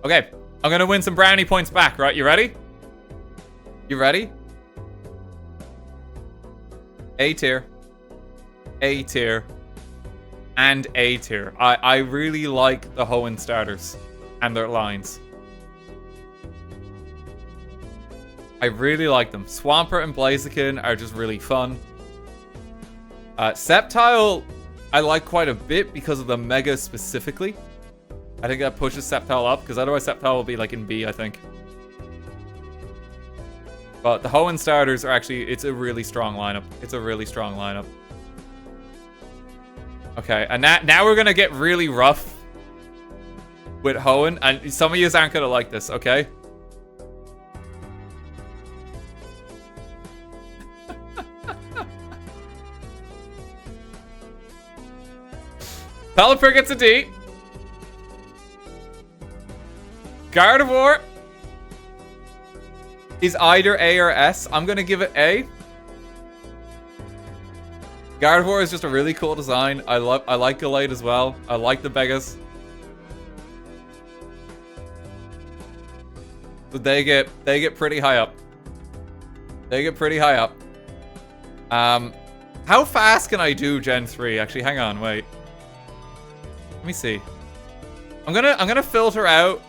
[SPEAKER 1] Okay, I'm gonna win some brownie points back, right? You ready? You ready? A tier. A tier. And A tier. I really like the Hoenn starters and their lines. I really like them. Swampert and Blaziken are just really fun. Sceptile, I like quite a bit because of the Mega specifically. I think that pushes Sceptile up, because otherwise Sceptile will be like in B, I think. But the Hoenn starters are actually, it's a really strong lineup. It's a really strong lineup. Okay, and now we're going to get really rough with Hoenn, and some of you aren't going to like this, okay? Pelipper gets a D. Gardevoir is either A or S. I'm gonna give it A. Gardevoir is just a really cool design. I like Gallade as well. I like the Begas. But they get pretty high up. They get pretty high up. How fast can I do Gen 3? Actually, hang on, wait. Let me see. I'm gonna filter out.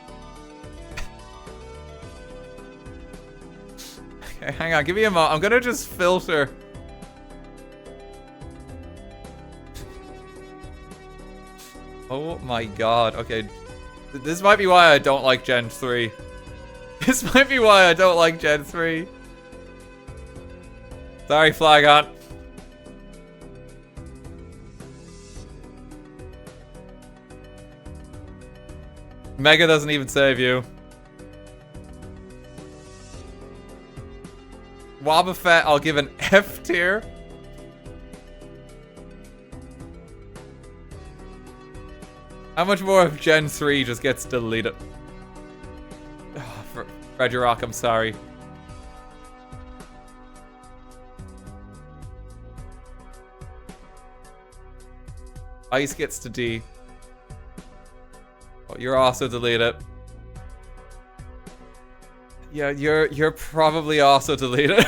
[SPEAKER 1] Okay, hang on, give me a moment. I'm gonna just filter. Oh my god. Okay. This might be why I don't like Gen 3. This might be why I don't like Gen 3. Sorry, Flygon. Mega doesn't even save you. Wobbuffet, I'll give an F tier. How much more of Gen 3 just gets deleted? Oh, Regirock, I'm sorry. Ice gets to D. Oh, you're also deleted. Yeah, you're probably also deleted.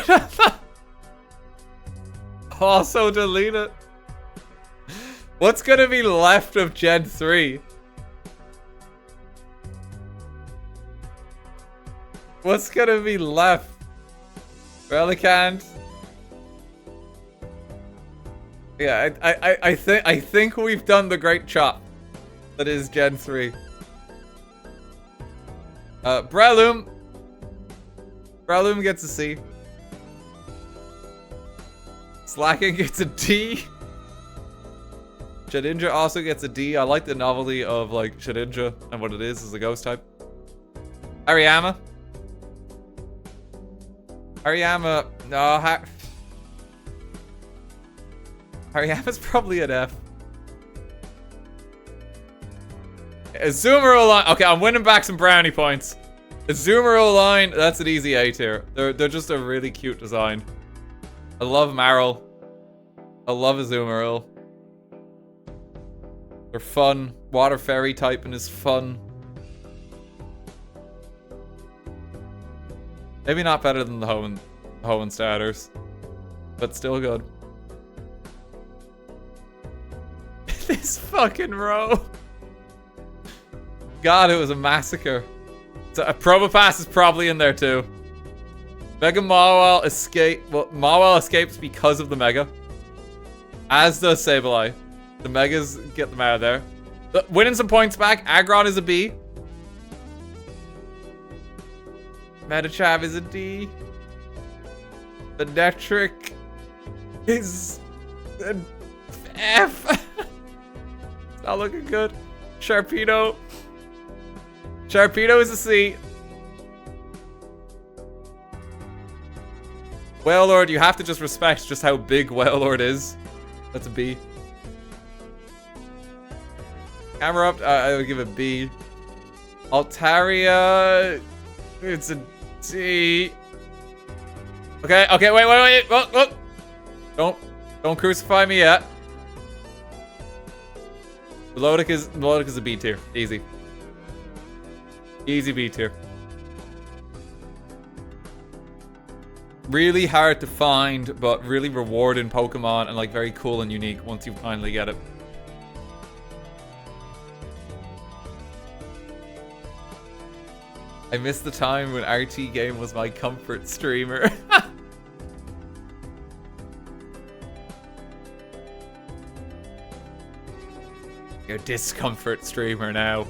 [SPEAKER 1] Also delete it. What's gonna be left of Gen 3? What's gonna be left? Relicanth. Yeah, I think we've done the great chop. That is Gen 3. Breloom. Breloom gets a C. Slacking gets a D. Shedinja also gets a D. I like the novelty of like Shedinja and what it is as a ghost type. Hariyama. Hariyama. No, Hariyama's probably an F. Azumarill line. Okay, I'm winning back some brownie points. Azumarill line. That's an easy A tier. They're just a really cute design. I love Marill. I love Azumarill. They're fun. Water fairy typing is fun. Maybe not better than the Hoenn starters, but still good. This fucking row. God, it was a massacre. So a Probopass is probably in there too. Mega Mawile escape. Well, Mawile escapes because of the Mega. As does Sableye. The Megas get them out of there. Winning some points back. Aggron is a B. Medichab is a D. The Netric is an F. It's not looking good. Sharpedo. Sharpedo is a C. Wailord, you have to just respect just how big Wailord is. That's a B. Camerupt, I would give it B. Altaria, it's a D. Okay, wait. Look. Don't crucify me yet. Melodic is a B tier. Easy. Easy B tier. Really hard to find, but really rewarding Pokemon and like very cool and unique once you finally get it. I miss the time when RTGame was my comfort streamer. Your discomfort streamer now.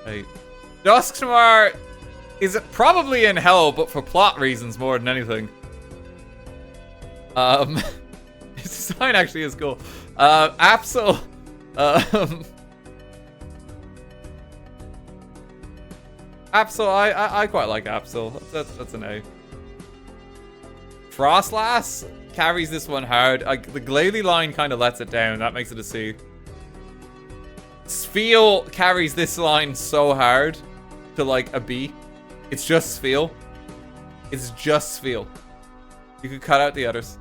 [SPEAKER 1] Hey. Dusknoir is probably in hell, but for plot reasons more than anything. His design actually is cool. Absol. Absol, I quite like Absol. That's an A. Frostlass carries this one hard. The Glalie line kind of lets it down. That makes it a C. Spheal carries this line so hard to like a B. It's just Spheal. It's just Spheal. You could cut out the others.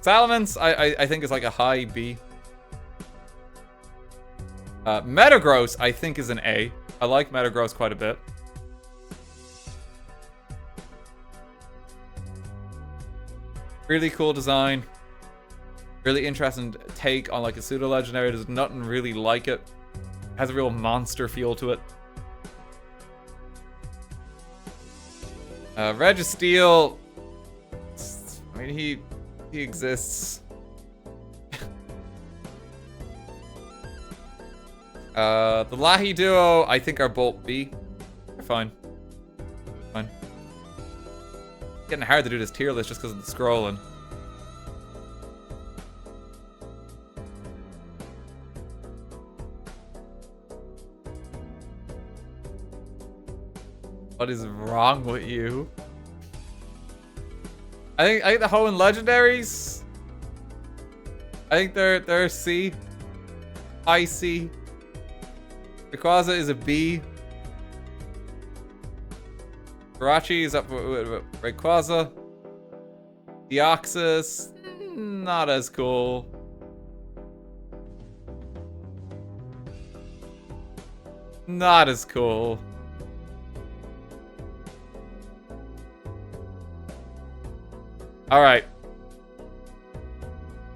[SPEAKER 1] Salamence, I think is like a high B. Metagross, I think, is an A. I like Metagross quite a bit. Really cool design. Really interesting take on like a pseudo-legendary. There's nothing really like it. Has a real monster feel to it. Registeel. I mean, he exists. The Lahi duo, I think, are both B. They're fine. Fine. Getting hard to do this tier list just because of the scrolling. What is wrong with you? I think the Hoenn legendaries. I think they're C. High C. Rayquaza is a B. Jirachi is up with Rayquaza. Deoxys, not as cool. Not as cool. Alright.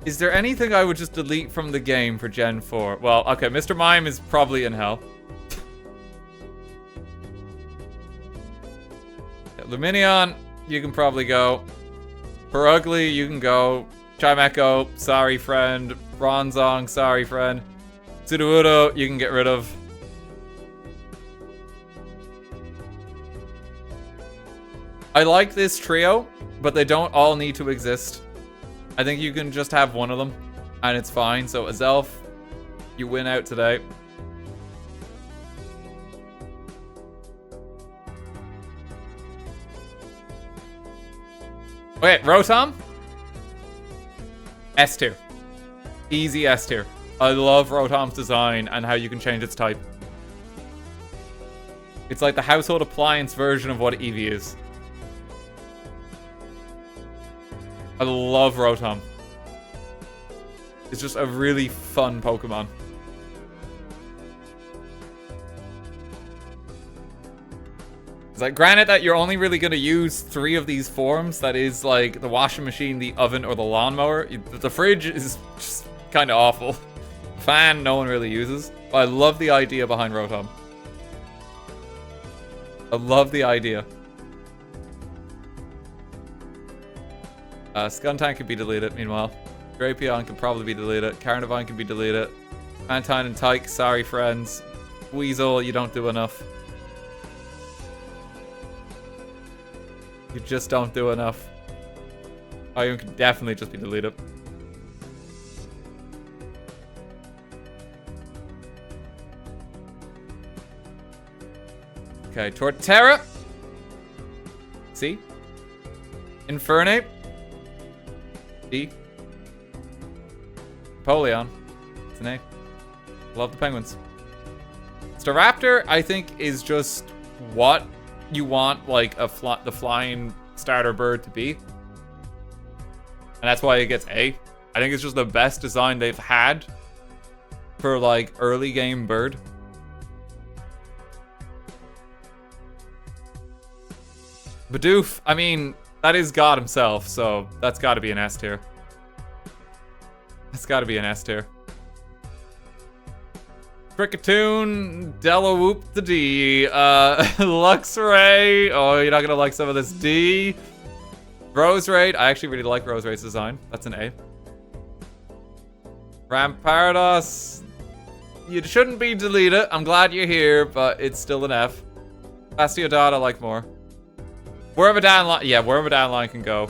[SPEAKER 1] Is there anything I would just delete from the game for Gen 4? Well, okay, Mr. Mime is probably in hell. Luminion, you can probably go. Perugly, you can go. Chimecho, sorry friend. Bronzong, sorry friend. Sudowoodo, you can get rid of. I like this trio, but they don't all need to exist. I think you can just have one of them, and it's fine. So, Azelf, you win out today. Okay, Rotom. S tier. Easy S tier. I love Rotom's design and how you can change its type. It's like the household appliance version of what Eevee is. I love Rotom. It's just a really fun Pokemon. It's like, granted that you're only really going to use 3 of these forms. That is like the washing machine, the oven, or the lawnmower. The fridge is just kind of awful. Fan, no one really uses. But I love the idea behind Rotom. I love the idea. Skuntank can be deleted, meanwhile. Drapion can probably be deleted. Carnivine can be deleted. Mantine and Tyke, sorry friends. Weasel, you don't do enough. You just don't do enough. Iron can definitely just be deleted. Okay, Torterra. C. Infernape. D. Napoleon. It's an A. Love the penguins. Staraptor, I think, is just what you want, like, the flying starter bird to be. And that's why it gets A. I think it's just the best design they've had for, like, early game bird. Bidoof, I mean, that is God himself, so that's got to be an S tier. That's got to be an S tier. Kricketune, Delawhoop the D, Luxray, oh, you're not gonna like some of this D. Roserade, I actually really like Roserade's design, that's an A. Rampardos, you shouldn't be deleted, I'm glad you're here, but it's still an F. Bastiodon, I like more. Wherever down line, yeah, wherever down line can go.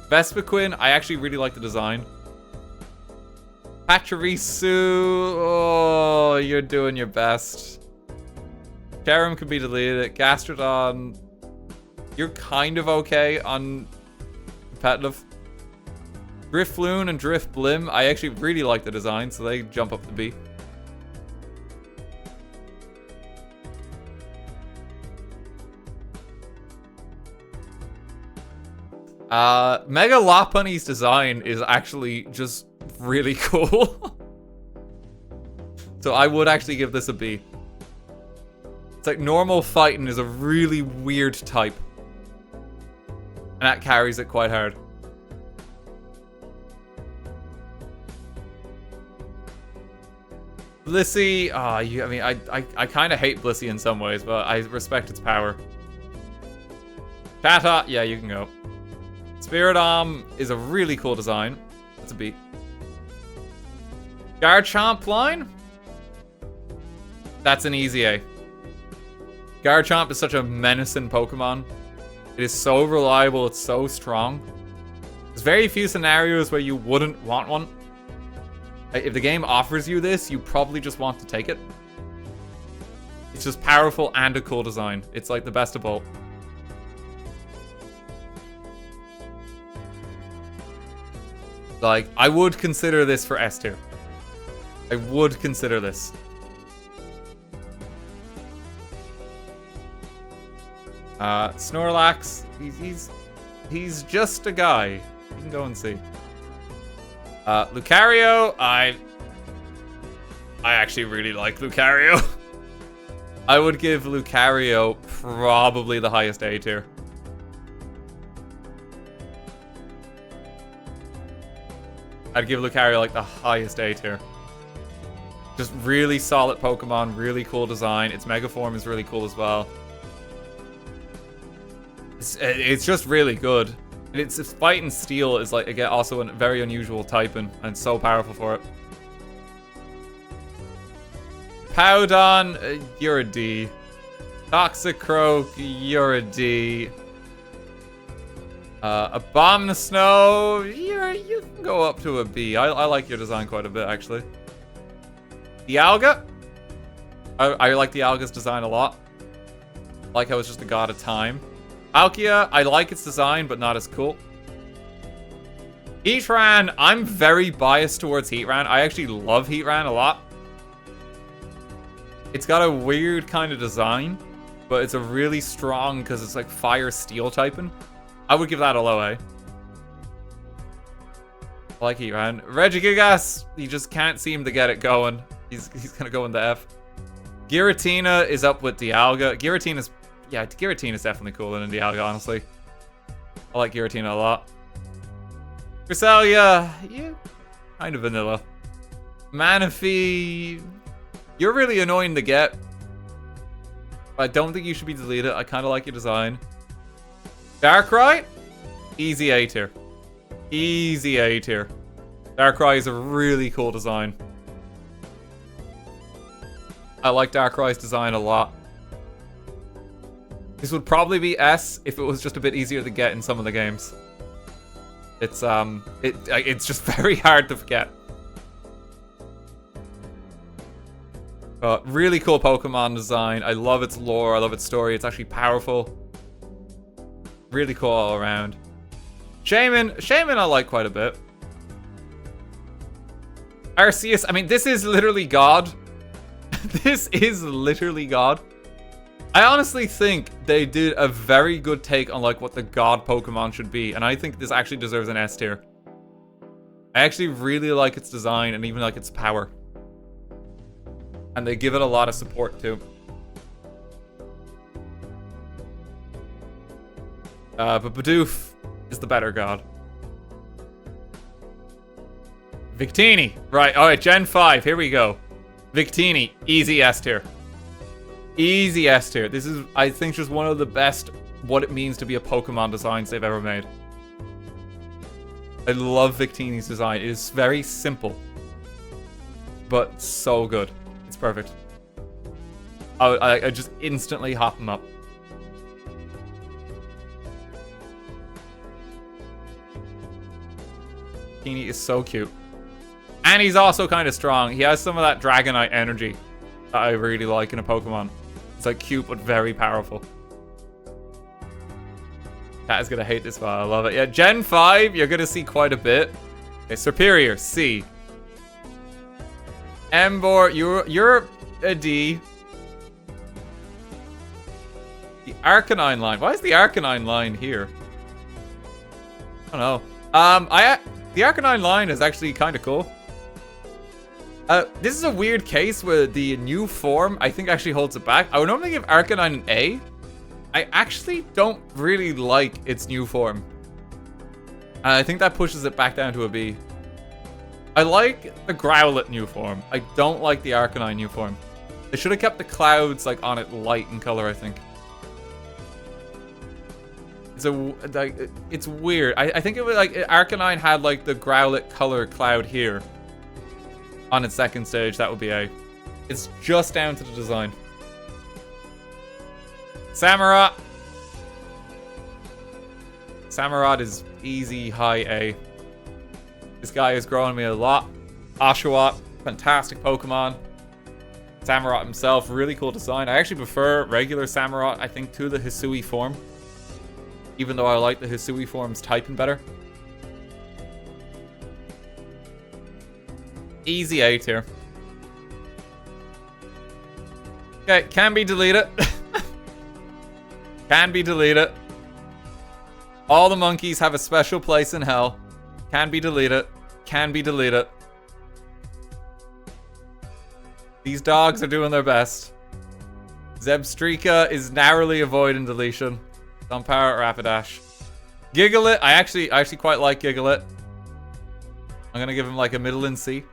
[SPEAKER 1] Vespiquen, I actually really like the design. Pachirisu, oh, you're doing your best. Cherim can be deleted. Gastrodon, you're kind of okay on competitive. Drifloon and Drifblim, I actually really like the design, so they jump up to B. Mega Lopunny's design is actually just really cool. So I would actually give this a B. It's like normal fighting is a really weird type. And that carries it quite hard. Blissey, I mean, I kind of hate Blissey in some ways, but I respect its power. Tata, yeah, you can go. Spiritomb is a really cool design. That's a B. Garchomp line? That's an easy A. Garchomp is such a menacing Pokemon. It is so reliable, it's so strong. There's very few scenarios where you wouldn't want one. If the game offers you this, you probably just want to take it. It's just powerful and a cool design. It's like the best of both. Like, I would consider this for S tier. I would consider this. Snorlax, he's just a guy. You can go and see. Lucario, I actually really like Lucario. I would give Lucario probably the highest A tier. I'd give Lucario like the highest A tier. Just really solid Pokemon, really cool design. Its Mega Form is really cool as well. It's just really good. And its Fight and Steel is like, again, also a very unusual typing and so powerful for it. Powdon, you're a D. Toxicroak, you're a D. Abomasnow, you can go up to a B. I like your design quite a bit, actually. Dialga, I like Dialga's design a lot. I like how it's just a god of time. Palkia, I like its design, but not as cool. Heatran, I'm very biased towards Heatran. I actually love Heatran a lot. It's got a weird kind of design, but it's a really strong, because it's like fire steel typing. I would give that a low A. I like Heatran. Regigigas, he just can't seem to get it going. He's gonna go in the F. Giratina is up with Dialga. Giratina's definitely cooler than Dialga, honestly. I like Giratina a lot. Cresselia, yeah, kind of vanilla. Manaphy, you're really annoying to get. I don't think you should be deleted. I kind of like your design. Darkrai, easy A tier. Easy A tier. Darkrai is a really cool design. I like Darkrai's design a lot. This would probably be S if it was just a bit easier to get in some of the games. It's just very hard to forget. But really cool Pokemon design. I love its lore. I love its story. It's actually powerful. Really cool all around. Shaman I like quite a bit. Arceus, I mean, this is literally God. This is literally God. I honestly think they did a very good take on like what the God Pokemon should be, and I think this actually deserves an S tier. I actually really like its design and even like its power. And they give it a lot of support too. But Bidoof is the better God. Victini. Right, alright, Gen 5, here we go. Victini, easy S tier. Easy S tier. This is, I think, just one of the best what it means to be a Pokemon designs they've ever made. I love Victini's design. It is very simple, but so good. It's perfect. I just instantly hop him up. Victini is so cute. And he's also kind of strong. He has some of that Dragonite energy that I really like in a Pokemon. It's like cute, but very powerful. Cat is gonna hate this file. I love it. Yeah, Gen 5, you're gonna see quite a bit. Okay, Superior, C. Emboar, you're a D. The Arcanine line. Why is the Arcanine line here? I don't know. The Arcanine line is actually kind of cool. This is a weird case where the new form, I think, actually holds it back. I would normally give Arcanine an A. I actually don't really like its new form. I think that pushes it back down to a B. I like the Growlithe new form. I don't like the Arcanine new form. They should have kept the clouds like on it light in color, I think. It's weird. I think it was like Arcanine had like the Growlithe color cloud here. On its second stage, that would be A. It's just down to the design. Samurott. Samurott is easy high A. This guy is growing me a lot. Oshawott, fantastic Pokemon. Samurott himself, really cool design. I actually prefer regular Samurott, I think, to the Hisui form. Even though I like the Hisui form's typing better. Easy A tier. Okay, can be deleted. Can be deleted. All the monkeys have a special place in hell. Can be deleted. Can be deleted. These dogs are doing their best. Zebstrika is narrowly avoiding deletion. Sunpower, Rapidash. Gigalith, I actually quite like Gigalith. I'm gonna give him like a middle in C.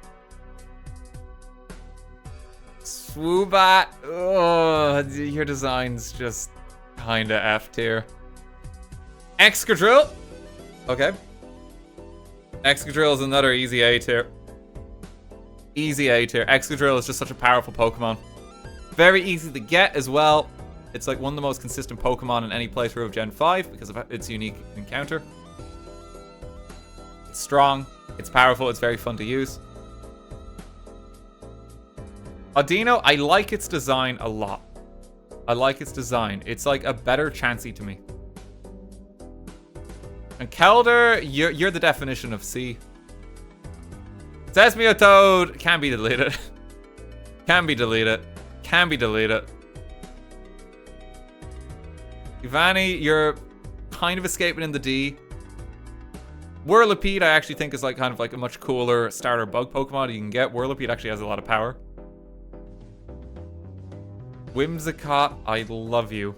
[SPEAKER 1] Swoobat. Oh, your design's just kinda F tier. Excadrill. Okay. Excadrill is another easy A tier. Easy A tier. Excadrill is just such a powerful Pokemon. Very easy to get as well. It's like one of the most consistent Pokemon in any playthrough of Gen 5 because of its unique encounter. It's strong, it's powerful, it's very fun to use. Audino, I like its design a lot. I like its design. It's like a better Chansey to me. And Keldor, you're the definition of C. Seismiotoad can be deleted. Can be deleted. Can be deleted. Ivani, you're kind of escaping in the D. Whirlipede, I actually think is like kind of like a much cooler starter bug Pokemon you can get. Whirlipede actually has a lot of power. Whimsicott, I love you.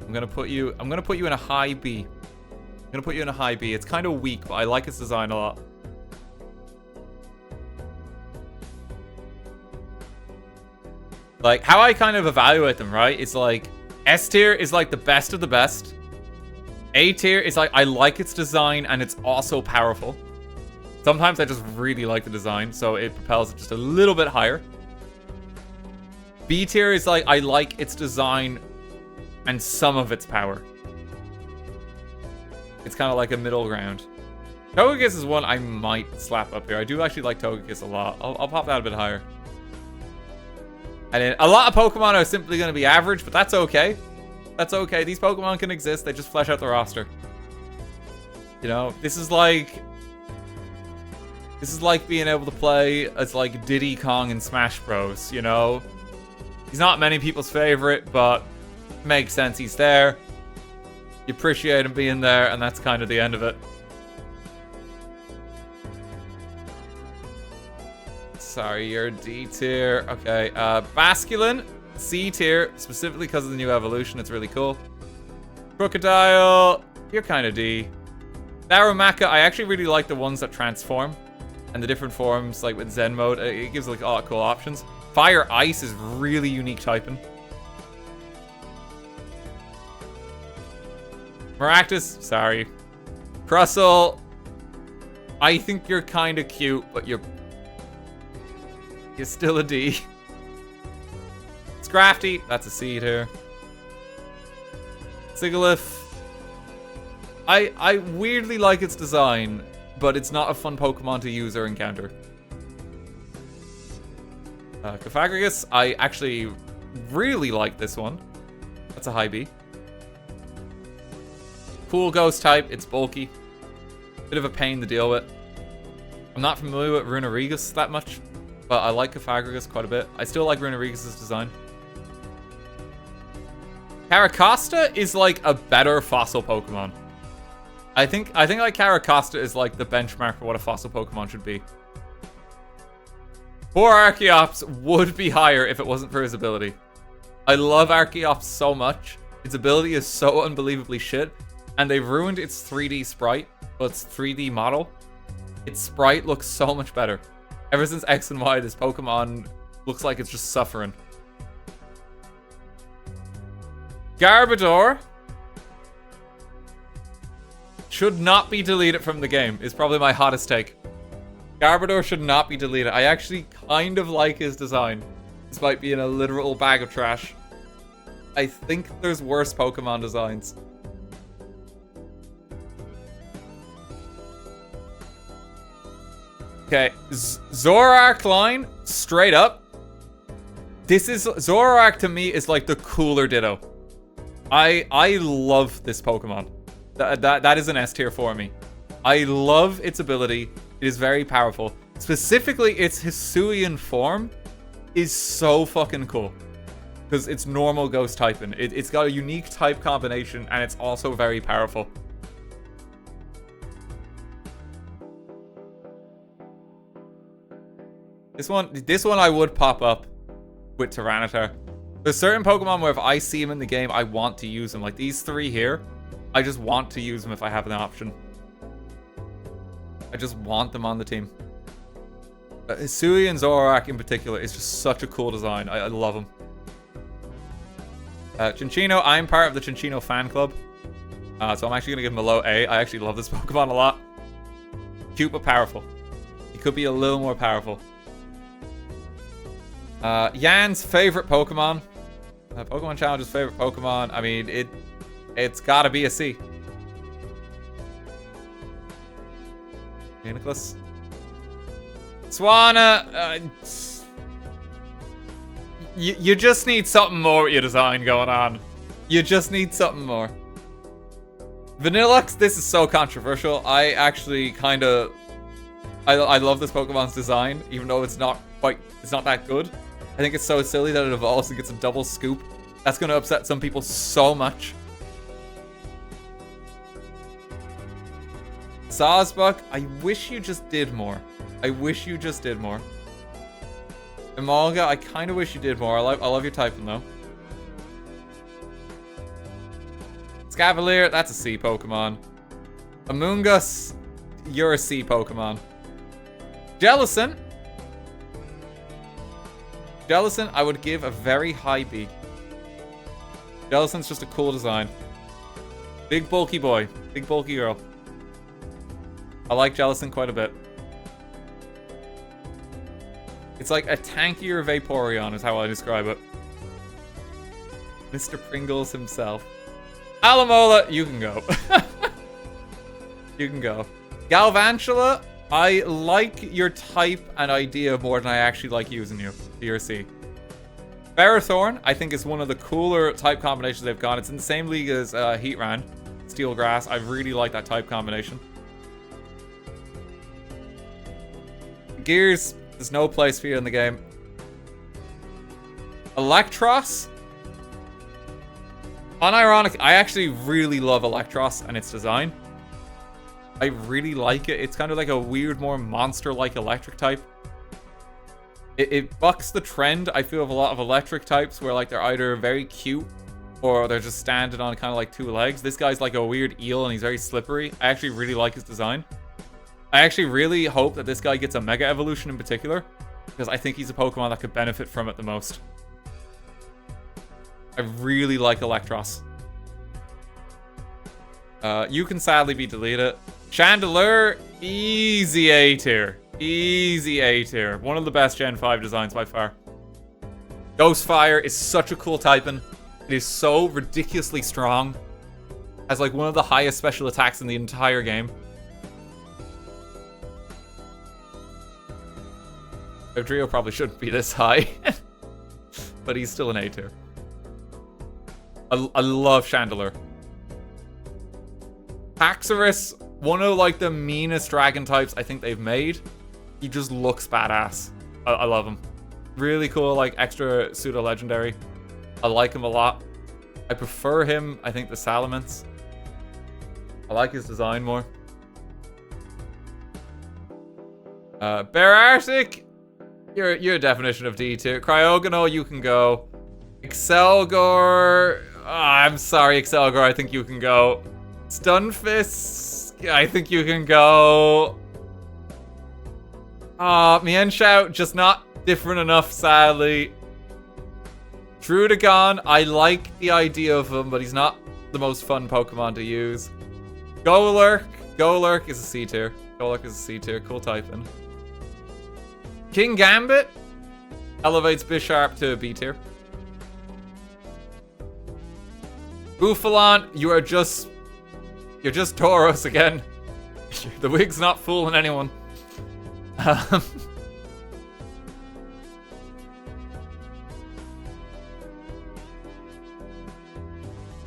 [SPEAKER 1] I'm gonna put you in a high B. I'm gonna put you in a high B. It's kind of weak, but I like its design a lot. Like, how I kind of evaluate them, right? It's like, S tier is like the best of the best. A tier is like, I like its design and it's also powerful. Sometimes I just really like the design, so it propels it just a little bit higher. B tier is like, I like its design and some of its power. It's kind of like a middle ground. Togekiss is one I might slap up here. I do actually like Togekiss a lot. I'll pop that a bit higher. And then a lot of Pokemon are simply going to be average, but that's okay. That's okay. These Pokemon can exist. They just flesh out the roster. You know, this is like being able to play as like Diddy Kong in Smash Bros, you know? He's not many people's favorite, but it makes sense he's there. You appreciate him being there, and that's kind of the end of it. Sorry, you're D tier. Okay, Basculin, C tier, specifically because of the new evolution. It's really cool. Crocodile, you're kind of D. Darumaka, I actually really like the ones that transform. And the different forms, like with Zen mode, it gives like a lot of cool options. Fire Ice is really unique typing. Maractus, sorry. Crustle, I think you're kind of cute, but you're still a D. Scrafty, that's a C tier. Sigilyph, I weirdly like its design, but it's not a fun Pokemon to use or encounter. Cofagrigus, I actually really like this one. That's a high B. Cool ghost type, it's bulky. Bit of a pain to deal with. I'm not familiar with Runerigus that much, but I like Cofagrigus quite a bit. I still like Runerigus' design. Caracosta is like a better fossil Pokemon. I think like Caracosta is like the benchmark for what a fossil Pokemon should be. Poor Archeops would be higher if it wasn't for his ability. I love Archeops so much. Its ability is so unbelievably shit, and they've ruined its 3D sprite, well, its 3D model. Its sprite looks so much better. Ever since X and Y, this Pokemon looks like it's just suffering. Garbodor should not be deleted from the game, is probably my hottest take. Garbodor should not be deleted. I actually kind of like his design, despite being a literal bag of trash. I think there's worse Pokemon designs. Okay, Zoroark line, straight up. Zoroark to me is like the cooler Ditto. I love this Pokemon. That is an S tier for me. I love its ability. It is very powerful. Specifically, its Hisuian form is so fucking cool. Because it's normal ghost typing. It's got a unique type combination, and it's also very powerful. This one I would pop up with Tyranitar. There's certain Pokemon where if I see them in the game, I want to use them. Like these three here, I just want to use them if I have an option. I just want them on the team. Hisui and Zorak in particular is just such a cool design. I love them. Chinchino, I'm part of the Chinchino fan club. So I'm actually going to give him a low A. I actually love this Pokemon a lot. Cute but powerful. He could be a little more powerful. Yan's favorite Pokemon. Pokemon Challenge's favorite Pokemon. I mean, it's gotta be a C. Hey, Nicholas. Swanna. You just need something more with your design going on. You just need something more. Vanillux, this is so controversial. I actually kind of... I love this Pokemon's design, even though it's not that good. I think it's so silly that it evolves and gets a double scoop. That's going to upset some people so much. Sawsbuck, I wish you just did more. I wish you just did more. Emolga, I kind of wish you did more. I love your typing though. Scavalier, that's a C Pokemon. Amoonguss, you're a C Pokemon. Jellicent. Jellicent, I would give a very high B. Jellicent's just a cool design. Big bulky boy. Big bulky girl. I like Jellicent quite a bit. It's like a tankier Vaporeon is how I describe it. Mr. Pringles himself. Alamola, you can go. You can go. Galvantula, I like your type and idea more than I actually like using you. DRC. Ferrothorn, I think is one of the cooler type combinations they've got. It's in the same league as Heatran. Steel Grass. I really like that type combination. Gears, there's no place for you in the game. Electros. Unironic, I actually really love Electros and its design. I really like it. It's kind of like a weird, more monster-like electric type. It bucks the trend, I feel, of a lot of electric types where like they're either very cute or they're just standing on kind of like two legs. This guy's like a weird eel and he's very slippery. I actually really like his design. I actually really hope that this guy gets a Mega Evolution in particular, because I think he's a Pokemon that could benefit from it the most. I really like Electros. You can sadly be deleted. Chandelure, easy A tier. Easy A tier. One of the best Gen 5 designs by far. Ghostfire is such a cool typing. It is so ridiculously strong. Has like one of the highest special attacks in the entire game. Dodrio probably shouldn't be this high. But he's still an A tier. I love Chandelure. Haxorus, one of like the meanest dragon types I think they've made. He just looks badass. I love him. Really cool, like extra pseudo legendary. I like him a lot. I prefer him, I think, the Salamence. I like his design more. Bear Arctic, you're a definition of D tier. Cryogonal, you can go. Excelgor, I'm sorry, Excelgor, I think you can go. Stunfisk, I think you can go. Mienshao, just not different enough, sadly. Druddigon, I like the idea of him, but he's not the most fun Pokemon to use. Golurk is a C tier. Golurk is a C tier, cool typing. King Gambit elevates Bisharp to a B tier. Bouffalant, you're just Tauros again. The wig's not fooling anyone.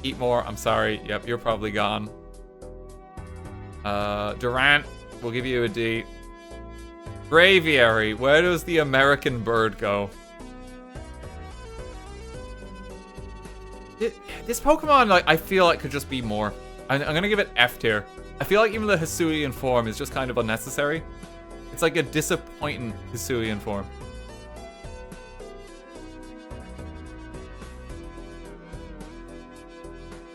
[SPEAKER 1] Eat more, I'm sorry. Yep, you're probably gone. Durant, we'll give you a D. Braviary, where does the American bird go? This Pokemon, like, I feel like could just be more. I'm gonna give it F tier. I feel like even the Hisuian form is just kind of unnecessary. It's like a disappointing Hisuian form.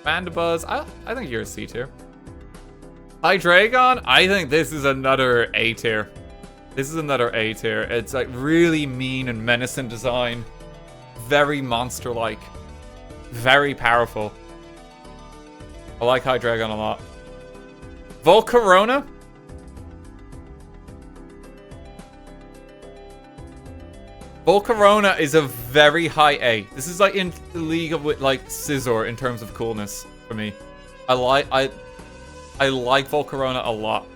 [SPEAKER 1] Mandibuzz, I think you're a C tier. Hydreigon, I think this is another A tier. This is another A tier. It's like really mean and menacing design. Very monster-like. Very powerful. I like Hydreigon a lot. Volcarona? Volcarona is a very high A. This is like in the league of with like Scizor in terms of coolness for me. I like Volcarona a lot.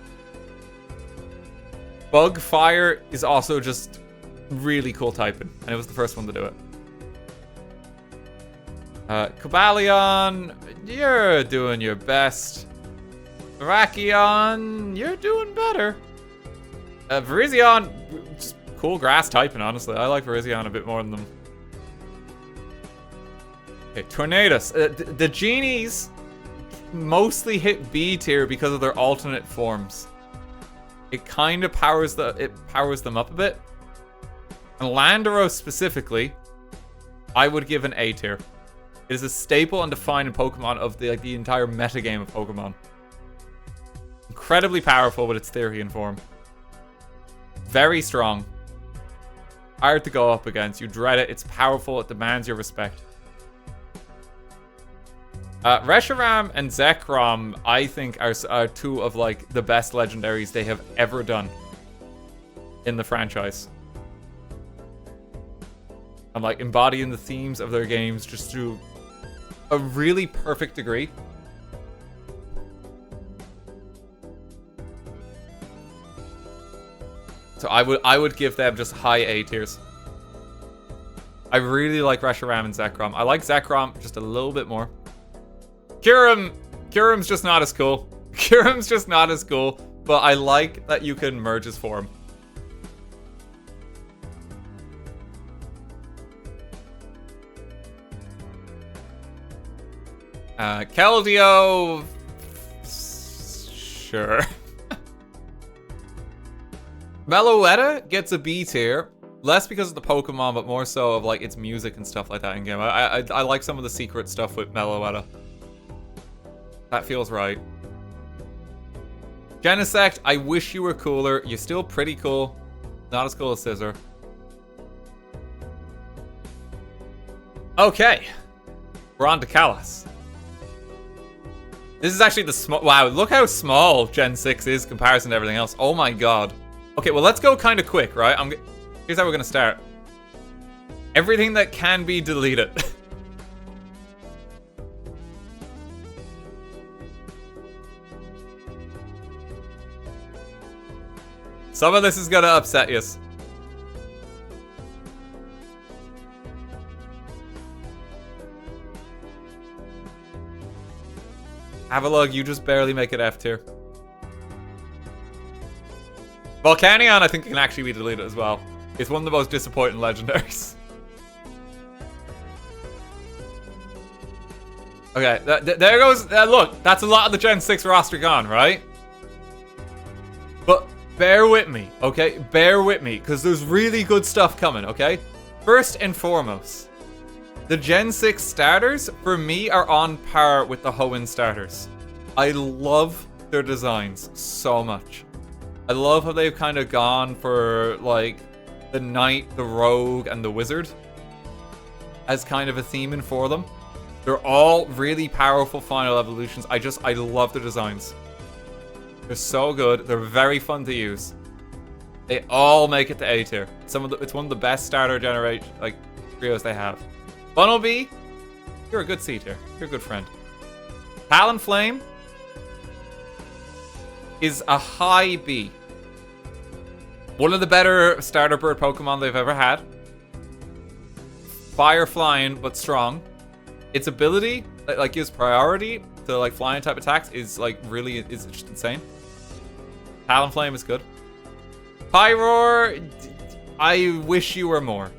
[SPEAKER 1] Bug Fire is also just really cool typing, and it was the first one to do it. Cobalion, you're doing your best. Brachion, you're doing better. Virizion, just cool grass typing, honestly. I like Virizion a bit more than them. Okay, Tornadus. The genies mostly hit B tier because of their alternate forms. It kind of powers them up a bit. And Landorus specifically, I would give an A tier. It is a staple and defining Pokemon of the entire metagame of Pokemon. Incredibly powerful with its theory and form. Very strong. Hard to go up against. You dread it. It's powerful. It demands your respect. Reshiram and Zekrom, I think, are two of like the best legendaries they have ever done in the franchise. And like embodying the themes of their games just through a really perfect degree. So I would give them just high A tiers. I really like Reshiram and Zekrom. I like Zekrom just a little bit more. Kyurem's just not as cool. Kyurem's just not as cool, but I like that you can merge his form. Keldeo... Sure. Meloetta gets a B tier. Less because of the Pokemon, but more so of like its music and stuff like that in game. I like some of the secret stuff with Meloetta. That feels right. Genesect, I wish you were cooler. You're still pretty cool. Not as cool as Scizor. Okay. We're on to Kalos. This is actually the small... Wow, look how small Gen 6 is in comparison to everything else. Oh my god. Okay, well, let's go kind of quick, right? Here's how we're going to start. Everything that can be deleted. Some of this is going to upset you. Avalugg, you just barely make it F tier. Volcanion, I think, can actually be deleted as well. It's one of the most disappointing legendaries. Okay, there goes... look, that's a lot of the Gen 6 roster gone, right? But bear with me, okay? Bear with me, because there's really good stuff coming, okay? First and foremost, the Gen 6 starters, for me, are on par with the Hoenn starters. I love their designs so much. I love how they've kind of gone for, like, the Knight, the Rogue, and the Wizard as kind of a theming for them. They're all really powerful final evolutions. I love the designs. They're so good. They're very fun to use. They all make it to A tier. It's one of the best starter generation, like, trios they have. Bunnelby, you're a good C tier. You're a good friend. Talonflame is a high B. One of the better starter bird Pokemon they've ever had. Fire flying, but strong. Its ability, like, gives priority to, like, flying type attacks is, like, really, is just insane. Talonflame is good. Pyroar, I wish you were more.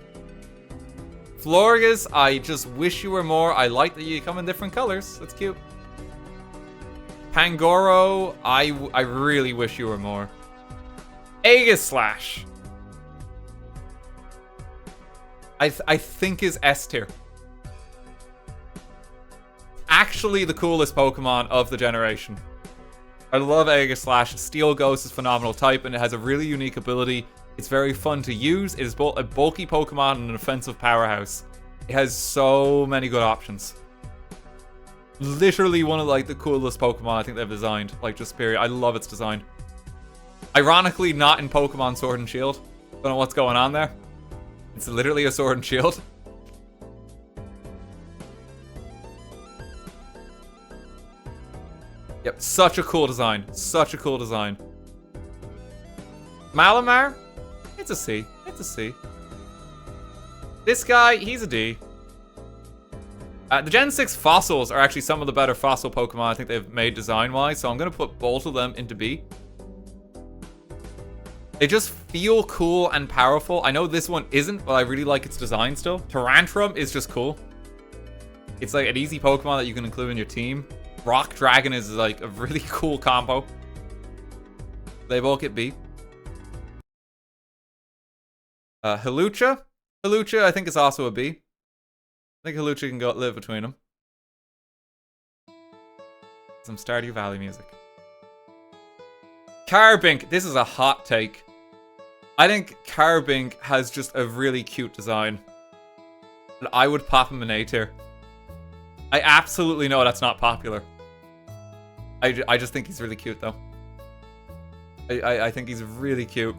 [SPEAKER 1] Florges, I just wish you were more. I like that you come in different colors. That's cute. Pangoro, I really wish you were more. Aegislash, I think is S tier. Actually the coolest Pokemon of the generation. I love Aegislash. Steel Ghost is phenomenal type, and it has a really unique ability. It's very fun to use. It is both a bulky Pokemon and an offensive powerhouse. It has so many good options. Literally one of like the coolest Pokemon I think they've designed. Like, just period. I love its design. Ironically, not in Pokemon Sword and Shield. Don't know what's going on there. It's literally a Sword and Shield. Yep, such a cool design. Such a cool design. Malamar? It's a C. It's a C. This guy, he's a D. The Gen 6 fossils are actually some of the better fossil Pokemon I think they've made design-wise, so I'm going to put both of them into B. They just feel cool and powerful. I know this one isn't, but I really like its design still. Tyrantrum is just cool. It's like an easy Pokemon that you can include in your team. Rock Dragon is like a really cool combo. They both get B. Hawlucha? Hawlucha, I think, is also a B. I think Hawlucha can go live between them. Some Stardew Valley music. Carbink. This is a hot take. I think Carbink has just a really cute design. And I would pop him in A tier. I absolutely know that's not popular. I just think he's really cute, though. I think he's really cute.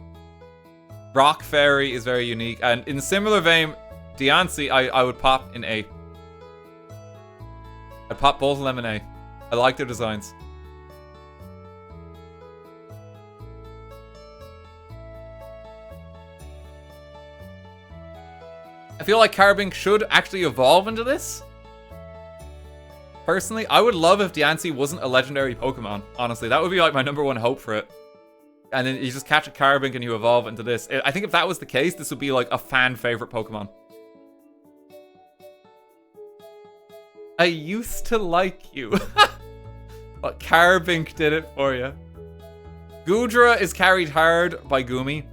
[SPEAKER 1] Rock Fairy is very unique. And in similar vein, Diancie, I would pop in A. I'd pop both of them in A. I like their designs. I feel like Carbink should actually evolve into this. Personally, I would love if Diancie wasn't a legendary Pokemon. Honestly, that would be like my #1 hope for it. And then you just catch a Carbink and you evolve into this. I think if that was the case, this would be like a fan favorite Pokemon. I used to like you. But Carbink did it for you. Goodra is carried hard by Goomy.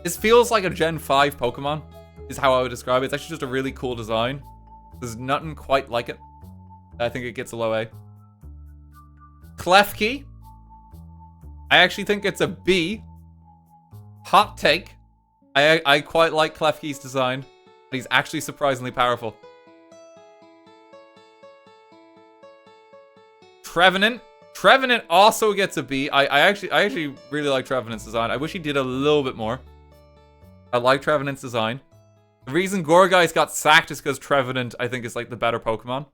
[SPEAKER 1] This feels like a Gen 5 Pokemon, is how I would describe it. It's actually just a really cool design. There's nothing quite like it. I think it gets a low A. Klefki. I actually think it's a B. Hot take. I quite like Klefki's design. But he's actually surprisingly powerful. Trevenant. Trevenant also gets a B. I actually really like Trevenant's design. I wish he did a little bit more. I like Trevenant's design. The reason Gourgeist got sacked is because Trevenant, I think, is like the better Pokemon.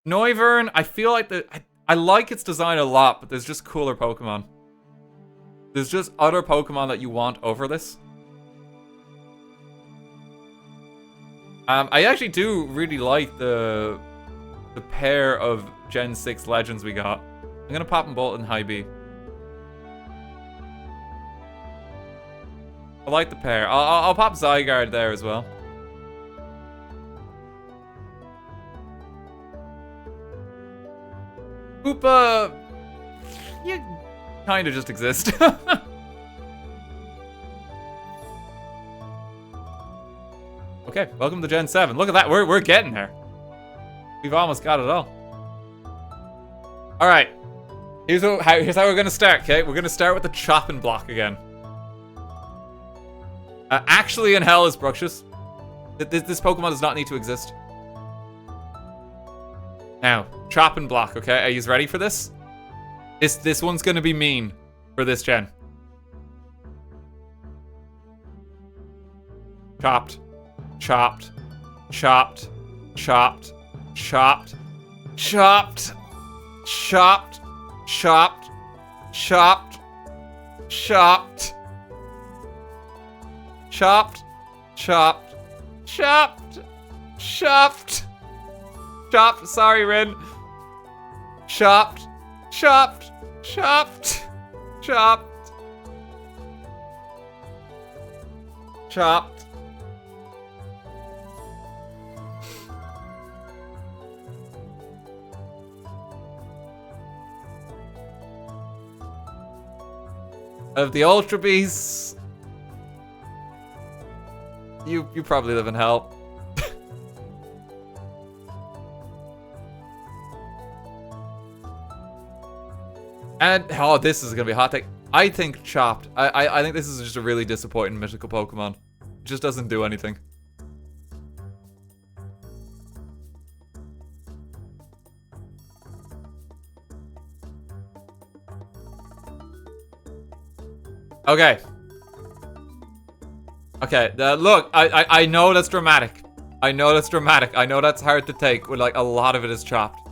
[SPEAKER 1] Noivern, I feel like I like its design a lot, but there's just cooler Pokemon. There's just other Pokemon that you want over this. I actually do really like the pair of Gen 6 Legends we got. I'm gonna pop them both in high B. I like the pair. I'll pop Zygarde there as well. Koopa, you kind of just exist. Okay, welcome to Gen 7. Look at that, we're getting there. We've almost got it all. All right, here's how we're gonna start. Okay, we're gonna start with the chopping block again. Actually, in hell is Bruxious. This Pokemon does not need to exist. Now, chopping block. Okay, are you ready for this? This one's gonna be mean for this gen. Chopped, chopped, chopped, chopped, chopped, chopped, chopped, chopped, chopped, chopped, chopped, chopped, chopped, chopped, chopped. Sorry, Rin. Chopped, chopped, chopped, chopped, chopped. Of the Ultra Beasts, you probably live in hell. And, oh, this is gonna be a hot take. I think Chopped. I think this is just a really disappointing mythical Pokemon. It just doesn't do anything. Okay. Okay, look, I know that's dramatic. I know that's dramatic. I know that's hard to take when, like, a lot of it is chopped.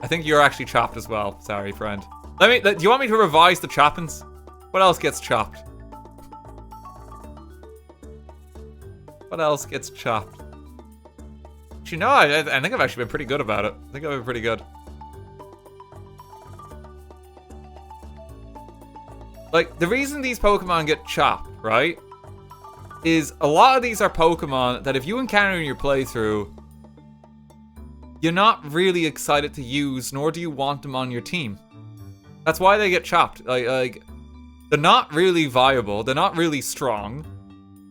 [SPEAKER 1] I think you're actually chopped as well. Sorry, friend. Do you want me to revise the choppings? What else gets chopped? What else gets chopped? You know, I think I've actually been pretty good about it. I think I've been pretty good. Like, the reason these Pokemon get chopped, right, is a lot of these are Pokemon that if you encounter in your playthrough, you're not really excited to use, nor do you want them on your team. That's why they get chopped. Like they're not really viable, they're not really strong,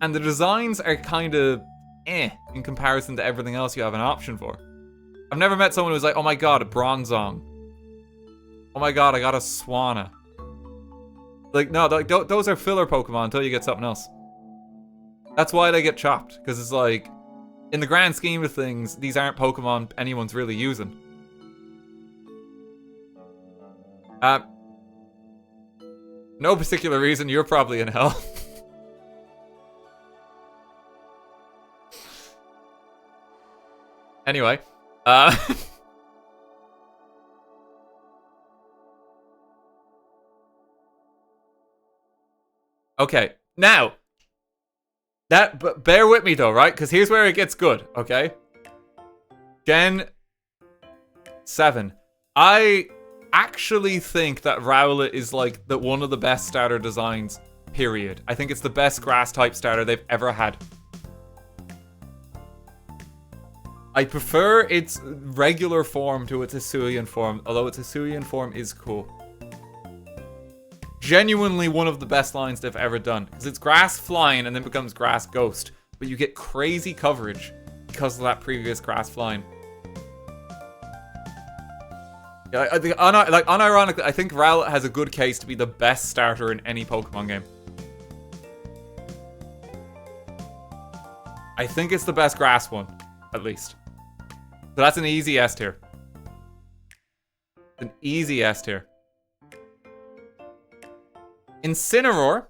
[SPEAKER 1] and the designs are kind of in comparison to everything else you have an option for. I've never met someone who's like, oh my god, a Bronzong. Oh my god, I got a Swanna. Like, no, like, those are filler Pokemon until you get something else. That's why they get chopped, because it's like, in the grand scheme of things, these aren't Pokemon anyone's really using. No particular reason, you're probably in hell. Anyway, okay, now, but bear with me though, right? Because here's where it gets good, okay? Gen 7. I actually think that Rowlet is like one of the best starter designs, period. I think it's the best grass type starter they've ever had. I prefer its regular form to its Hisuian form, although its Hisuian form is cool. Genuinely one of the best lines they've ever done, because it's grass flying and then becomes grass ghost, but you get crazy coverage because of that previous grass flying. Yeah, unironically, I think Rowlet has a good case to be the best starter in any Pokemon game. I think it's the best grass one, at least. So that's an easy S tier. An easy S tier. Incineroar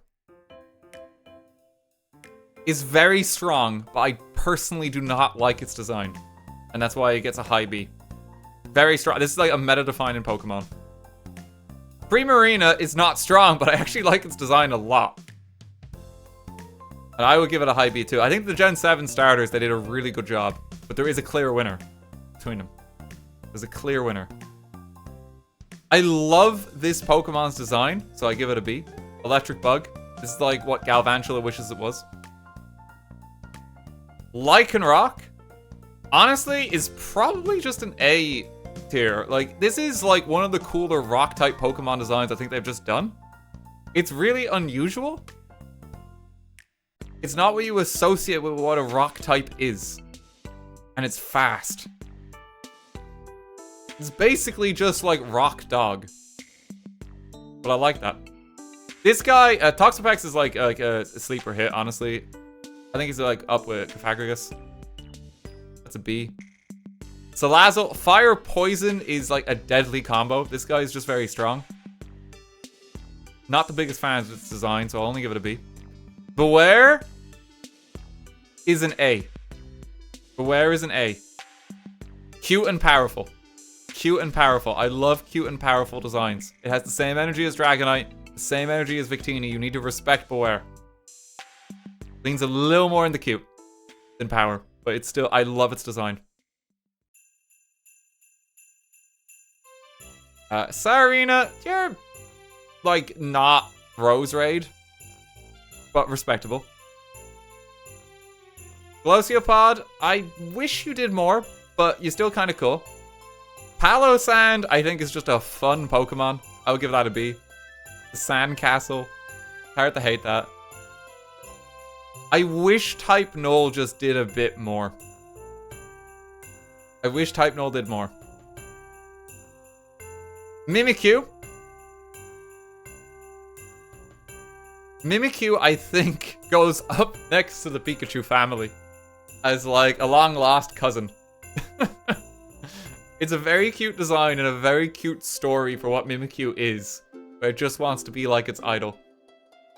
[SPEAKER 1] is very strong, but I personally do not like its design. And that's why it gets a high B. Very strong. This is like a meta-defining Pokemon. Primarina is not strong, but I actually like its design a lot. And I would give it a high B too. I think the Gen 7 starters, they did a really good job. But there is a clear winner between them. There's a clear winner. I love this Pokemon's design, so I give it a B. Electric Bug. This is like what Galvantula wishes it was. Lycanroc, honestly, is probably just an A tier. Like, this is like one of the cooler rock-type Pokemon designs I think they've just done. It's really unusual. It's not what you associate with what a rock type is. And it's fast. It's basically just like Rock Dog. But I like that. This guy, Toxapex is like a sleeper hit, honestly. I think he's like up with Cofagrigus. That's a B. Salazzle, Fire Poison is like a deadly combo. This guy is just very strong. Not the biggest fan of its design, so I'll only give it a B. Beware is an A. Beware is an A. Cute and powerful. Cute and powerful. I love cute and powerful designs. It has the same energy as Dragonite, the same energy as Victini. You need to respect Beware. Leans a little more into cute than power, but it's still, I love its design. Sarina, you're like not Rose Raid, but respectable. Glosiopod, I wish you did more, but you're still kind of cool. Palosand, I think, is just a fun Pokemon. I would give that a B. The Sandcastle, hard to hate that. I wish Type Null just did a bit more. I wish Type Null did more. Mimikyu. Mimikyu, I think, goes up next to the Pikachu family as like a long-lost cousin. It's a very cute design and a very cute story for what Mimikyu is, where it just wants to be like its idol,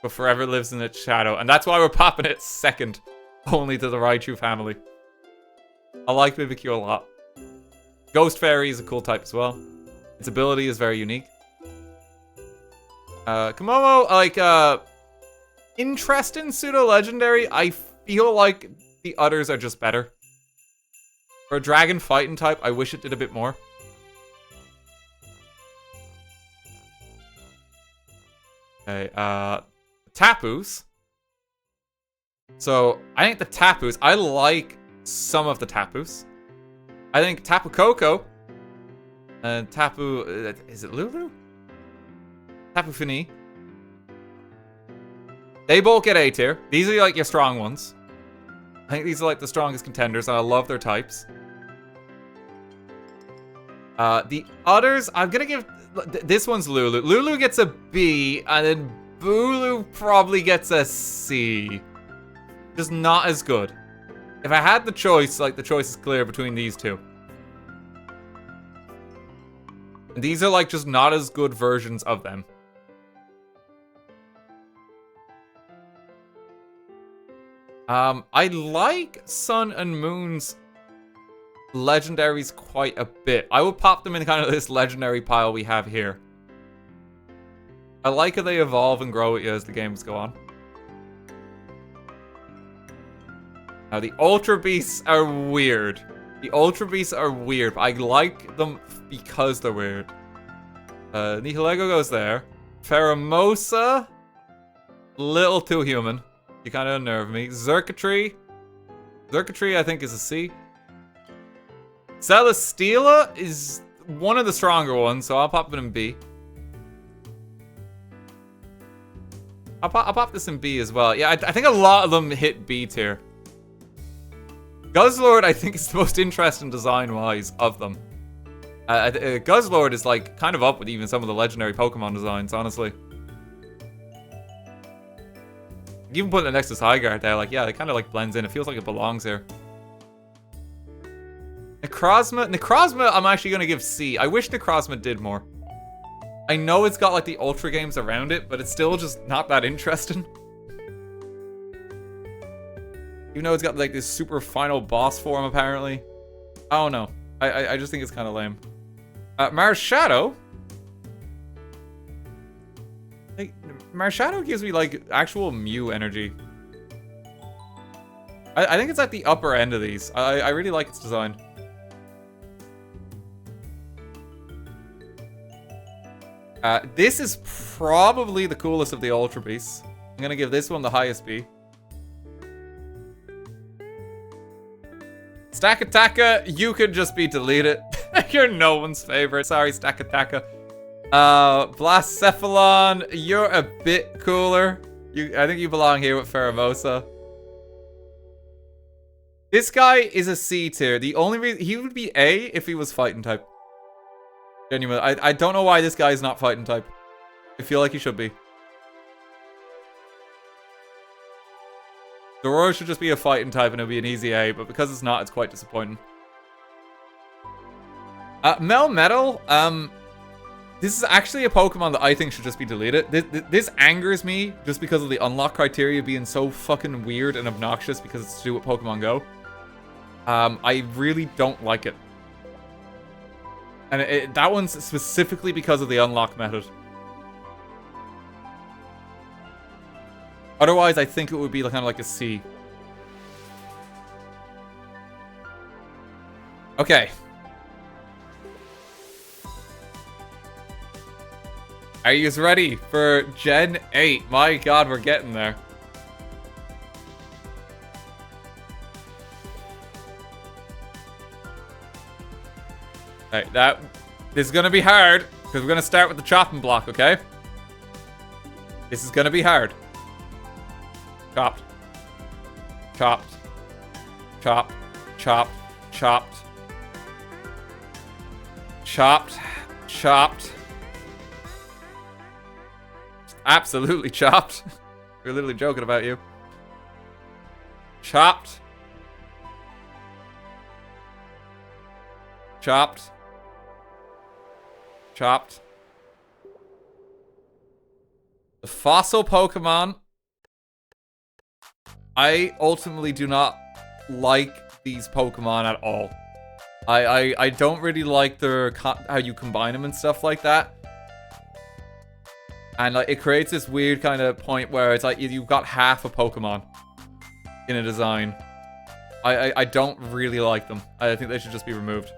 [SPEAKER 1] but forever lives in its shadow, and that's why we're popping it second, only to the Raichu family. I like Mimikyu a lot. Ghost Fairy is a cool type as well. Its ability is very unique. Komomo, like, interesting pseudo-legendary. I feel like the others are just better. For a dragon fighting type, I wish it did a bit more. Okay, Tapus. So, I think the Tapus, I like some of the Tapus. I think Tapu Koko and Tapu, is it Lulu? Tapu Fini. They both get A tier. These are like your strong ones. I think these are like the strongest contenders, and I love their types. The others, I'm gonna give, this one's Lulu. Lulu gets a B, and then Bulu probably gets a C. Just not as good. If I had the choice, like, the choice is clear between these two. And these are, like, just not as good versions of them. I like Sun and Moon's legendaries quite a bit. I will pop them in kind of this legendary pile we have here. I like how they evolve and grow as the games go on. Now, the Ultra Beasts are weird. The Ultra Beasts are weird, but I like them because they're weird. Nihilego goes there. Pheromosa, little too human. You kind of unnerve me. Xurkitree, I think, is a C. Celesteela is one of the stronger ones, so I'll pop it in B. I'll pop this in B as well. Yeah, I think a lot of them hit B tier. Guzzlord, I think, is the most interesting design-wise of them. Guzzlord is, like, kind of up with even some of the legendary Pokemon designs, honestly. Even putting it next to Zygarde there, like, yeah, it kind of, like, blends in. It feels like it belongs here. Necrozma, I'm actually going to give C. I wish Necrozma did more. I know it's got, like, the Ultra games around it, but it's still just not that interesting. Even though it's got, like, this super final boss form, apparently. I don't know. I just think it's kind of lame. Marshadow. Like, Marshadow gives me, like, actual Mew energy. I think it's at the upper end of these. I really like its design. This is probably the coolest of the Ultra Beasts. I'm gonna give this one the highest B. Stakataka, you could just be deleted. You're no one's favorite. Sorry, Stakataka. Blacephalon, you're a bit cooler. I think you belong here with Pheromosa. This guy is a C tier. The only reason he would be A if he was fighting type. Genuinely, I don't know why this guy is not fighting type. I feel like he should be. Dororo should just be a fighting type and it'll be an easy A, but because it's not, it's quite disappointing. Melmetal, this is actually a Pokemon that I think should just be deleted. This angers me just because of the unlock criteria being so fucking weird and obnoxious because it's to do with Pokemon Go. I really don't like it. And that one's specifically because of the unlock method. Otherwise, I think it would be kind of like a C. Okay. Are you guys ready for Gen 8? My god, we're getting there. Alright, this is gonna be hard, because we're gonna start with the chopping block, okay? This is gonna be hard. Chopped. Chopped. Chopped. Chopped. Chopped. Chopped. Chopped. Absolutely chopped. We're literally joking about you. Chopped. Chopped. Chopped. The fossil Pokemon. I ultimately do not like these Pokemon at all. I don't really like their how you combine them and stuff like that. And like, it creates this weird kind of point where it's like you've got half a Pokemon in a design. I don't really like them. I think they should just be removed.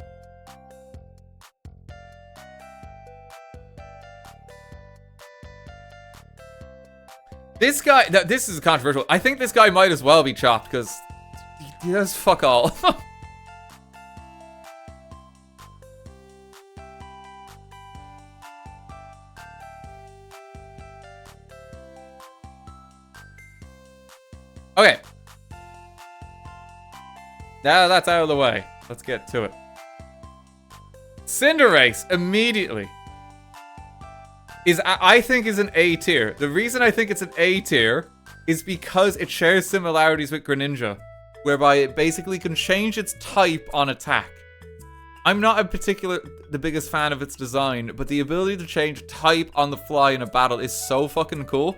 [SPEAKER 1] This guy, this is controversial. I think this guy might as well be chopped because he does fuck all. Okay. Now that's out of the way. Let's get to it. Cinderace, immediately. I think is an A tier. The reason I think it's an A tier is because it shares similarities with Greninja, whereby it basically can change its type on attack. I'm not the biggest fan of its design, but the ability to change type on the fly in a battle is so fucking cool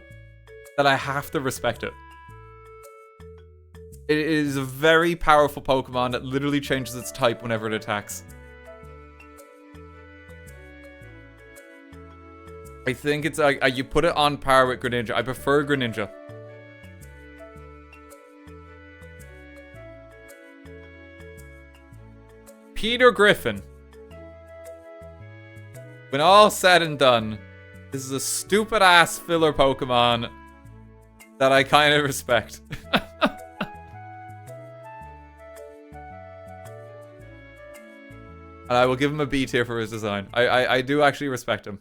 [SPEAKER 1] that I have to respect it. It is a very powerful Pokemon that literally changes its type whenever it attacks. I think it's like, you put it on par with Greninja. I prefer Greninja. Peter Griffin. When all said and done, this is a stupid ass filler Pokemon that I kind of respect. And I will give him a B tier for his design. I do actually respect him.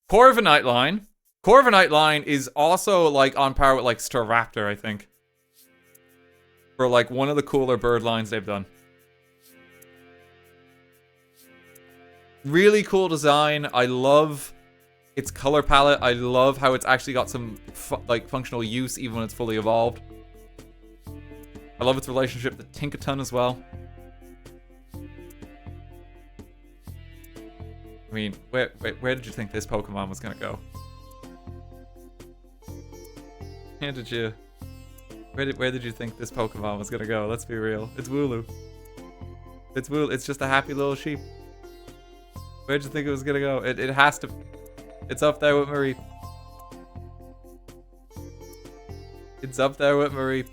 [SPEAKER 1] Corviknight line. Corviknight line is also like on par with like Staraptor, I think. For like one of the cooler bird lines they've done. Really cool design. I love its color palette. I love how it's actually got some like functional use even when it's fully evolved. I love its relationship to Tinkaton as well. I mean, where did you think this Pokemon was gonna go? Where did you think this Pokemon was gonna go? Let's be real. It's Wooloo. It's Wooloo. It's just a happy little sheep. Where did you think it was gonna go? It has to. It's up there with Mareep. It's up there with Mareep.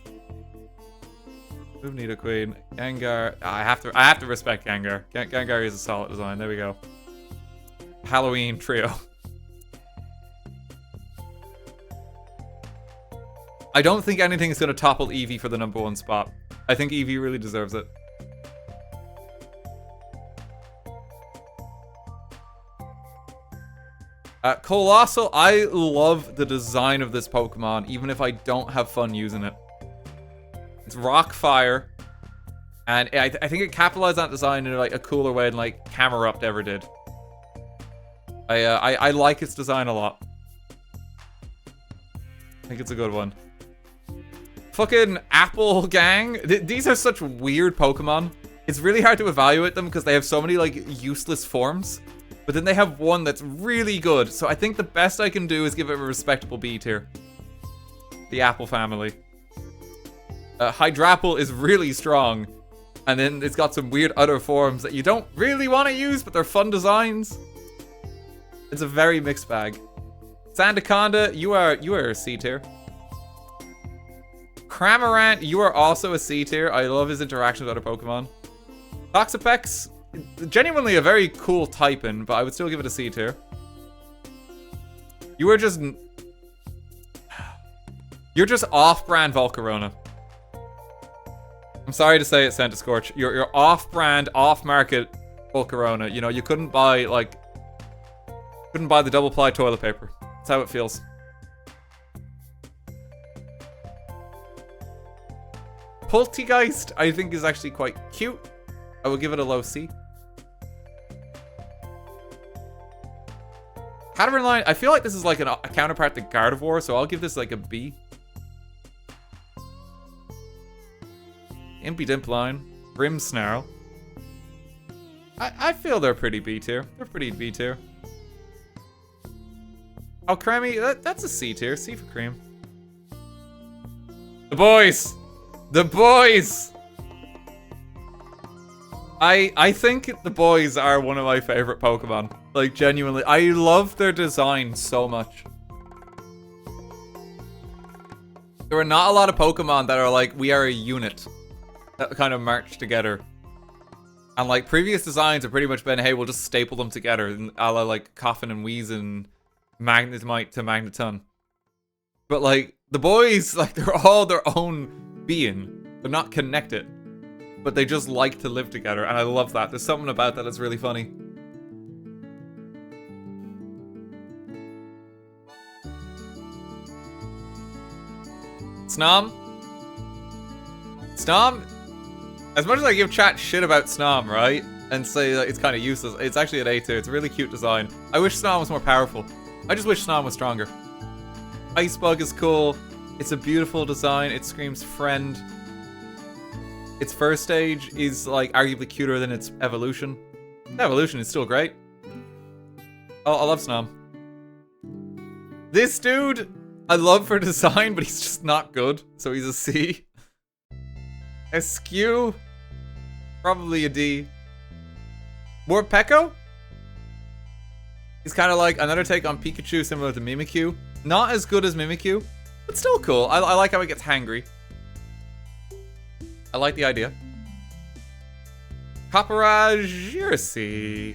[SPEAKER 1] Move Nidoqueen. Gengar. I have to respect Gengar. Gengar is a solid design. There we go. Halloween trio. I don't think anything is going to topple Eevee for the #1 spot. I think Eevee really deserves it. Colossal, I love the design of this Pokemon, even if I don't have fun using it. It's rock fire, and I think it capitalized on that design in like a cooler way than like Camerupt ever did. I like its design a lot. I think it's a good one. Fucking Apple Gang. These are such weird Pokemon. It's really hard to evaluate them because they have so many like useless forms. But then they have one that's really good. So I think the best I can do is give it a respectable B tier. The Apple family. Hydrapple is really strong. And then it's got some weird other forms that you don't really want to use, but they're fun designs. It's a very mixed bag. Sandaconda, you are a C tier. Cramorant, you are also a C tier. I love his interactions with other Pokemon. Toxapex, genuinely a very cool typing, but I would still give it a C tier. You are just... You're just off-brand Volcarona. I'm sorry to say it, Centiscorch. You're off-brand, off-market Volcarona. You know, you couldn't buy, like... Couldn't buy the double-ply toilet paper. That's how it feels. Poltegeist, I think, is actually quite cute. I would give it a low C. Cadaver Line, I feel like this is like a counterpart to Gardevoir, so I'll give this like a B. Impy Line, Grimmsnarl. I feel they're pretty B tier. They're pretty B tier. Oh, Cremmy, that's a C tier. C for Cream. The boys! The boys! I think the boys are one of my favorite Pokemon. Like, genuinely. I love their design so much. There are not a lot of Pokemon that are like, we are a unit that kind of march together. And like, previous designs have pretty much been, hey, we'll just staple them together. A la like Coffin and Weezing, Magnemite to Magneton. But like, the boys, like, they're all their own being. They're not connected. But they just like to live together, and I love that. There's something about that that's really funny. Snom? Snom? As much as I give chat shit about Snom, right? And say that it's kind of useless, it's actually an A tier. It's a really cute design. I wish Snom was more powerful. I just wish Snom was stronger. Ice Bug is cool. It's a beautiful design. It screams friend. Its first stage is, like, arguably cuter than its evolution. The evolution is still great. Oh, I love Snom. This dude, I love for design, but he's just not good. So he's a C. Eskew, probably a D. Morpeko? He's kind of like another take on Pikachu, similar to Mimikyu. Not as good as Mimikyu, but still cool. I like how he gets hangry. I like the idea. Copperage, you're a C.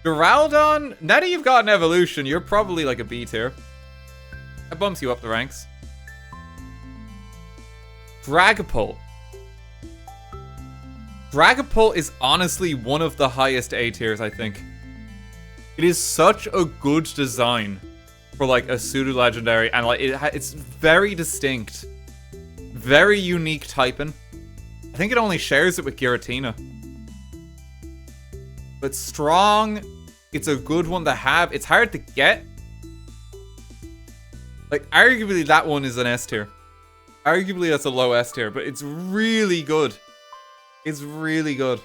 [SPEAKER 1] Duraludon, now that you've got an evolution, you're probably like a B tier. That bumps you up the ranks. Dragapult. Dragapult is honestly one of the highest A tiers, I think. It is such a good design for like a pseudo-legendary, and like it's very distinct. Very unique typing. I think it only shares it with Giratina. But strong, it's a good one to have. It's hard to get. Like, arguably that one is an S tier. Arguably that's a low S tier, but it's really good. It's really good.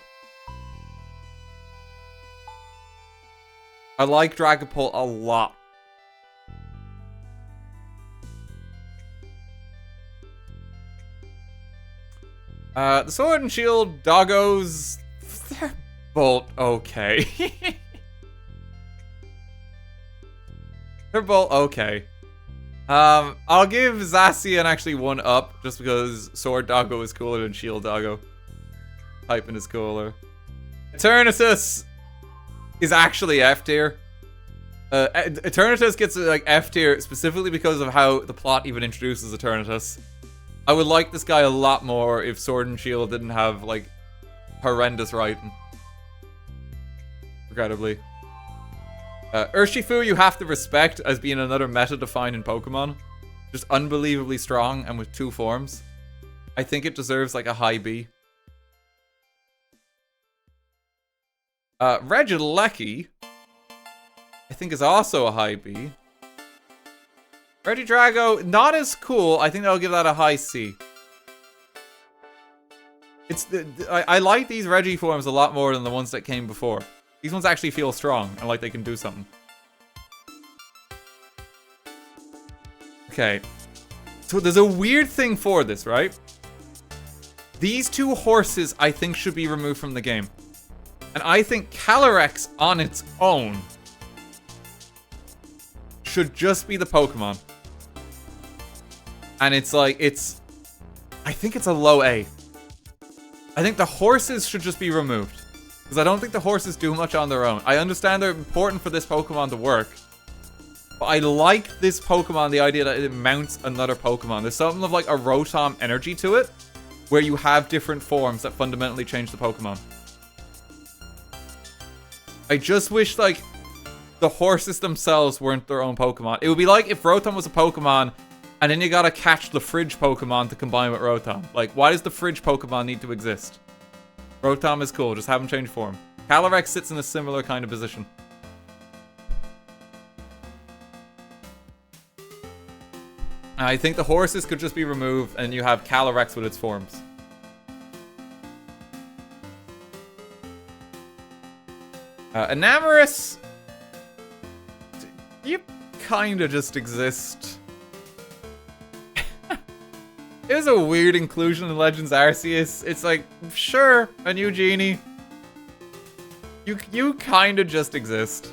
[SPEAKER 1] I like Dragapult a lot. The Sword and Shield doggos, they're both okay. They're both okay. I'll give Zacian actually one up, just because Sword Doggo is cooler than Shield Doggo. Typing is cooler. Eternatus is actually F tier. Eternatus gets like F tier specifically because of how the plot even introduces Eternatus. I would like this guy a lot more if Sword and Shield didn't have, like, horrendous writing. Regrettably. Urshifu you have to respect as being another meta-defining Pokemon. Just unbelievably strong and with 2 forms. I think it deserves, like, a high B. Regieleki, I think is also a high B. Regidrago, not as cool. I think I'll give that a high C. I like these Regi forms a lot more than the ones that came before. These ones actually feel strong and like they can do something. Okay. So there's a weird thing for this, right? These 2 horses I think should be removed from the game. And I think Calyrex on its own should just be the Pokemon. And it's like, I think it's a low A. I think the horses should just be removed. Because I don't think the horses do much on their own. I understand they're important for this Pokemon to work. But I like this Pokemon, the idea that it mounts another Pokemon. There's something of like a Rotom energy to it, where you have different forms that fundamentally change the Pokemon. I just wish, like, the horses themselves weren't their own Pokemon. It would be like if Rotom was a Pokemon, and then you gotta catch the Fridge Pokemon to combine with Rotom. Like, why does the Fridge Pokemon need to exist? Rotom is cool, just have him change form. Calyrex sits in a similar kind of position. I think the horses could just be removed and you have Calyrex with its forms. Enamorus, you kind of just exist. It is a weird inclusion in Legends Arceus. It's like, sure, a new genie. You kind of just exist.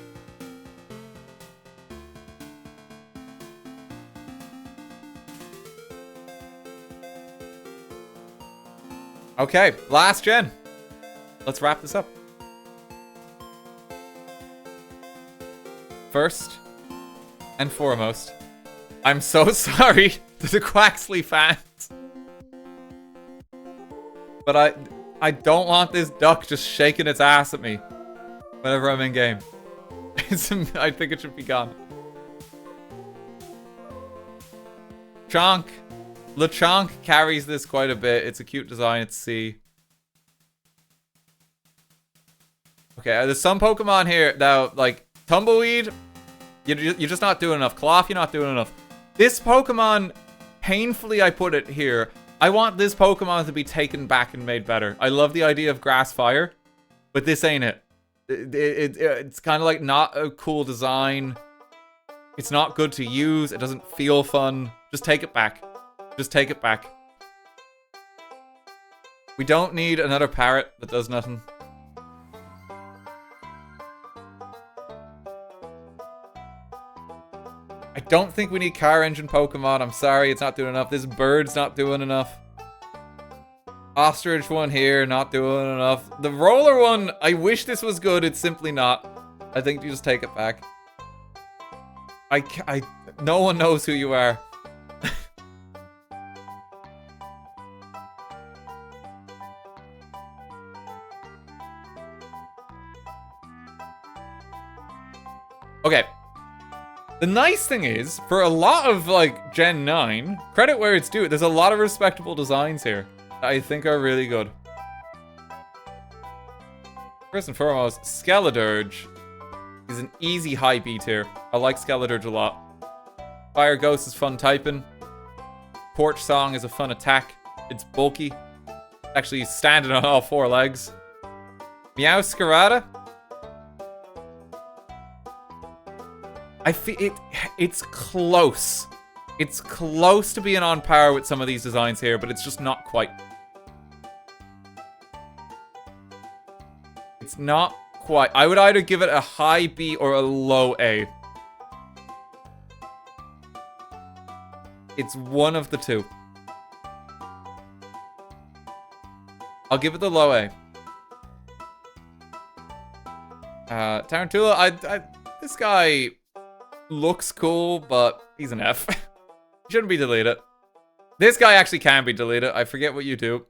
[SPEAKER 1] Okay, last gen. Let's wrap this up. First and foremost, I'm so sorry to the Quaxley fans. But I don't want this duck just shaking its ass at me whenever I'm in game. I think it should be gone. Chonk. LeChonk carries this quite a bit. It's a cute design. It's C. Okay, there's some Pokemon here now, like Tumbleweed. You're just not doing enough. Cloth, you're not doing enough. This Pokemon, painfully I put it here. I want this Pokemon to be taken back and made better. I love the idea of Grass Fire, but this ain't it. It's kind of like not a cool design. It's not good to use. It doesn't feel fun. Just take it back. Just take it back. We don't need another parrot that does nothing. I don't think we need car engine Pokemon. I'm sorry, it's not doing enough. This bird's not doing enough. Ostrich one here, not doing enough. The roller one, I wish this was good. It's simply not. I think you just take it back. No one knows who you are. Okay. The nice thing is, for a lot of, like, Gen 9, credit where it's due, there's a lot of respectable designs here that I think are really good. First and foremost, Skeledirge is an easy high B tier. I like Skeledirge a lot. Fire Ghost is fun typing. Porch Song is a fun attack. It's bulky. Actually standing on all four legs. Meowscarada. I feel it's close. It's close to being on par with some of these designs here, but it's just not quite. It's not quite. I would either give it a high B or a low A. It's one of the two. I'll give it the low A. Tarantula, this guy looks cool, but he's an F. Shouldn't be deleted. This guy actually can be deleted. I forget what you do.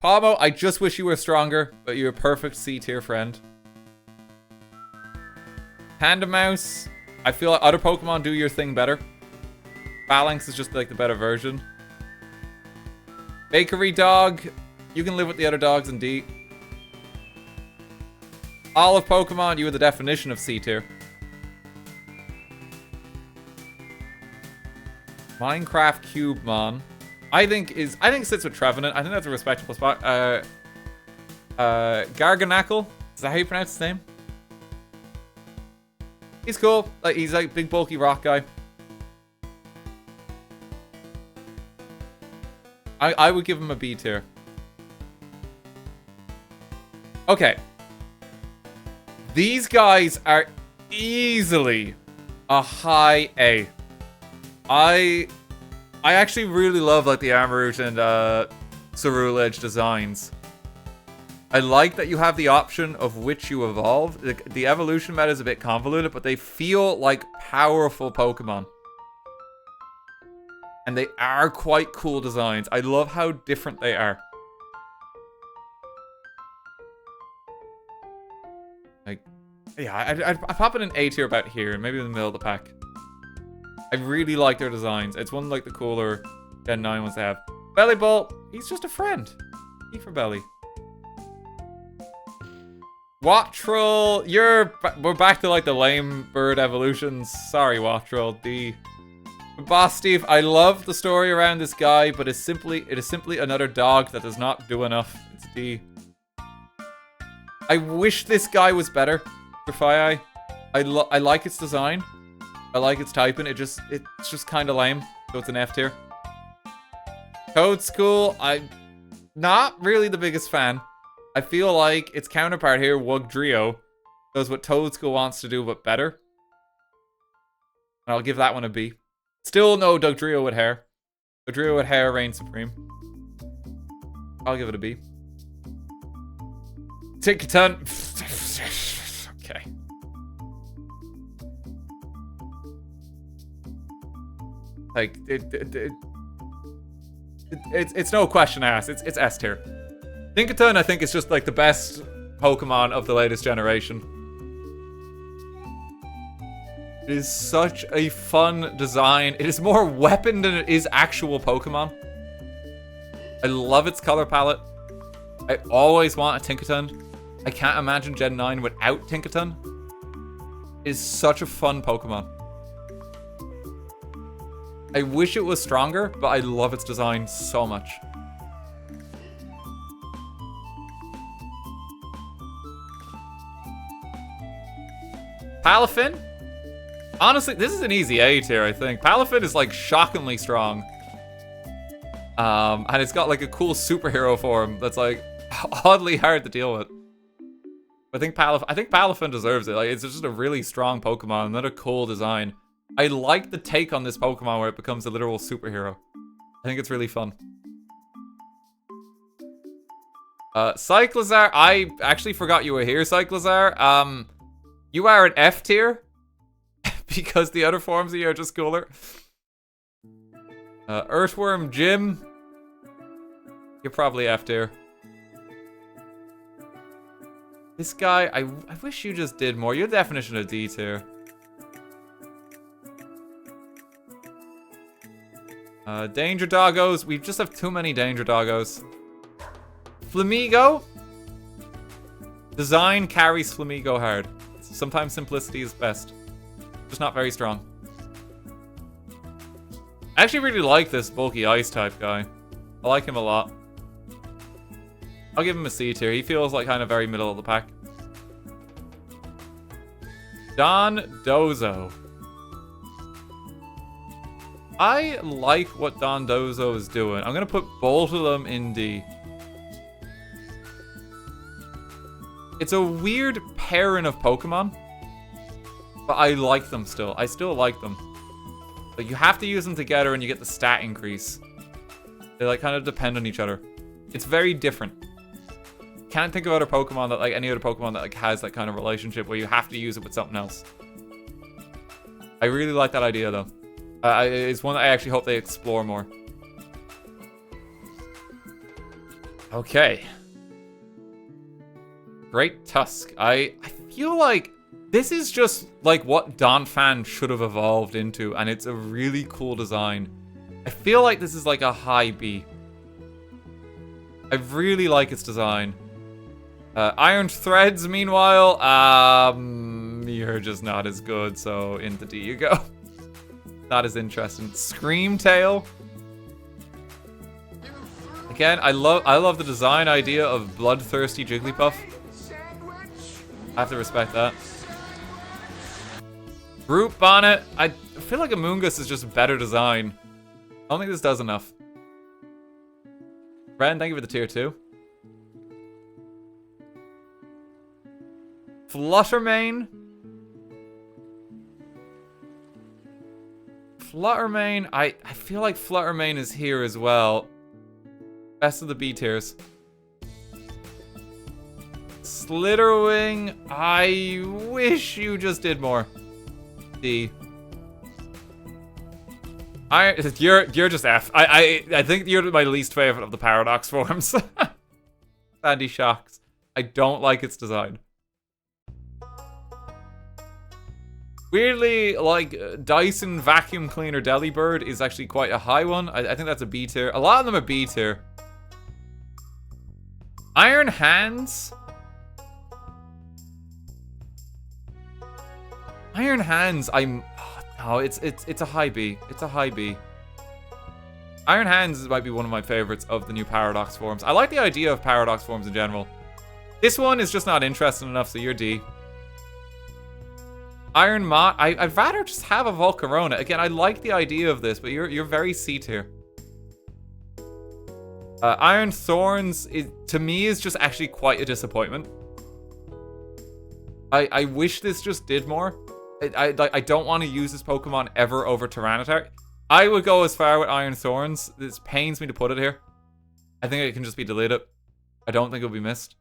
[SPEAKER 1] Palmo, I just wish you were stronger, but you're a perfect C tier friend. Panda Mouse, I feel like other Pokemon do your thing better. Phalanx is just like the better version. Bakery Dog, you can live with the other dogs and D. All of Pokemon, you are the definition of C tier. Minecraft Cubemon, I think sits with Trevenant. I think that's a respectable spot. Garganackle, is that how you pronounce his name? He's cool. Like, he's like big bulky rock guy. I would give him a B tier. Okay. These guys are easily a high A. I actually really love like the Armarouge and Ceruledge designs. I like that you have the option of which you evolve. The evolution meta is a bit convoluted, but they feel like powerful Pokemon. And they are quite cool designs. I love how different they are. Like, yeah, I'd pop it in A tier about here, and maybe in the middle of the pack. I really like their designs. It's one of like the cooler Gen 9 ones they have. Bellybolt, he's just a friend. E for Belly. Wattrel, we're back to like the lame bird evolutions. Sorry, Wattrel. D. Boss Steve, I love the story around this guy, but it is simply another dog that does not do enough. It's D. I wish this guy was better for Fire. I like its design. I like its typing. It's just kind of lame. So it's an F tier. Code School, I'm not really the biggest fan. I feel like its counterpart here, Wugdrio, does what Toad School wants to do, but better. And I'll give that one a B. Still no Dugtrio with hair. Dugtrio with hair reigns supreme. I'll give it a B. Ticketon. Okay. Like, it's no question asked. It's S tier. Tinkaton, I think, is just like the best Pokemon of the latest generation. It is such a fun design. It is more weapon than it is actual Pokemon. I love its color palette. I always want a Tinkaton. I can't imagine Gen 9 without Tinkaton. It is such a fun Pokemon. I wish it was stronger, but I love its design so much. Palafin? Honestly, this is an easy A tier, I think. Palafin is like shockingly strong. And it's got like a cool superhero form that's like oddly hard to deal with. I think Palafin deserves it. Like, it's just a really strong Pokemon, another cool design. I like the take on this Pokemon where it becomes a literal superhero. I think it's really fun. Cyclizar, I actually forgot you were here, Cyclizar. You are an F tier because the other forms of you are just cooler. Earthworm Jim, you're probably F tier. This guy, I wish you just did more. You're the definition of D tier. Danger Doggos. We just have too many Danger Doggos. Flamigo. Design carries Flamigo hard. Sometimes simplicity is best. Just not very strong. I actually really like this bulky ice type guy. I like him a lot. I'll give him a C tier. He feels like kind of very middle of the pack. Don Dozo. I like what Don Dozo is doing. I'm going to put both of them in D. It's a weird pairing of Pokemon, but I like them still. I still like them. Like, you have to use them together and you get the stat increase. They like kind of depend on each other. It's very different. Can't think of other Pokemon that, like, any other Pokemon that like has that kind of relationship where you have to use it with something else. I really like that idea though. It's one that I actually hope they explore more. Okay. Great Tusk. I feel like this is just like what Donphan should have evolved into, and it's a really cool design. I feel like this is like a high B. I really like its design. Iron Threads, meanwhile, you're just not as good, so into D you go. Not as interesting. Screamtail. Again, I love the design idea of bloodthirsty Jigglypuff. I have to respect that. Brute Bonnet. I feel like Amoonguss is just better design. I don't think this does enough. Ren, thank you for the tier 2. Fluttermane. Fluttermane. I feel like Fluttermane is here as well. Best of the B tiers. Slitherwing. I wish you just did more. D. You're just F. I think you're my least favorite of the Paradox forms. Sandy Shocks. I don't like its design. Weirdly, like, Dyson Vacuum Cleaner Delibird is actually quite a high one. I think that's a B tier. A lot of them are B tier. Iron Hands. Iron Hands, Oh, it's a high B. It's a high B. Iron Hands might be one of my favorites of the new Paradox forms. I like the idea of Paradox forms in general. This one is just not interesting enough, so you're D. Iron Mott, I'd rather just have a Volcarona. Again, I like the idea of this, but you're very C tier. Iron Thorns, to me, is just actually quite a disappointment. I wish this just did more. I don't want to use this Pokemon ever over Tyranitar. I would go as far with Iron Thorns. This pains me to put it here. I think it can just be deleted. I don't think it'll be missed.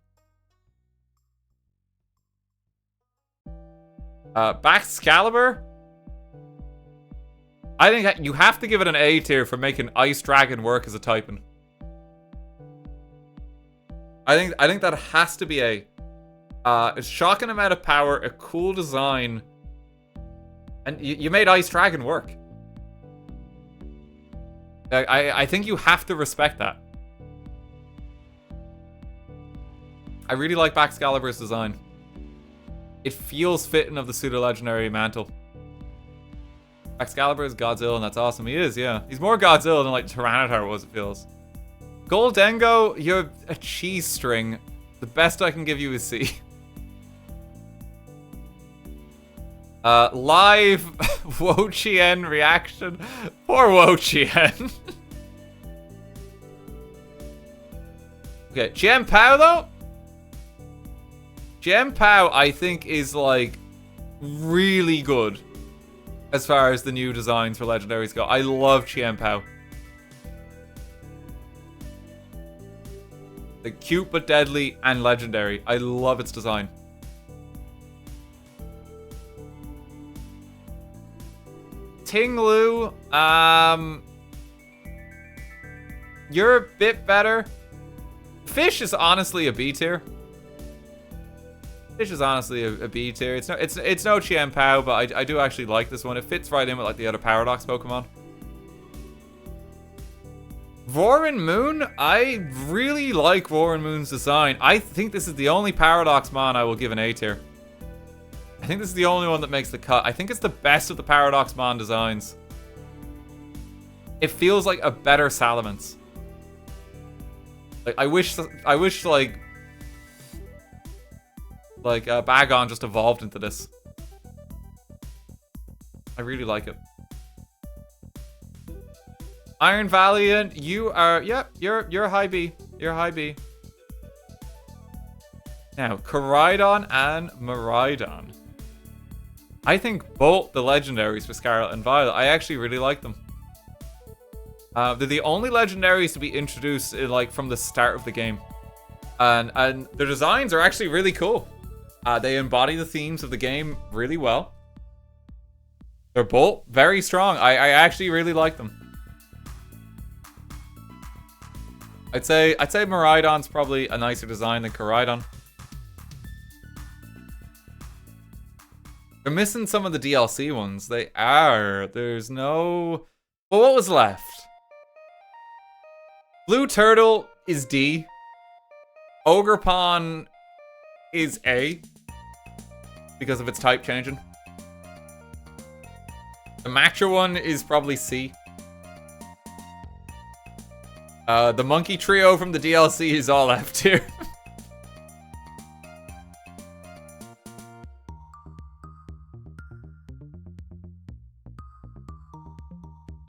[SPEAKER 1] Baxcalibur? I think you have to give it an A tier for making Ice Dragon work as a typing. I think that has to be A. A shocking amount of power, a cool design, and you made Ice Dragon work. I think you have to respect that. I really like Baxcalibur's design. It feels fitting of the pseudo-legendary mantle. Excalibur is Godzilla, and that's awesome. He is, yeah. He's more Godzilla than, like, Tyranitar was, it feels. Goldengo, you're a cheese string. The best I can give you is C. Live Wo-Chien reaction. Poor Wo-Chien. Okay, Chien-Pao, though? Chien-Pao, I think, is, like, really good as far as the new designs for legendaries go. I love Chien-Pao. Like, cute but deadly and legendary. I love its design. Tinglu, you're a bit better. Fish is honestly a B tier. Fish is honestly a B tier. It's no Chien-Pao, but I do actually like this one. It fits right in with like the other Paradox Pokemon. Vorin Moon, I really like Vorin Moon's design. I think this is the only Paradox Mon I will give an A tier. I think this is the only one that makes the cut. I think it's the best of the Paradox Mon designs. It feels like a better Salamence. Like I wish like Bagon just evolved into this. I really like it. Iron Valiant, you are, yep, you're high B. You're high B. Now, Koraidon and Miraidon. I think both the legendaries for Scarlet and Violet, I actually really like them. They're the only legendaries to be introduced like from the start of the game. And their designs are actually really cool. They embody the themes of the game really well. They're both very strong. I actually really like them. I'd say Miraidon's probably a nicer design than Koraidon. They're missing some of the DLC ones. They are. There's no... Well, what was left? Blue Turtle is D. Ogerpon is A. Because of its type changing. The Matcha one is probably C. The Monkey Trio from the DLC is all F tier.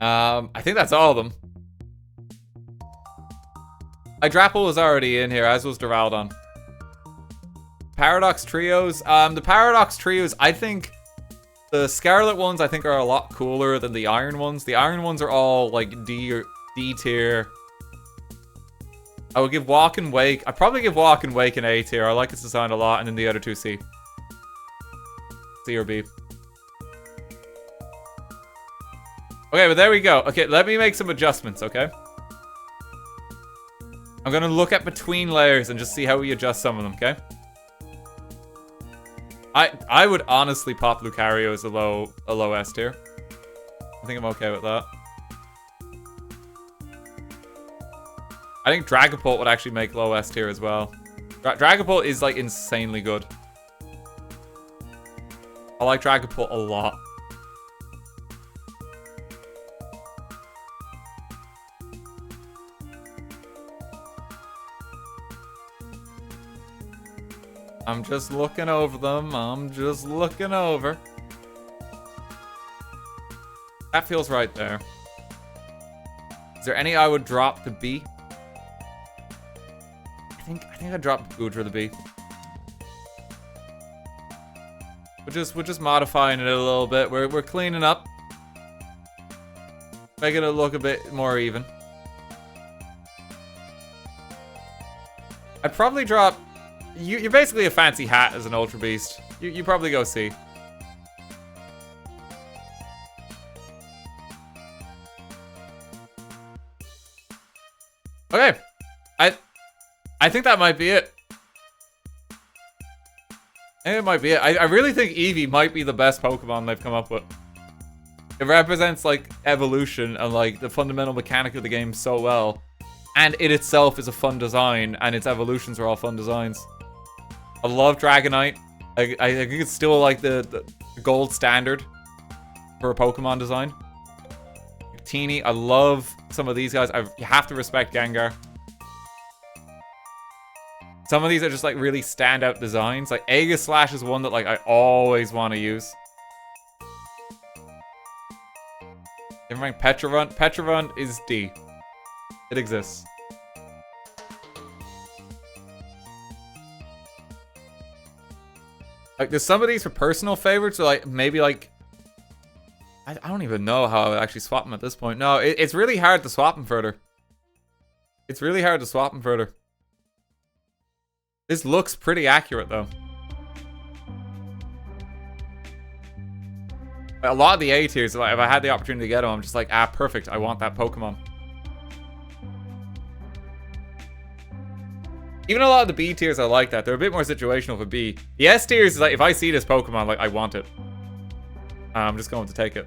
[SPEAKER 1] I think that's all of them. Hydrapple was already in here, as was Duraludon. Paradox Trios. The Paradox Trios, I think the Scarlet ones, I think, are a lot cooler than the Iron ones. The Iron ones are all, like, D tier. I would give Walk and Wake. I'd probably give Walk and Wake an A tier. I like its design a lot, and then the other two C. C or B. Okay, but there we go. Okay, let me make some adjustments, okay? I'm gonna look at between layers and just see how we adjust some of them, okay? I would honestly pop Lucario as a low S tier. I think I'm okay with that. I think Dragapult would actually make low S tier as well. Dragapult is like insanely good. I like Dragapult a lot. I'm just looking over them. I'm just looking over. That feels right there. Is there any I would drop to B? I think I'd drop Goodra to B. We're just modifying it a little bit. We're cleaning up. Making it look a bit more even. I'd probably drop... You're basically a fancy hat as an Ultra Beast. You probably go C. Okay. I think that might be it. I think it might be it. I really think Eevee might be the best Pokemon they've come up with. It represents, like, evolution and, like, the fundamental mechanic of the game so well. And it itself is a fun design, and its evolutions are all fun designs. I love Dragonite. I think it's still, like, the gold standard for a Pokemon design. Teeny, I love some of these guys. You have to respect Gengar. Some of these are just, like, really standout designs. Like, Aegislash is one that, like, I always want to use. Never mind, Petrarunt. Petrarunt is D. It exists. Like, there's some of these for personal favorites, or, like, maybe, like... I don't even know how I would actually swap them at this point. No, it's really hard to swap them further. It's really hard to swap them further. This looks pretty accurate, though. A lot of the A tiers, like, if I had the opportunity to get them, I'm just like, ah, perfect. I want that Pokemon. Even a lot of the B tiers, I like that. They're a bit more situational for B. The S tiers is like, if I see this Pokemon, like, I want it. I'm just going to take it.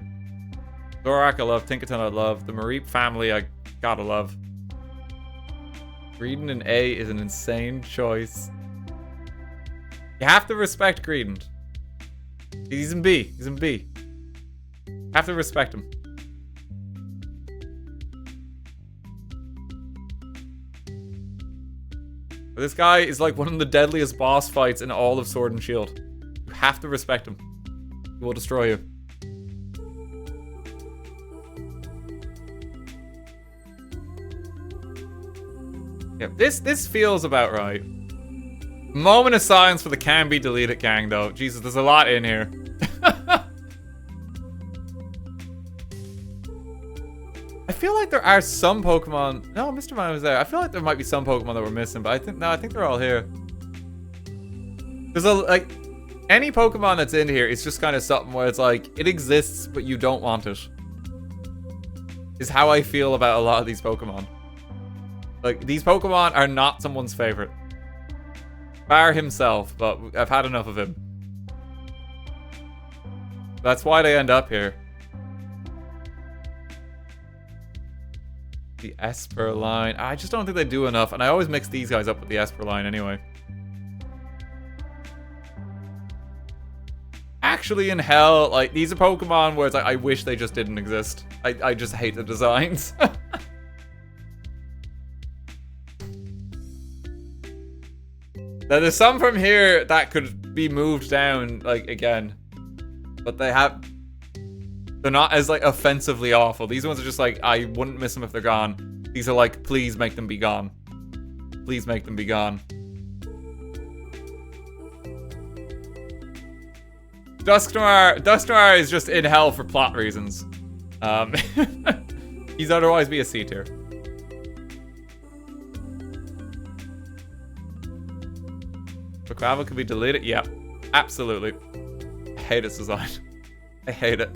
[SPEAKER 1] Zorak, I love. Tinkaton, I love. The Mareep family, I gotta love. Greedent in A is an insane choice. You have to respect Greedent. He's in B. He's in B. Have to respect him. This guy is like one of the deadliest boss fights in all of Sword and Shield. You have to respect him. He will destroy you. Yeah, this feels about right. Moment of silence for the can be deleted gang, though. Jesus, there's a lot in here. I feel like there are some Pokemon. No, Mr. Mime was there. I feel like there might be some Pokemon that were missing, but I think they're all here. There's like any Pokemon that's in here is just kind of something where it's like it exists, but you don't want it. Is how I feel about a lot of these Pokemon. Like, these Pokemon are not someone's favorite. Bar himself, but I've had enough of him. That's why they end up here. The Esper line. I just don't think they do enough, and I always mix these guys up with the Esper line anyway. Actually, in hell, like, these are Pokemon where it's like, I wish they just didn't exist. I just hate the designs. Now, there's some from here that could be moved down, like, again. But they're not as, like, offensively awful. These ones are just like, I wouldn't miss them if they're gone. These are like, please make them be gone. Please make them be gone. Dusk Noir is just in hell for plot reasons. He's otherwise be a C tier. Quavel could be deleted? Yeah, absolutely. I hate its design. I hate it.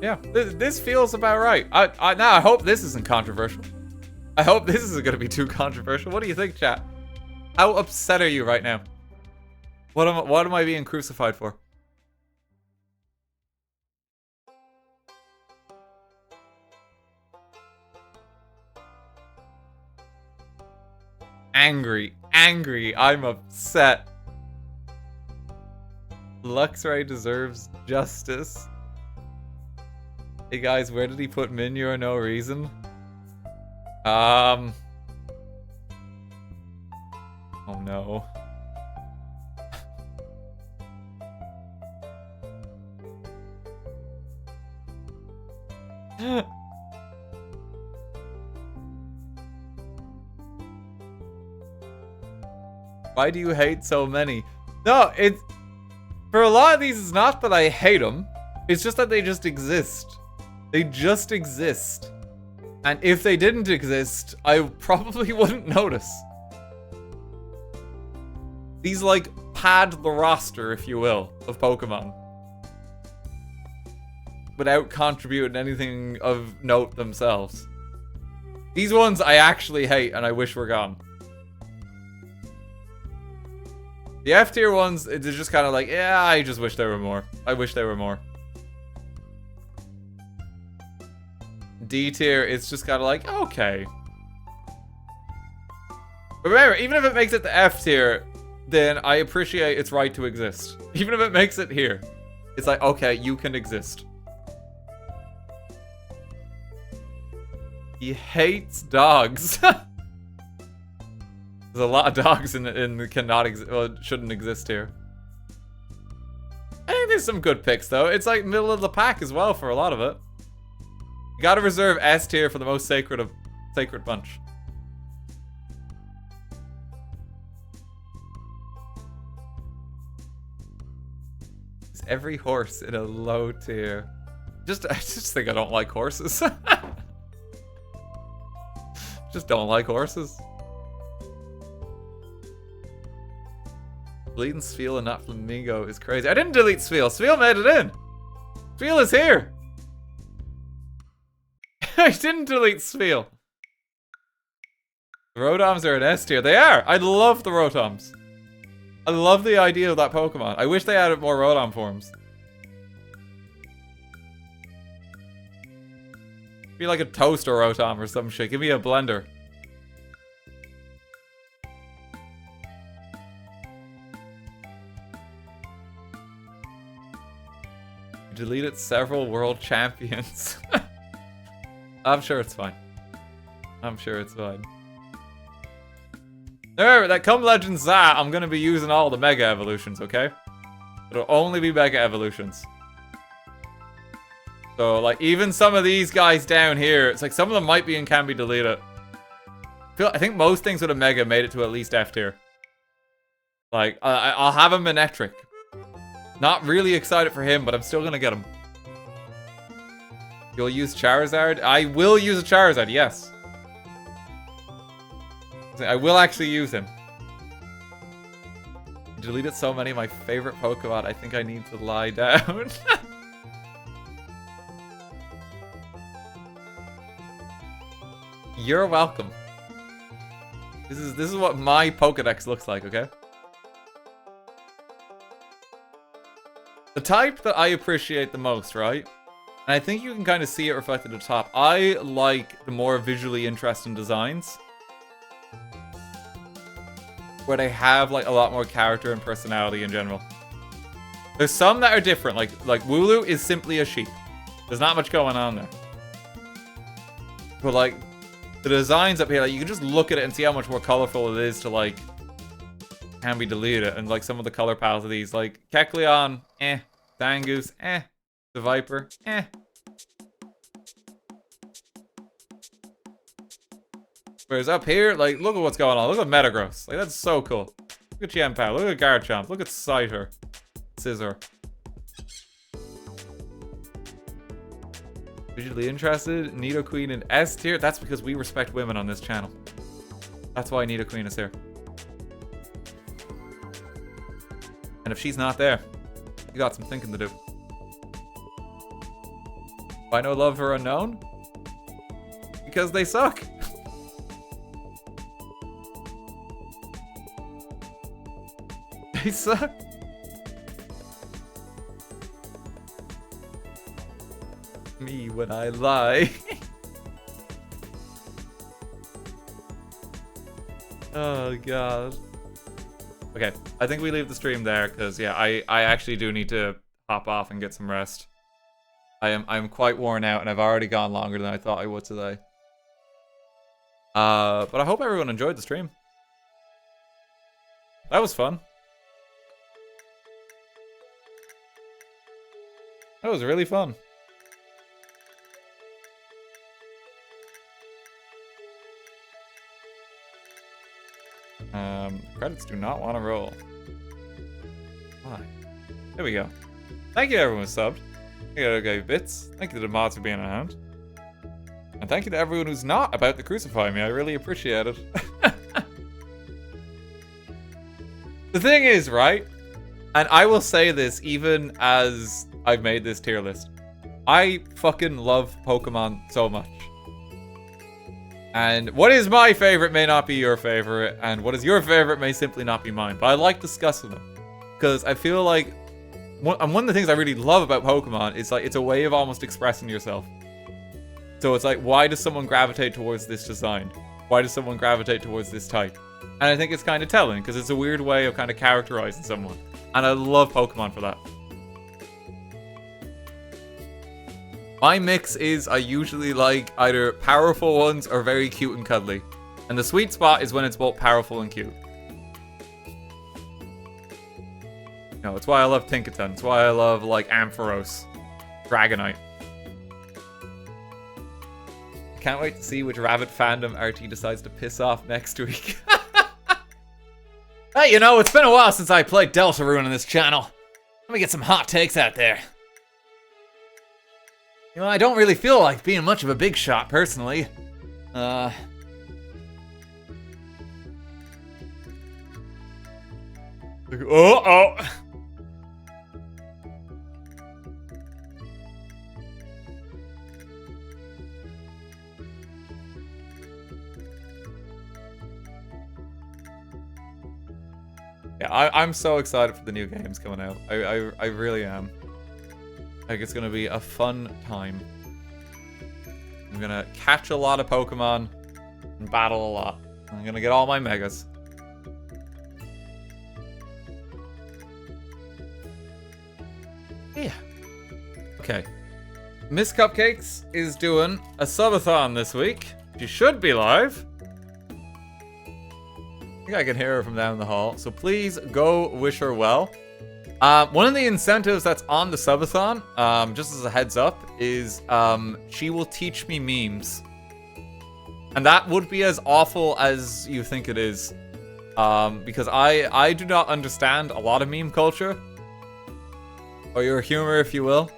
[SPEAKER 1] Yeah, this feels about right. Now I hope this isn't controversial. I hope this isn't going to be too controversial. What do you think, chat? How upset are you right now? What am I being crucified for? Angry, I'm upset. Luxray deserves justice. Hey guys, where did he put Minu or no reason? no. Why do you hate so many? No, it's... For a lot of these, it's not that I hate them. It's just that they just exist. They just exist. And if they didn't exist, I probably wouldn't notice. These, like, pad the roster, if you will, of Pokemon. Without contributing anything of note themselves. These ones I actually hate and I wish were gone. The F tier ones, they're just kind of like, yeah, I just wish there were more. I wish there were more. D tier, it's just kind of like, okay. But remember, even if it makes it the F tier, then I appreciate its right to exist. Even if it makes it here. It's like, okay, you can exist. He hates dogs. There's a lot of dogs in cannot exist, well, shouldn't exist here. I think there's some good picks though. It's like middle of the pack as well for a lot of it. You gotta reserve S tier for the most sacred bunch. Is every horse in a low tier? I just think I don't like horses. Just don't like horses. Deleting Spheal and not Flamingo is crazy. I didn't delete Spheal. Spheal made it in. Spheal is here. I didn't delete Spheal. The Rotoms are an S tier. They are. I love the Rotoms. I love the idea of that Pokemon. I wish they added more Rotom forms. Be like a toaster Rotom or some shit. Give me a blender. You deleted several world champions. I'm sure it's fine. I'm sure it's fine. Remember, that come Legend Z, I'm gonna be using all the Mega Evolutions, okay? It'll only be Mega Evolutions. So, like, even some of these guys down here, it's like some of them might be and can be deleted. I think most things with a Mega made it to at least F tier. Like, I'll have a Manectric. Not really excited for him, but I'm still gonna get him. You'll use Charizard? I will use a Charizard, yes. I will actually use him. I deleted so many of my favorite Pokemon, I think I need to lie down. You're welcome. This is what my Pokedex looks like, okay? The type that I appreciate the most, right? And I think you can kind of see it reflected at the top. I like the more visually interesting designs. Where they have like a lot more character and personality in general. There's some that are different, like Wooloo is simply a sheep. There's not much going on there. But like, the designs up here, like you can just look at it and see how much more colorful it is to like, can be deleted. And like some of the color palettes of these, like Kecleon, eh. Zangoose, eh. The Viper, eh. Whereas up here, like, look at what's going on. Look at Metagross. Like, that's so cool. Look at Chien-Pao. Look at Garchomp. Look at Scyther. Scizor. Visually interested? Nidoqueen in S tier? That's because we respect women on this channel. That's why Nidoqueen is here. And if she's not there, you got some thinking to do. Why no love for Unknown? Because they suck. They suck. Me when I lie. Oh god. Okay, I think we leave the stream there because yeah, I actually do need to hop off and get some rest. I'm quite worn out and I've already gone longer than I thought I would today. But I hope everyone enjoyed the stream. That was fun. That was really fun. Credits do not want to roll. Why? There we go. Thank you to everyone who subbed. Thank you to gave bits. Thank you to the mods for being around. And thank you to everyone who's not about to crucify me. I really appreciate it. The thing is, right? And I will say this even as I've made this tier list. I fucking love Pokemon so much. And what is my favorite may not be your favorite, and what is your favorite may simply not be mine. But I like discussing them. Because I feel like one of the things I really love about Pokemon is like it's a way of almost expressing yourself. So it's like, why does someone gravitate towards this design? Why does someone gravitate towards this type? And I think it's kind of telling, because it's a weird way of kind of characterizing someone. And I love Pokemon for that. My mix is I usually like either powerful ones or very cute and cuddly. And the sweet spot is when it's both powerful and cute. No, it's why I love Tinkaton. It's why I love, like, Ampharos. Dragonite. I can't wait to see which rabbit fandom RT decides to piss off next week. Hey, you know, it's been a while since I played Deltarune on this channel. Let me get some hot takes out there. You know, I don't really feel like being much of a big shot, personally. Oh. Yeah, I'm so excited for the new games coming out. I really am. Like, it's gonna be a fun time. I'm gonna catch a lot of Pokemon and battle a lot. I'm gonna get all my Megas. Yeah. Okay. Miss Cupcakes is doing a subathon this week. She should be live. I think I can hear her from down the hall. So please go wish her well. One of the incentives that's on the subathon, just as a heads up, is she will teach me memes. And that would be as awful as you think it is. Because I do not understand a lot of meme culture. Or your humor, if you will.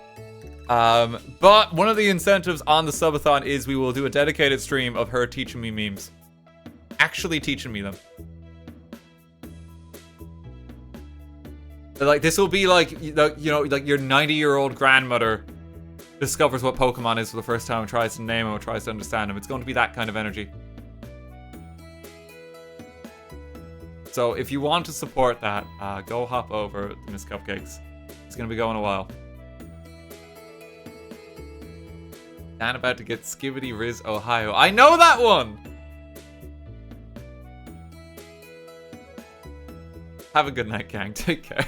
[SPEAKER 1] But one of the incentives on the subathon is we will do a dedicated stream of her teaching me memes. Actually teaching me them. Like, this will be like, you know, like your 90-year-old grandmother discovers what Pokemon is for the first time and tries to name them or tries to understand them. It's going to be that kind of energy. So if you want to support that, go hop over to Miss Cupcakes. It's going to be going a while. Dan about to get Skibidi Riz Ohio. I know that one! Have a good night, gang. Take care.